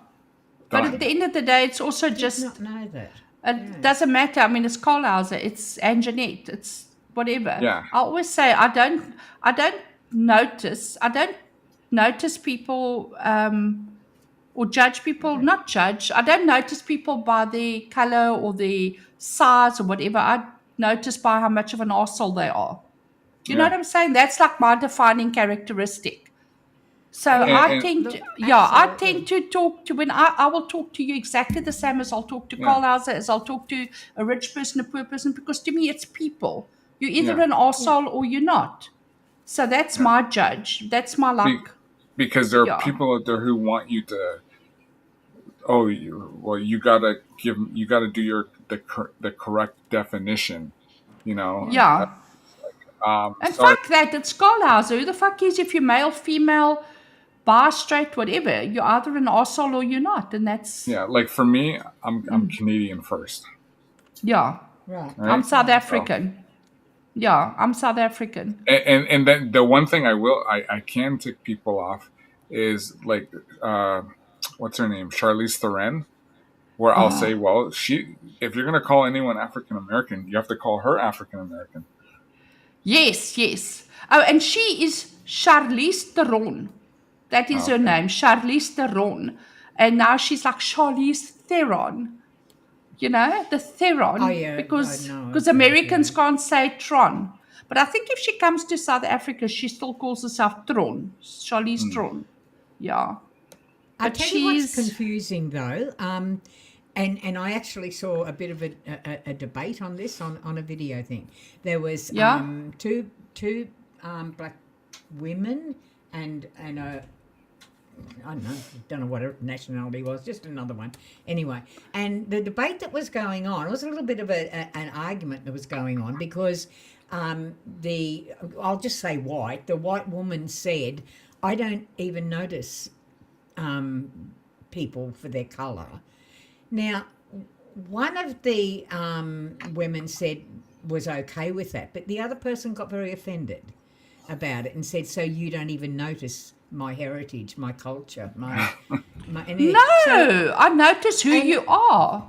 But at the end of the day, it's also Did just, not know that. it doesn't matter. I mean, it's Colhauser, it's Anjanette, it's whatever. Yeah. I always say I don't notice people or judge people, not judge. I don't notice people by their color or their size or whatever. I notice by how much of an arsehole they are. You know Yeah. what I'm saying? That's like my defining characteristic. So I tend to, talk to, when I will talk to you exactly the same as I'll talk to Colhauser, as I'll talk to a rich person, a poor person, because to me it's people. You're either an arsehole or you're not. So that's my judge. That's my luck. Because there are people out there who want you to, you gotta do the correct definition, Yeah. And sorry. fuck that, it's Colhauser. Who the fuck is, if you're male, female, bi, straight, whatever? You're either an arsehole or you're not. And that's... Yeah, like for me, I'm Canadian first. Yeah. Right. I'm South African. Yeah, I'm South African. And then the one thing I can tick people off is like, what's her name? Charlize Theron, where I'll say, well, if you're going to call anyone African American, you have to call her African American. Yes, yes. Oh, and she is Charlize Theron. That is her Okay. name, Charlize Theron. And now she's like Charlize Theron. You know, the Oh Theron, yeah, I because know because of that. Americans Yeah. can't say Tron. But I think if she comes to South Africa, she still calls herself Tron, Charlize Mm. Tron. Yeah. I'll But tell you what's she's, confusing though, and I actually saw a bit of a debate on this on a video thing. There was yeah, two black women and a I don't know what her nationality was, just another one. Anyway, and the debate that was going on, it was a little bit of an argument that was going on because I'll just say white, the white woman said, I don't even notice people for their colour. Now, one of the women said was okay with that, but the other person got very offended about it and said, "So you don't even notice my heritage, my culture, my and it, so no, I notice who and you are.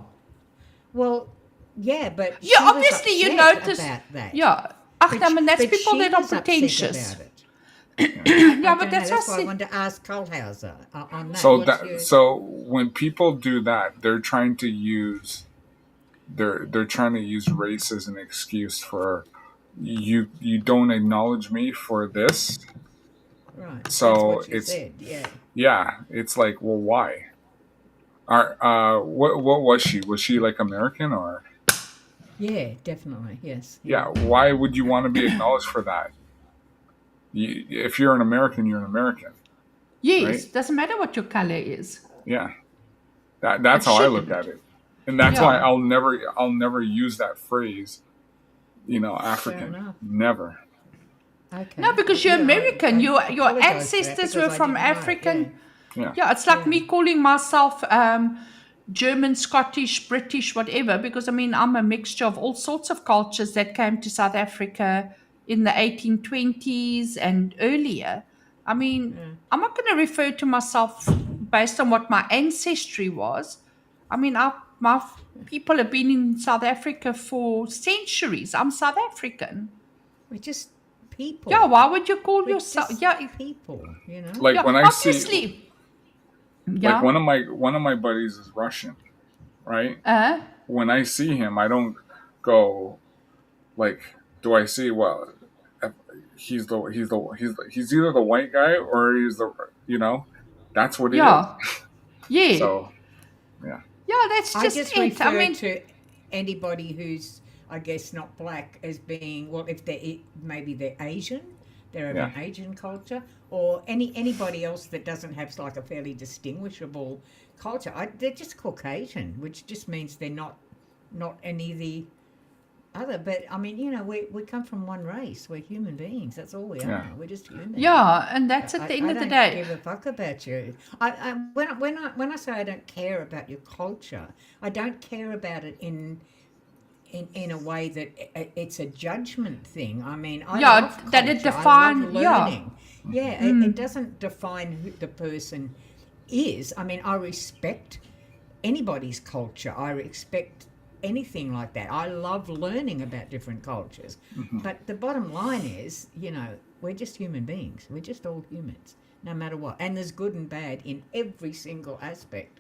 well, yeah, but Yeah, she was obviously you upset notice. about that. Yeah. Ach, But I mean, that's but people she that are was upset pretentious. about it. Yeah, I but don't know. that's That's why I what. wanted to ask Colhauser on that. So What's your when people do that, they're trying to use race as an excuse for you don't acknowledge me for this. right? That's So what she it's said. Yeah, it's like, well, why? What was she? Was she like American or yeah, definitely. Yes, yeah. yeah? Why would you want to be acknowledged for that? If you're an American, you're an American, right? Yes, doesn't matter what your color is. Yeah, It that's how I look at shouldn't. it, and that's why Yeah. I'll never use that phrase. Fair African, enough. never. Okay. No, because you're Yeah, American. I Your apologise for that ancestors were because I from didn't know. Yeah, African. Yeah, Yeah, it's like yeah. me calling myself German, Scottish, British, whatever, because I mean, I'm a mixture of all sorts of cultures that came to South Africa in the 1820s and earlier. I mean, I'm not going to refer to myself based on what my ancestry was. I mean, people have been in South Africa for centuries. I'm South African. We're just Yeah, people. why would you call We're yourself? just Yeah, people. You know. like yeah, when I see obviously. like Yeah. one of my buddies is Russian, right? Uh, When I see him, I don't go like, do I see well? He's either the white guy or he's the that's what he is. yeah. Yeah. So yeah, Yeah, that's I just just it. I refer mean, to anybody who's, I guess, not black as being, well, if maybe they're Asian, they're of yeah, an Asian culture, or anybody else that doesn't have like a fairly distinguishable culture. They're just Caucasian, which just means they're not any of the other. But I mean, we come from one race. We're human beings. That's all we yeah. are. We're just human. yeah, and that's at the end I of the don't day. give a fuck about you. When I say I don't care about your culture, I don't care about it in a way that it's a judgment thing. I mean, I Yeah, love that it culture. I love define. Yeah, learning. Yeah, it doesn't define who the person is. I mean, I respect anybody's culture. I respect anything like that. I love learning about different cultures. But the bottom line is, we're just human beings. We're just all humans, no matter what. And there's good and bad in every single aspect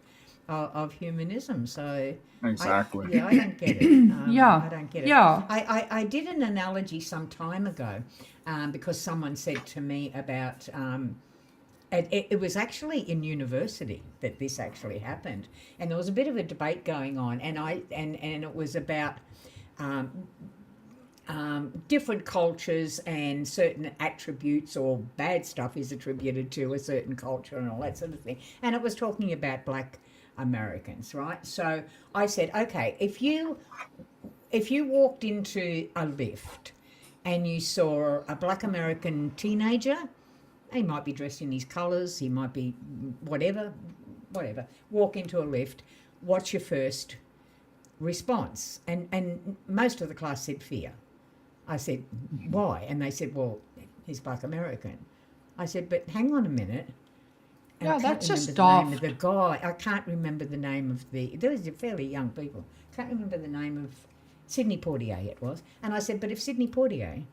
of humanism. So Exactly. I don't get it. Yeah. I don't get it. Yeah. I did an analogy some time ago because someone said to me about it was actually in university that this actually happened, and there was a bit of a debate going on, and it was about different cultures and certain attributes or bad stuff is attributed to a certain culture and all that sort of thing, and it was talking about black Americans, right? So I said, okay, if you walked into a lift and you saw a black American teenager, he might be dressed in his colours, he might be whatever, walk into a lift, what's your first response? And most of the class said fear. I said, why? And they said, well, he's black American. I said, but hang on a minute. And Yeah, I can't that's just remember the name daft. of the guy. I can't remember the name of those are fairly young people. Can't remember the name of Sidney Poitier it was. And I said, but if Sidney Poitier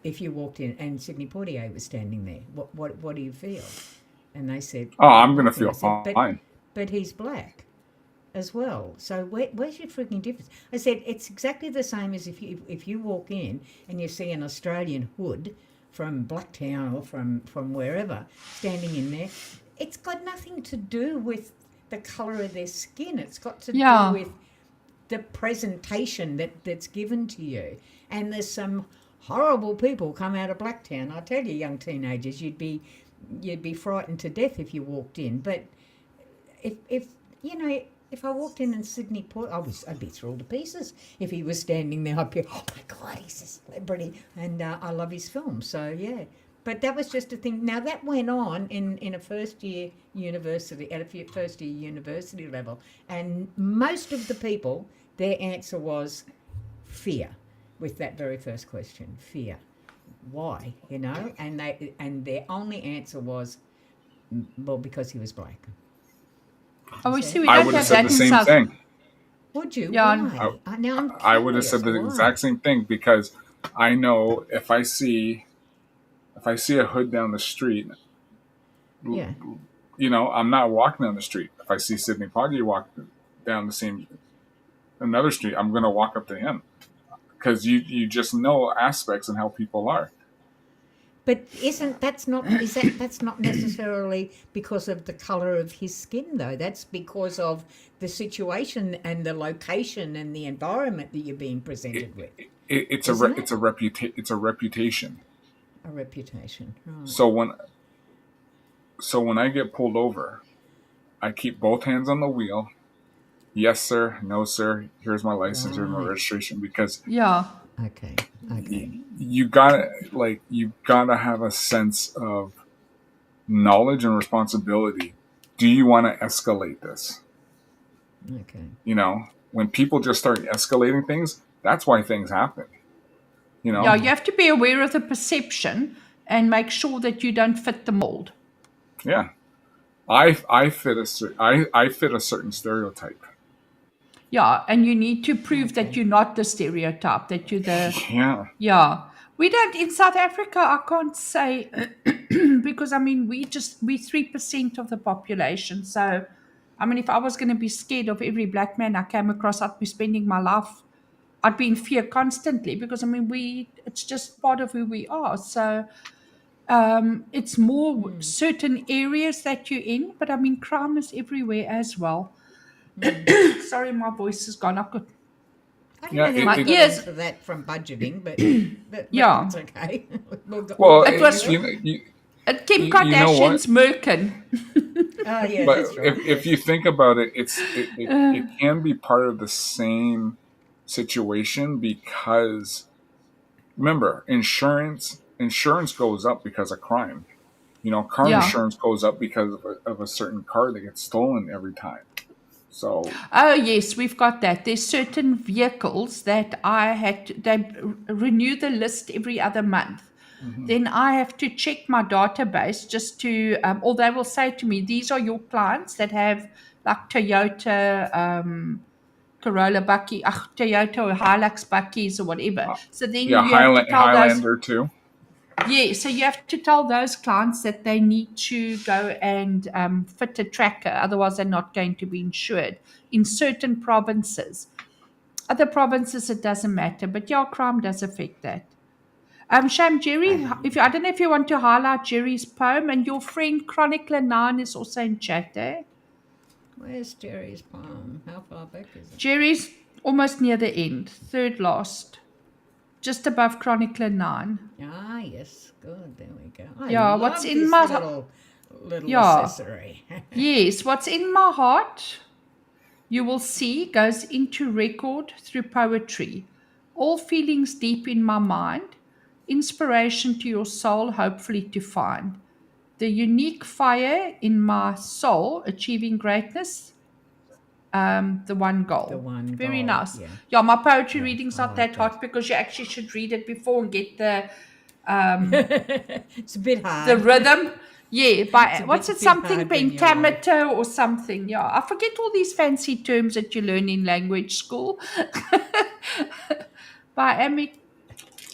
if you walked in and Sidney Poitier was standing there, what do you feel? And they said, Oh, I'm going to nothing. I feel said, fine. but he's black as well. So where's your freaking difference? I said, it's exactly the same as if you walk in and you see an Australian hood from Blacktown or from wherever standing in there. It's got nothing to do with the colour of their skin. It's got to do with the presentation that's given to you. And there's some horrible people come out of Blacktown. I tell you, young teenagers, you'd be frightened to death if you walked in. But if you know, if I walked in and Sidney Poitier, I'd be thrilled to pieces. If he was standing there, I'd be, oh my God, he's a celebrity, and I love his film. So yeah, but that was just a thing. Now that went on in a first year university, at a first year university level, and most of the people, their answer was fear, with that very first question, fear. Why? You know, and their only answer was, well, because he was black. Oh, we see. We I don't would have have said that the in same South. thing. Would you? Yeah. Why? Now I'm I would have said the curious, why? exact same thing, because I know if I see a hood down the street, Yeah. you know, I'm not walking down the street. If I see Sidney Poitier walk down another street, I'm going to walk up to him, because you just know aspects and how people are. But that's not necessarily because of the colour of his skin, though. That's because of the situation and the location and the environment that you're being presented with. It's a reputation. A reputation. Right. So when I get pulled over, I keep both hands on the wheel. Yes, sir. No, sir. Here's my license. Here's my registration. Because Okay. you gotta have a sense of knowledge and responsibility. Do you want to escalate this? Okay. You know, when people just start escalating things, that's why things happen. You know. Yeah, you have to be aware of the perception and make sure that you don't fit the mold. Yeah, I fit a certain stereotype. Yeah, and you need to prove that you're not the stereotype, that you're the... Yeah. We don't, in South Africa, I can't say, because, I mean, we're 3% of the population. So, I mean, if I was going to be scared of every black man I came across, I'd be spending my life, I'd be in fear constantly, because, I mean, it's just part of who we are. So, it's more certain areas that you're in, but, I mean, crime is everywhere as well. Sorry, my voice has gone. I don't know how my we got ears into that from budgeting, but Yeah. it's okay. Well, It was- you Kim you know Kardashian's Merkin. Oh yeah, but that's right. if you think about it, it can be part of the same situation, because remember, insurance goes up because of crime. You know, car insurance goes up because of a certain car that gets stolen every time. So Oh, yes, we've got that. There's certain vehicles that they renew the list every other month. Then I have to check my database just to, or they will say to me, these are your clients that have like Toyota, Corolla Bucky, Toyota or Hilux Buckies or whatever. So then you have to tell Highlander too. Yeah, so you have to tell those clients that they need to go and fit a tracker, otherwise they're not going to be insured in certain provinces. Other provinces, it doesn't matter, but yeah, crime does affect that. Sham, Jerry, I don't know if you want to highlight Jerry's poem, and your friend Chronicler 9 is also in chat there. Where's Jerry's poem? How far back is it? Jerry's almost near the end, third last, just above Chronicler 9. Ah, yes, good. There we go. What's in this my little accessory? Yes, what's in my heart, you will see, goes into record through poetry. All feelings deep in my mind, inspiration to your soul, hopefully to find. The unique fire in my soul, achieving greatness, the one goal. The one Very goal, nice. yeah. Yeah, my poetry reading's I not like that hot, because you actually should read it before and get the It's a bit hard. the rhythm. Yeah, by what's it? bit Something hard when you're pentameter or something. Yeah, I forget all these fancy terms that you learn in language school. By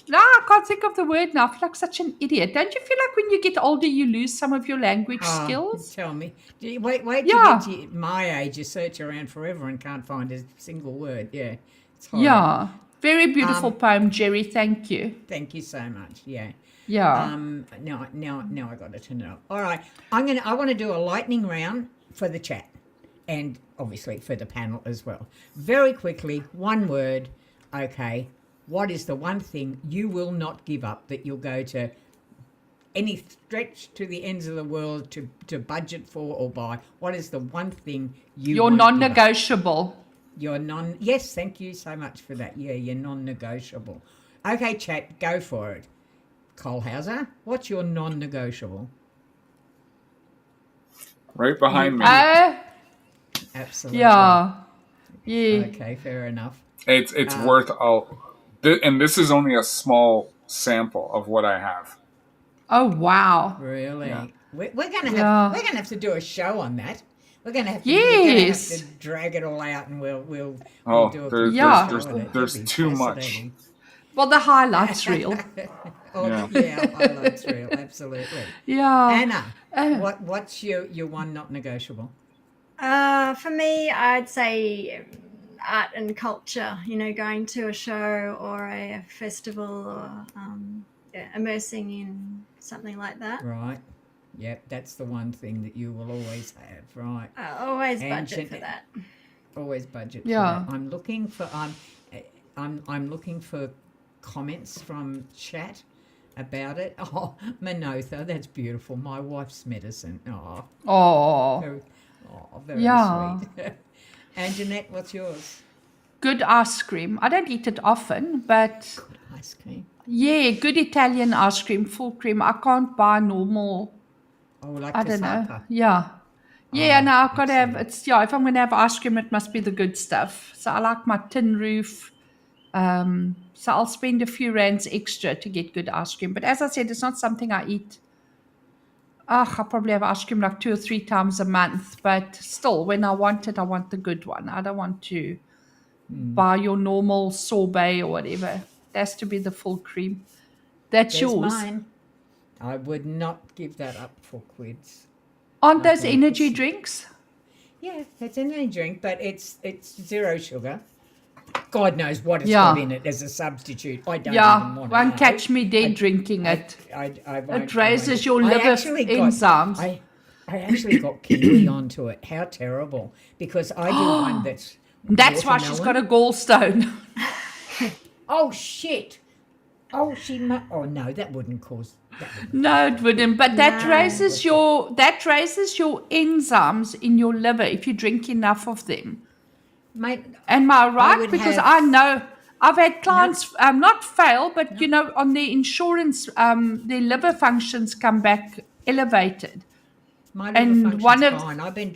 No, I can't think of the word now. I feel like such an idiot. Don't you feel like when you get older, you lose some of your language skills? Tell me. Wait till you Yeah. get to my age. You search around forever and can't find a single word. Yeah, it's horrible. Yeah. Very beautiful poem, Jerry. Thank you. Thank you so much. Yeah. Yeah. Now I got to turn it off. All right. I want to do a lightning round for the chat, and obviously for the panel as well. Very quickly, one word. Okay. What is the one thing you will not give up that you'll go to any stretch to the ends of the world to budget for or buy? What is the one thing you Your won't give up? non-negotiable. Yes, thank you so much for that. Yeah, you're non-negotiable. Okay, chat, go for it. Colhauser, what's your non-negotiable? Right behind me. Absolutely. Yeah. Yeah. Okay, fair enough. It's worth and this is only a small sample of what I have. Oh, wow. Really? Yeah. We're gonna have to do a show on that. We're gonna have to, Yes. we're gonna have to drag it all out, and we'll do a there's too much. Well, the highlights reel. Highlights reel, absolutely. Yeah. Anna, what's your one not negotiable? For me, I'd say art and culture, going to a show or a festival or immersing in something like that. Right. Yep, that's the one thing that you will always have, right? Always budget for that. Always budget for Yeah. that. I'm looking for comments from chat about it. Oh, Manotha, that's beautiful. My wife's medicine. Oh. Very Yeah. sweet. And Jeanette, what's yours? Good ice cream. I don't eat it often, but Ice cream. yeah, good Italian ice cream, full cream. I can't buy normal. Oh, like I don't know. cassata. Yeah. Yeah, no, I've got to have, excellent. if I'm going to have ice cream, it must be the good stuff. So I like my tin roof. So I'll spend a few rands extra to get good ice cream. But as I said, it's not something I eat. I probably have ice cream like 2 or 3 times a month. But still, when I want it, I want the good one. I don't want to buy your normal sorbet or whatever. It has to be the full cream. That's There's yours. mine. I would not give that up for quids. Aren't those Okay. energy drinks? Yeah, it's an energy drink, but it's zero sugar. God knows what it's Yeah. got in it as a substitute. I don't even Yeah, want to won't know. catch me dead drinking it. I won't It raises find your I liver actually got- enzymes. I actually got kiwi onto it. How terrible! Because I do one that's That's why she's got a gallstone. Oh shit! Oh, oh no, that wouldn't cause. No, it wouldn't. But that No. raises your enzymes in your liver if you drink enough of them. Mate, Am I right? would Because have- I know I've had clients not fail, but on their insurance, their liver functions come back elevated. my liver And function's one of- fine. I've been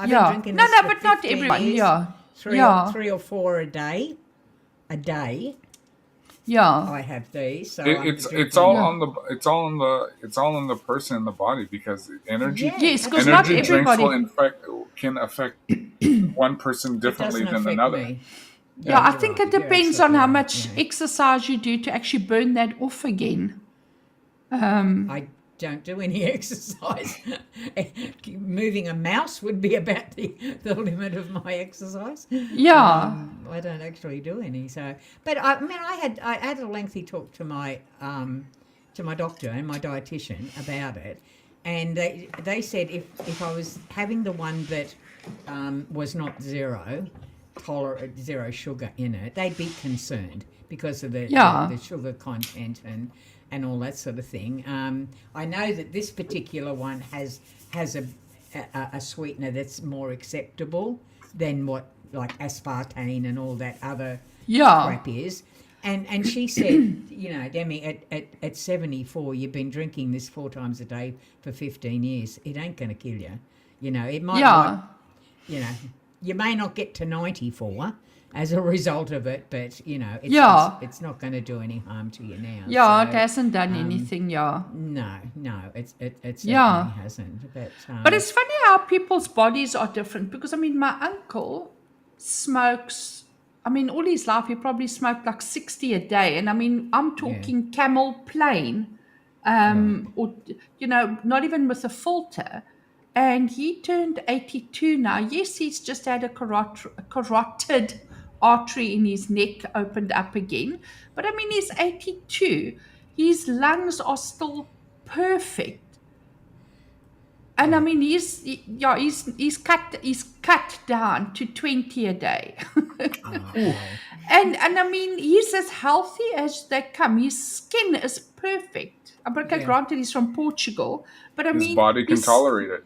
Yeah. drinking No, this no, for but not 15 everyone. years. Yeah. Three Yeah. or 4 a day. Yeah. I have these. So It's all in the person and the body, because energy Yeah. Yes, because not energy drinks everybody. can affect one person differently Doesn't than affect another. me. Yeah, I you're think right. it You're depends on absolutely how right, much yeah. exercise you do to actually burn that off again. I don't do any exercise. Moving a mouse would be about the limit of my exercise. Yeah. I don't actually do any. So, but I had a lengthy talk to my doctor and my dietitian about it, and they said if I was having the one that was not zero sugar in it, they'd be concerned because of the sugar content and all that sort of thing. I know that this particular one has a sweetener that's more acceptable than what like aspartame and all that other crap is. And she said, Demi, at 74, you've been drinking this 4 times a day for 15 years. It ain't going to kill you. It might not, you may not get to 94 as a result of it, but it's not going to do any harm to you now. Yeah, So, it hasn't done anything, No, it certainly hasn't. But it's funny how people's bodies are different because, my uncle smokes I mean, all his life, he probably smoked like 60 a day. And I mean, I'm talking Camel plain, or, not even with a filter. And he turned 82 now. Yes, he's just had a carotid artery in his neck opened up again. But I mean, he's 82. His lungs are still perfect. And I mean, he's cut down to 20 a day. And I mean, he's as healthy as they come. His skin is perfect. But okay, granted, he's from Portugal. But I His mean, body can tolerate it.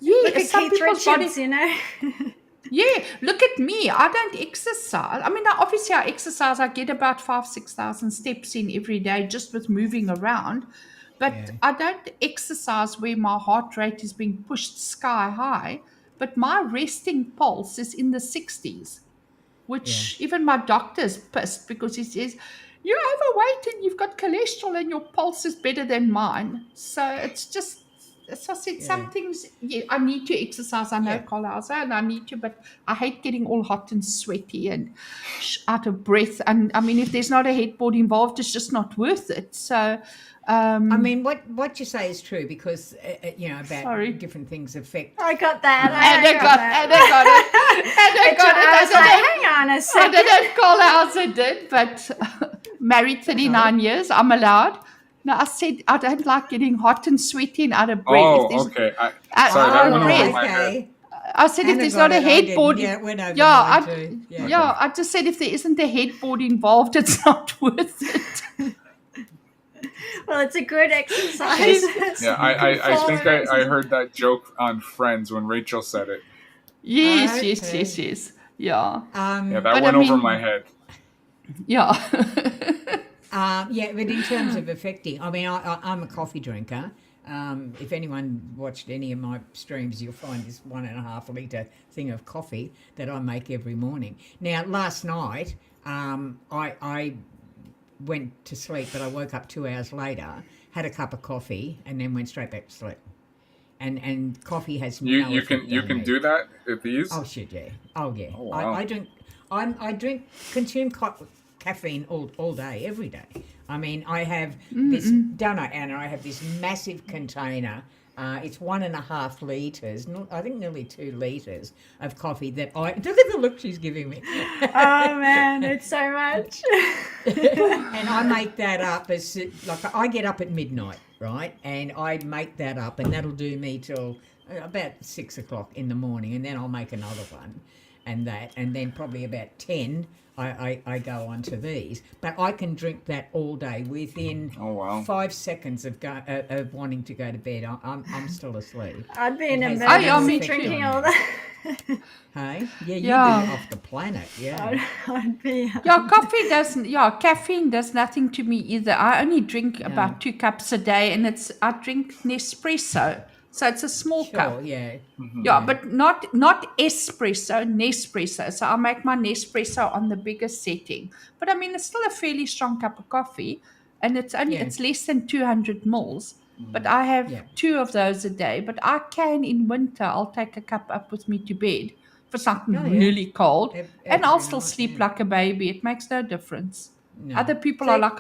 Yeah, Look at some Keith people's Richards, body. Yeah, look at me. I don't exercise. I mean, obviously, I exercise. I get about 5,000-6,000 steps in every day just with moving around. But I don't exercise where my heart rate is being pushed sky high. But my resting pulse is in the 60s, which even my doctor's pissed because he says, you're overweight and you've got cholesterol and your pulse is better than mine. So it's just, as I said, some things, I need to exercise. I know Colhauser and I need to, but I hate getting all hot and sweaty and out of breath. And I mean, if there's not a headboard involved, it's just not worth it. So, I mean, what you say is true because about different things affect. I got that. And I got it. I was like, hang on a second. I didn't Colhauser did, but married 39 years, I'm allowed. No, I said I don't like getting hot and sweaty and out of breath. Oh, okay. Sorry, that went over my head. I said if there's not a headboard, I I just said if there isn't a headboard involved, it's not worth it. Well, it's a good exercise. Yeah, I think I heard that joke on Friends when Rachel said it. Yes. Yeah. That went over my head. Yeah. But in terms of affecting, I mean, I'm a coffee drinker. If anyone watched any of my streams, you'll find this 1.5 litre thing of coffee that I make every morning. Now, last night, I went to sleep, but I woke up 2 hours later, had a cup of coffee, and then went straight back to sleep. And coffee has you can do that at these? Oh shit, yeah. Oh yeah. Oh, wow. I consume caffeine all day, every day. I mean, I have this, don't I, Anna? I have this massive container. It's 1.5 litres, I think nearly 2 litres of coffee that look at the look she's giving me. Oh man, it's so much. And I make that up I get up at midnight, right? And I make that up, and that'll do me till about 6 o'clock in the morning, and then I'll make another one, and then probably about 10. I go on to these, but I can drink that all day within 5 seconds of wanting to go to bed. I'm still asleep. I'd be in a mess drinking all that. Hey, you'd be off the planet. I'd be. Caffeine does nothing to me either. I only drink about 2 cups a day, and I drink Nespresso. So it's a small cup. Yeah. Mm-hmm. Yeah, but not espresso, Nespresso. So I make my Nespresso on the biggest setting. But I mean, it's still a fairly strong cup of coffee, and it's less than 200 mils. Mm-hmm. But I have 2 of those a day. But I can, in winter, I'll take a cup up with me to bed for something really cold, and I'll still sleep like a baby. It makes no difference. No. Other people are like,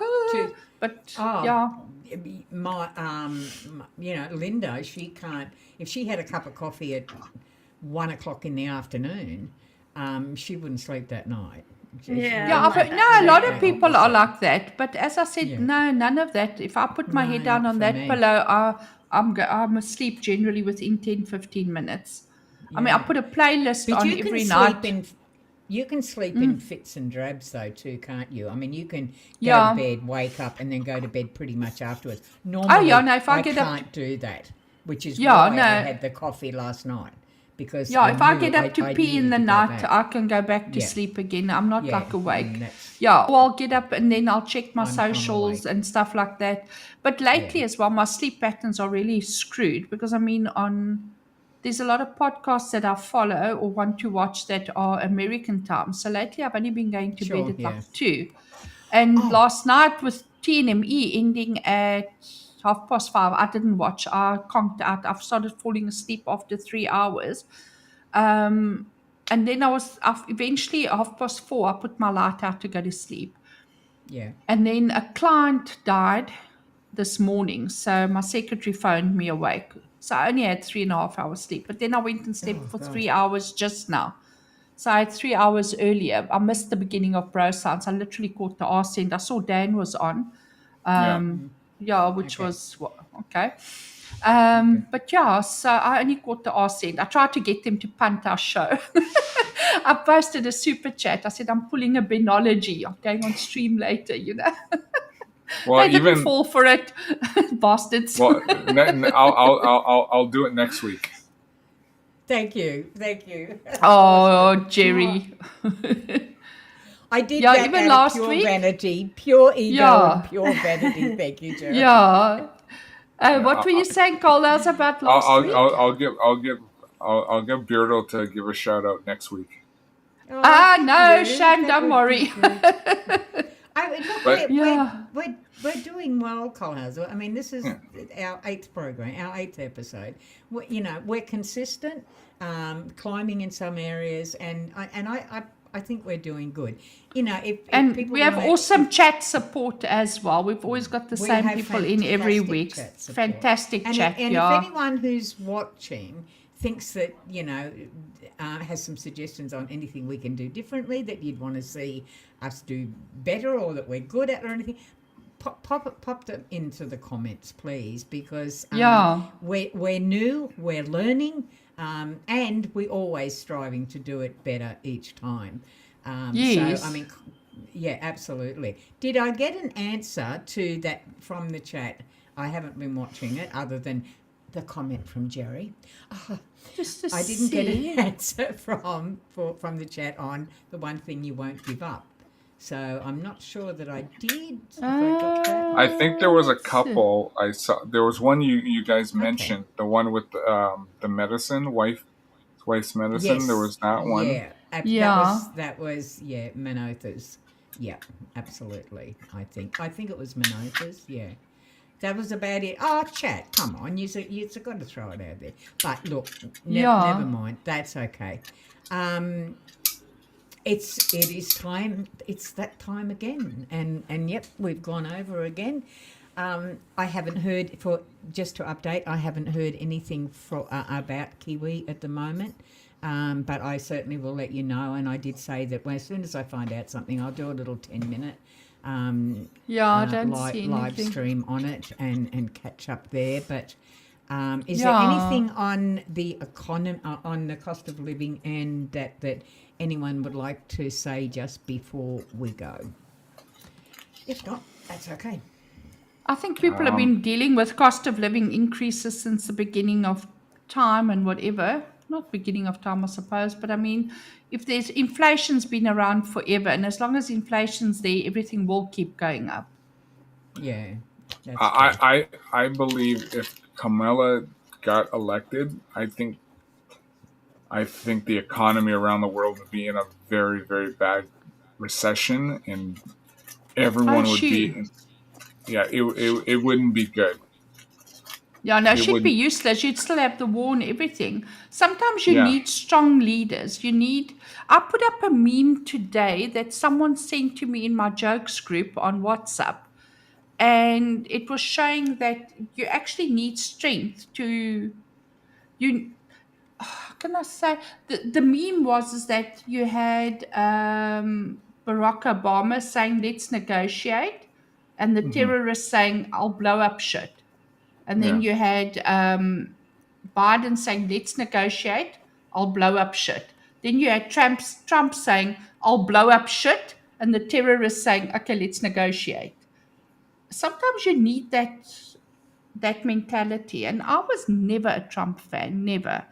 my Linda, she can't, if she had a cup of coffee at 1 o'clock in the afternoon, she wouldn't sleep that night. A lot of people are like that, but as I said, no, none of that. If I put my head down on that pillow, I'm asleep generally within 10-15 minutes. I mean, I put a playlist on every night. You can sleep in fits and drabs though too, can't you? I mean, you can go to bed, wake up, and then go to bed pretty much afterwards. Normally, if I can't do that, which is why I had the coffee last night. Because if I get up to pee in the night, I can go back to sleep again. I'm not like awake. Or I'll get up and then I'll check my socials and stuff like that. But lately as well, my sleep patterns are really screwed because I mean there's a lot of podcasts that I follow or want to watch that are American time. So lately I've only been going to bed at like 2. And last night with TNME ending at 5:30, I didn't watch. I conked out. I've started falling asleep after 3 hours. And and then eventually 4:30, I put my light out to go to sleep. Yeah. And then a client died this morning, so my secretary phoned me awake. So I only had 3.5 hours sleep, but then I went and slept for 3 hours just now. So I had 3 hours earlier. I missed the beginning of Bro Science. I literally caught the arse end. I saw Dan was on. Which Okay. was okay. But yeah, so I only caught the arse end. I tried to get them to punt our show. I posted a super chat. I said, I'm pulling a Benology. I'm going on stream later, Well, They didn't fall for it, bastards. Well, I'll do it next week. Thank you. Oh, Jerry. I did Yeah, that even out last of pure week. vanity, pure ego Yeah. and pure vanity. Thank you, Jerry. Yeah. What were you saying, Colhauser, about last week? I'll get Beardo to give a shout out next week. Oh, No, thank you. Shane, That don't would worry. be good. Look, But- we're doing well, Colhauser. I mean, this is our 8th program, our 8th episode. We're consistent, climbing in some areas, and I think we're doing good. If And people we have wanna- awesome chat support as well. We've always got the We same have people in every fantastic week. chat support. Fantastic And, chat, and yeah. if anyone who's watching thinks that, has some suggestions on anything we can do differently, that you'd want to see us do better or that we're good at or anything, pop them into the comments, please, because we're new, we're learning, and we're always striving to do it better each time. Yes. So, I mean, yeah, absolutely. Did I get an answer to that from the chat? I haven't been watching it other than the comment from Jerry. Just to I didn't get see. an answer from the chat on the one thing you won't give up. So I'm not sure that I did. If I got that. I think there was a couple I saw. There was one you guys mentioned, the one with the medicine, wife's medicine. Yes. There was that one. Yeah. That was Manotha's. Yeah, absolutely. I think it was Manotha's. Yeah. That was about it. Oh, chat, come on. You've got to throw it out there. But look, never mind. That's okay. It is time. It's that time again. And yep, we've gone over again. I haven't heard, just to update, I haven't heard anything about Kiwi at the moment. But I certainly will let you know. And I did say that as soon as I find out something, I'll do a little 10-minute I don't see live anything. stream on it and catch up there. But is there anything on the economy, on the cost of living, and that anyone would like to say just before we go? If not, that's okay. I think people have been dealing with cost of living increases since the beginning of time and whatever. Not beginning of time, I suppose, but I mean, if there's inflation's been around forever, and as long as inflation's there, everything will keep going up. Yeah. That's I believe if Kamala got elected, I think the economy around the world would be in a very, very bad recession, and everyone would be. Yeah, it wouldn't be good. Yeah, no, it should be useless. You'd still have the war and everything. Sometimes you need strong leaders. I put up a meme today that someone sent to me in my jokes group on WhatsApp. And it was showing that you actually need strength how can I say? The meme is that you had Barack Obama saying, let's negotiate, and the terrorists saying, I'll blow up shit. And then you had Biden saying, let's negotiate, I'll blow up shit. Then you had Trump saying, I'll blow up shit, and the terrorists saying, okay, let's negotiate. Sometimes you need that mentality. And I was never a Trump fan, never.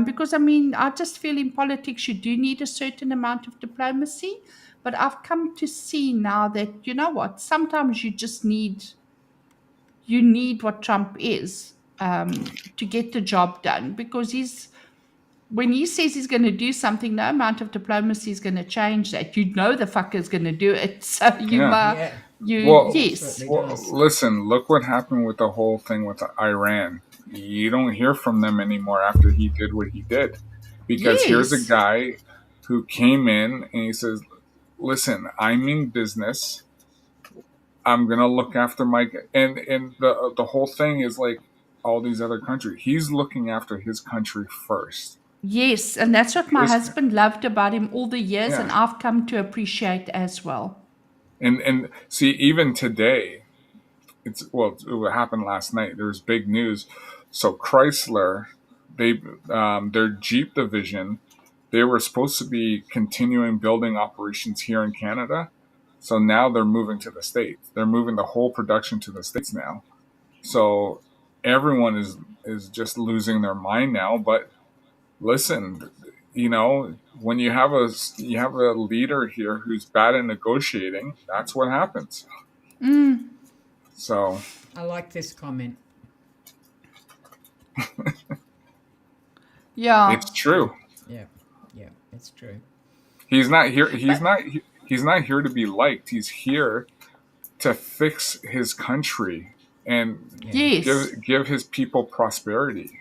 Because, I mean, I just feel in politics you do need a certain amount of diplomacy. But I've come to see now that, you know what, sometimes you just need what Trump is to get the job done, because when he says he's going to do something, no amount of diplomacy is going to change that. You know the fucker's going to do it. So yes. Well, listen, look what happened with the whole thing with Iran. You don't hear from them anymore after he did what he did. Because here's a Yes. guy who came in and he says, "Listen, I mean business. I'm gonna look after my and the whole thing is like all these other countries. He's looking after his country first. Yes, and that's what my His husband loved about him all the years, yeah, and I've come to appreciate as well. and see even today, it happened last night. There was big news. So Chrysler, they their Jeep division, they were supposed to be continuing building operations here in Canada. So now they're moving to the States. They're moving the whole production to the States now. So everyone is just losing their mind now. But listen, when you have a leader here who's bad at negotiating, that's what happens. So I like this comment. Yeah. it's true. Yeah, yeah, it's true. He's not here. But He's not here to be liked. He's here to fix his country and Yeah, yes. give his people prosperity.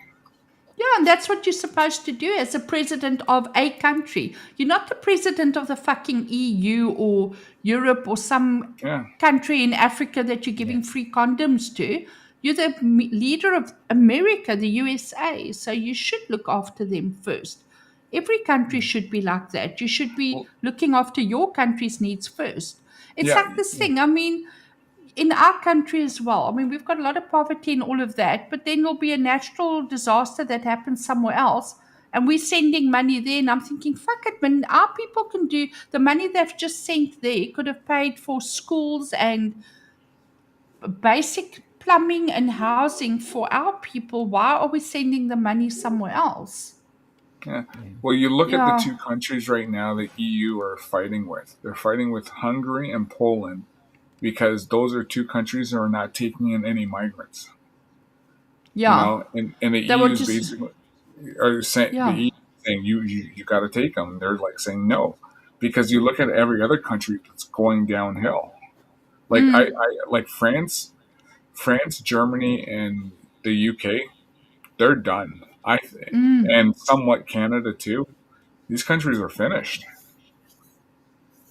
Yeah, and that's what you're supposed to do as a president of a country. You're not the president of the fucking EU or Europe or some Yeah, country in Africa that you're yeah, giving free condoms to. You're the leader of America, the USA. So you should look after them first. Every country should be like that. You should be well, looking after your country's needs first. It's yeah, like this yeah, thing. I mean, in our country as well. I mean, we've got a lot of poverty and all of that, but then there'll be a natural disaster that happens somewhere else, and we're sending money there. And I'm thinking, fuck it, man, our people can do the money they've just sent there, could have paid for schools and basic plumbing and housing for our people. Why are we sending the money somewhere else? yeah. yeah. Well, you look at the Yeah. two countries right now the EU are fighting with. They're fighting with Hungary and Poland because those are two countries that are not taking in any migrants. Yeah. And the They were EU is just, basically are saying the yeah. EU is saying you got to take them. They're like saying no, because you look at every other country that's going downhill. Like I like France, Germany, and the UK. They're done. And somewhat Canada too. These countries are finished.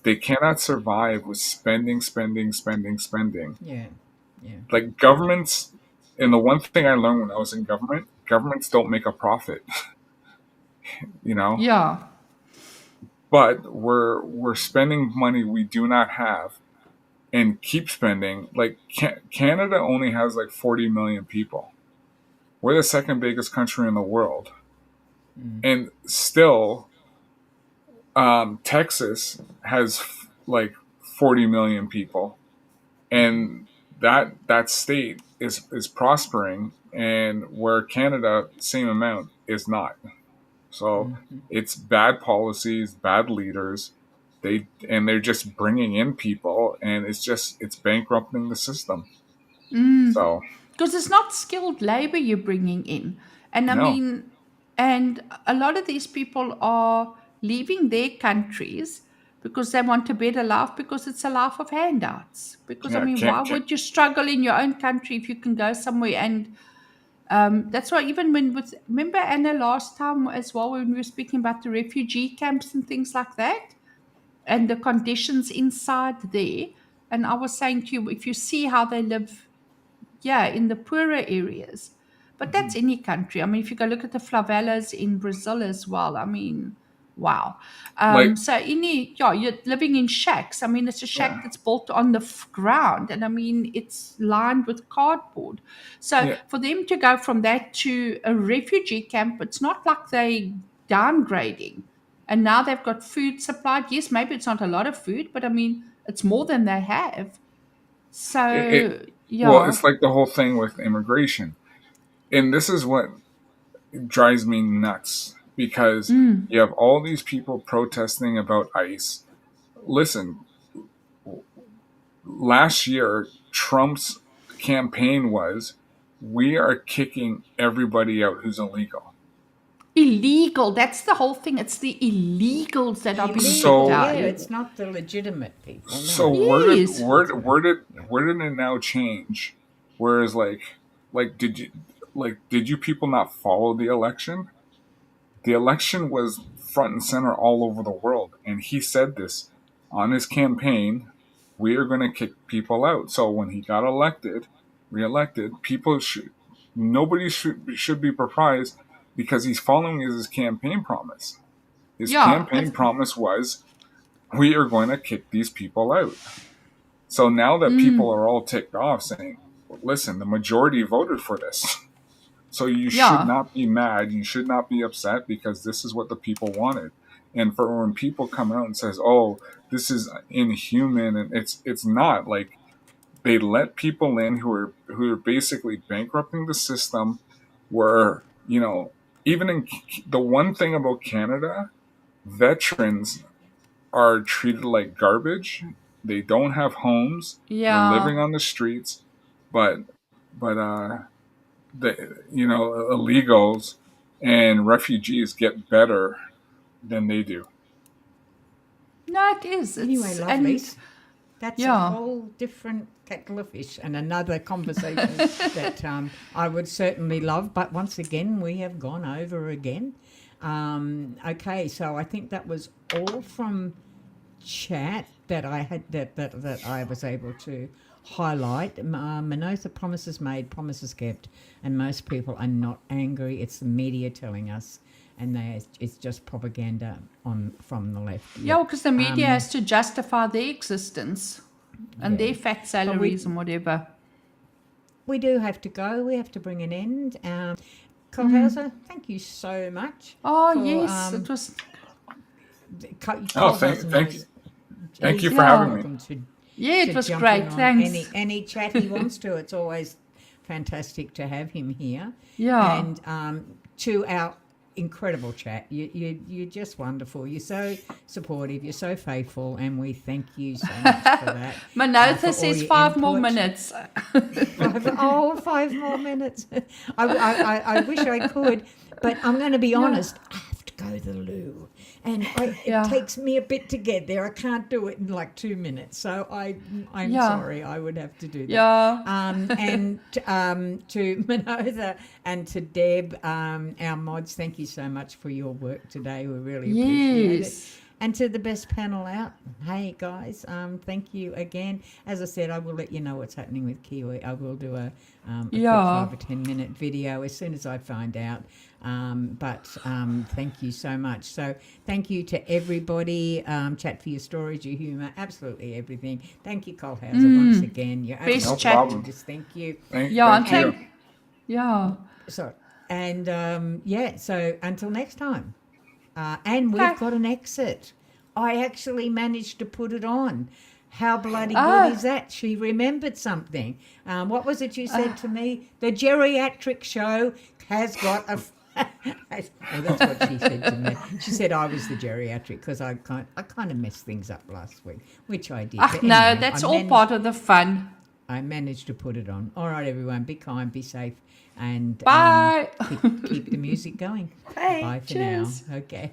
They cannot survive with spending, spending, spending, spending. Yeah, yeah, Like governments, and the one thing I learned when I was in government, governments don't make a profit, you know. Yeah. But we're spending money we do not have and keep spending. Like Canada only has like 40 million people. We're the second biggest country in the world, and still, Texas has like 40 million people, and that state is prospering, and where Canada, same amount, is not. So it's bad policies, bad leaders. They're just bringing in people, and it's bankrupting the system. So Because it's not skilled labor you're bringing in. And I no, mean, and a lot of these people are leaving their countries because they want a better life, because it's a life of handouts. Because I yeah, mean, why can't would you struggle in your own country if you can go somewhere? And that's why even when with remember Anna last time as well when we were speaking about the refugee camps and things like that and the conditions inside there. And I was saying to you, if you see how they live, yeah, in the poorer areas. But that's any country. I mean, if you go look at the favelas in Brazil as well, I mean, wow. like So yeah, you're living in shacks. I mean, it's a shack yeah, that's built on the ground, and I mean, it's lined with cardboard. So yeah. for them to go from that to a refugee camp, it's not like they downgrading. And now they've got food supplied. Yes, maybe it's not a lot of food, but I mean, it's more than they have. It So well, yeah. it's like the whole thing with immigration, and this is what drives me nuts because you have all these people protesting about ICE. Listen, last year, Trump's campaign was, we are kicking everybody out who's illegal. Illegal. That's the whole thing. It's the illegals that are being kicked Illegal. So, Yeah, out. it's not the legitimate people. so No. Yes. where did it now change? Whereas like did you people not follow the election? The election was front and center all over the world. And he said this on his campaign, we are going to kick people out. So when he got reelected, nobody should be surprised because he's following his campaign promise. His Yeah, campaign promise was, we are going to kick these people out. So now that people are all ticked off saying, listen, the majority voted for this. So you should not be mad. You should not be upset because this is what the people wanted. And for when people come out and says, oh, this is inhuman, and it's not. Like, they let people in who are basically bankrupting the system, where, even in the one thing about Canada, veterans are treated like garbage. They don't have homes. They're living on the streets, but the illegals and refugees get better than they do. No, it is. Anyway, It's, lovelies, that's a yeah. whole different kettle of fish and another conversation that I would certainly love. But once again, we have gone over again. Okay, so I think that was all from chat that I had that I was able to highlight. Manotha, promises made, promises kept, and most people are not angry. It's the media telling us, and it's just propaganda from the left. Yeah, because the media has to justify their existence and their fat salaries and whatever. We do have to go. We have to bring an end. Colhauser, thank you so much. Oh, yes, it was... Thank you for having me. Yeah, it was great. Thanks. Any chat he wants to. It's always fantastic to have him here. Yeah. And to our incredible chat, you're just wonderful. You're so supportive. You're so faithful, and we thank you so much for that. Manotha says 5 more minutes. 5 more minutes. I wish I could, but I'm going to be honest. I have to go to the loo. And it takes me a bit to get there. I can't do it in like 2 minutes. So I'm sorry. I would have to do that. Yeah. And to Manotha and to Deb, our mods, thank you so much for your work today. We really appreciate it. And to the best panel out, hey guys, thank you again. As I said, I will let you know what's happening with Kiwi. I will do a quick 5 or 10 minute video as soon as I find out. But thank you so much. So thank you to everybody. Chat for your stories, your humour, absolutely everything. Thank you, Colhauser, once again. You're Best absolutely chat. just thank you. Thank you. Yeah. So and so until next time. And we've got an exit. I actually managed to put it on. How bloody good is that? She remembered something. What was it you said to me? The geriatric show has got a... well, that's what she said to me. She said I was the geriatric because I kind of messed things up last week, which I did. But No, anyway, that's all part of the fun. I managed to put it on. All right, everyone, be kind, be safe, and Bye. keep the music going. Bye. Bye for Cheers. now. Okay.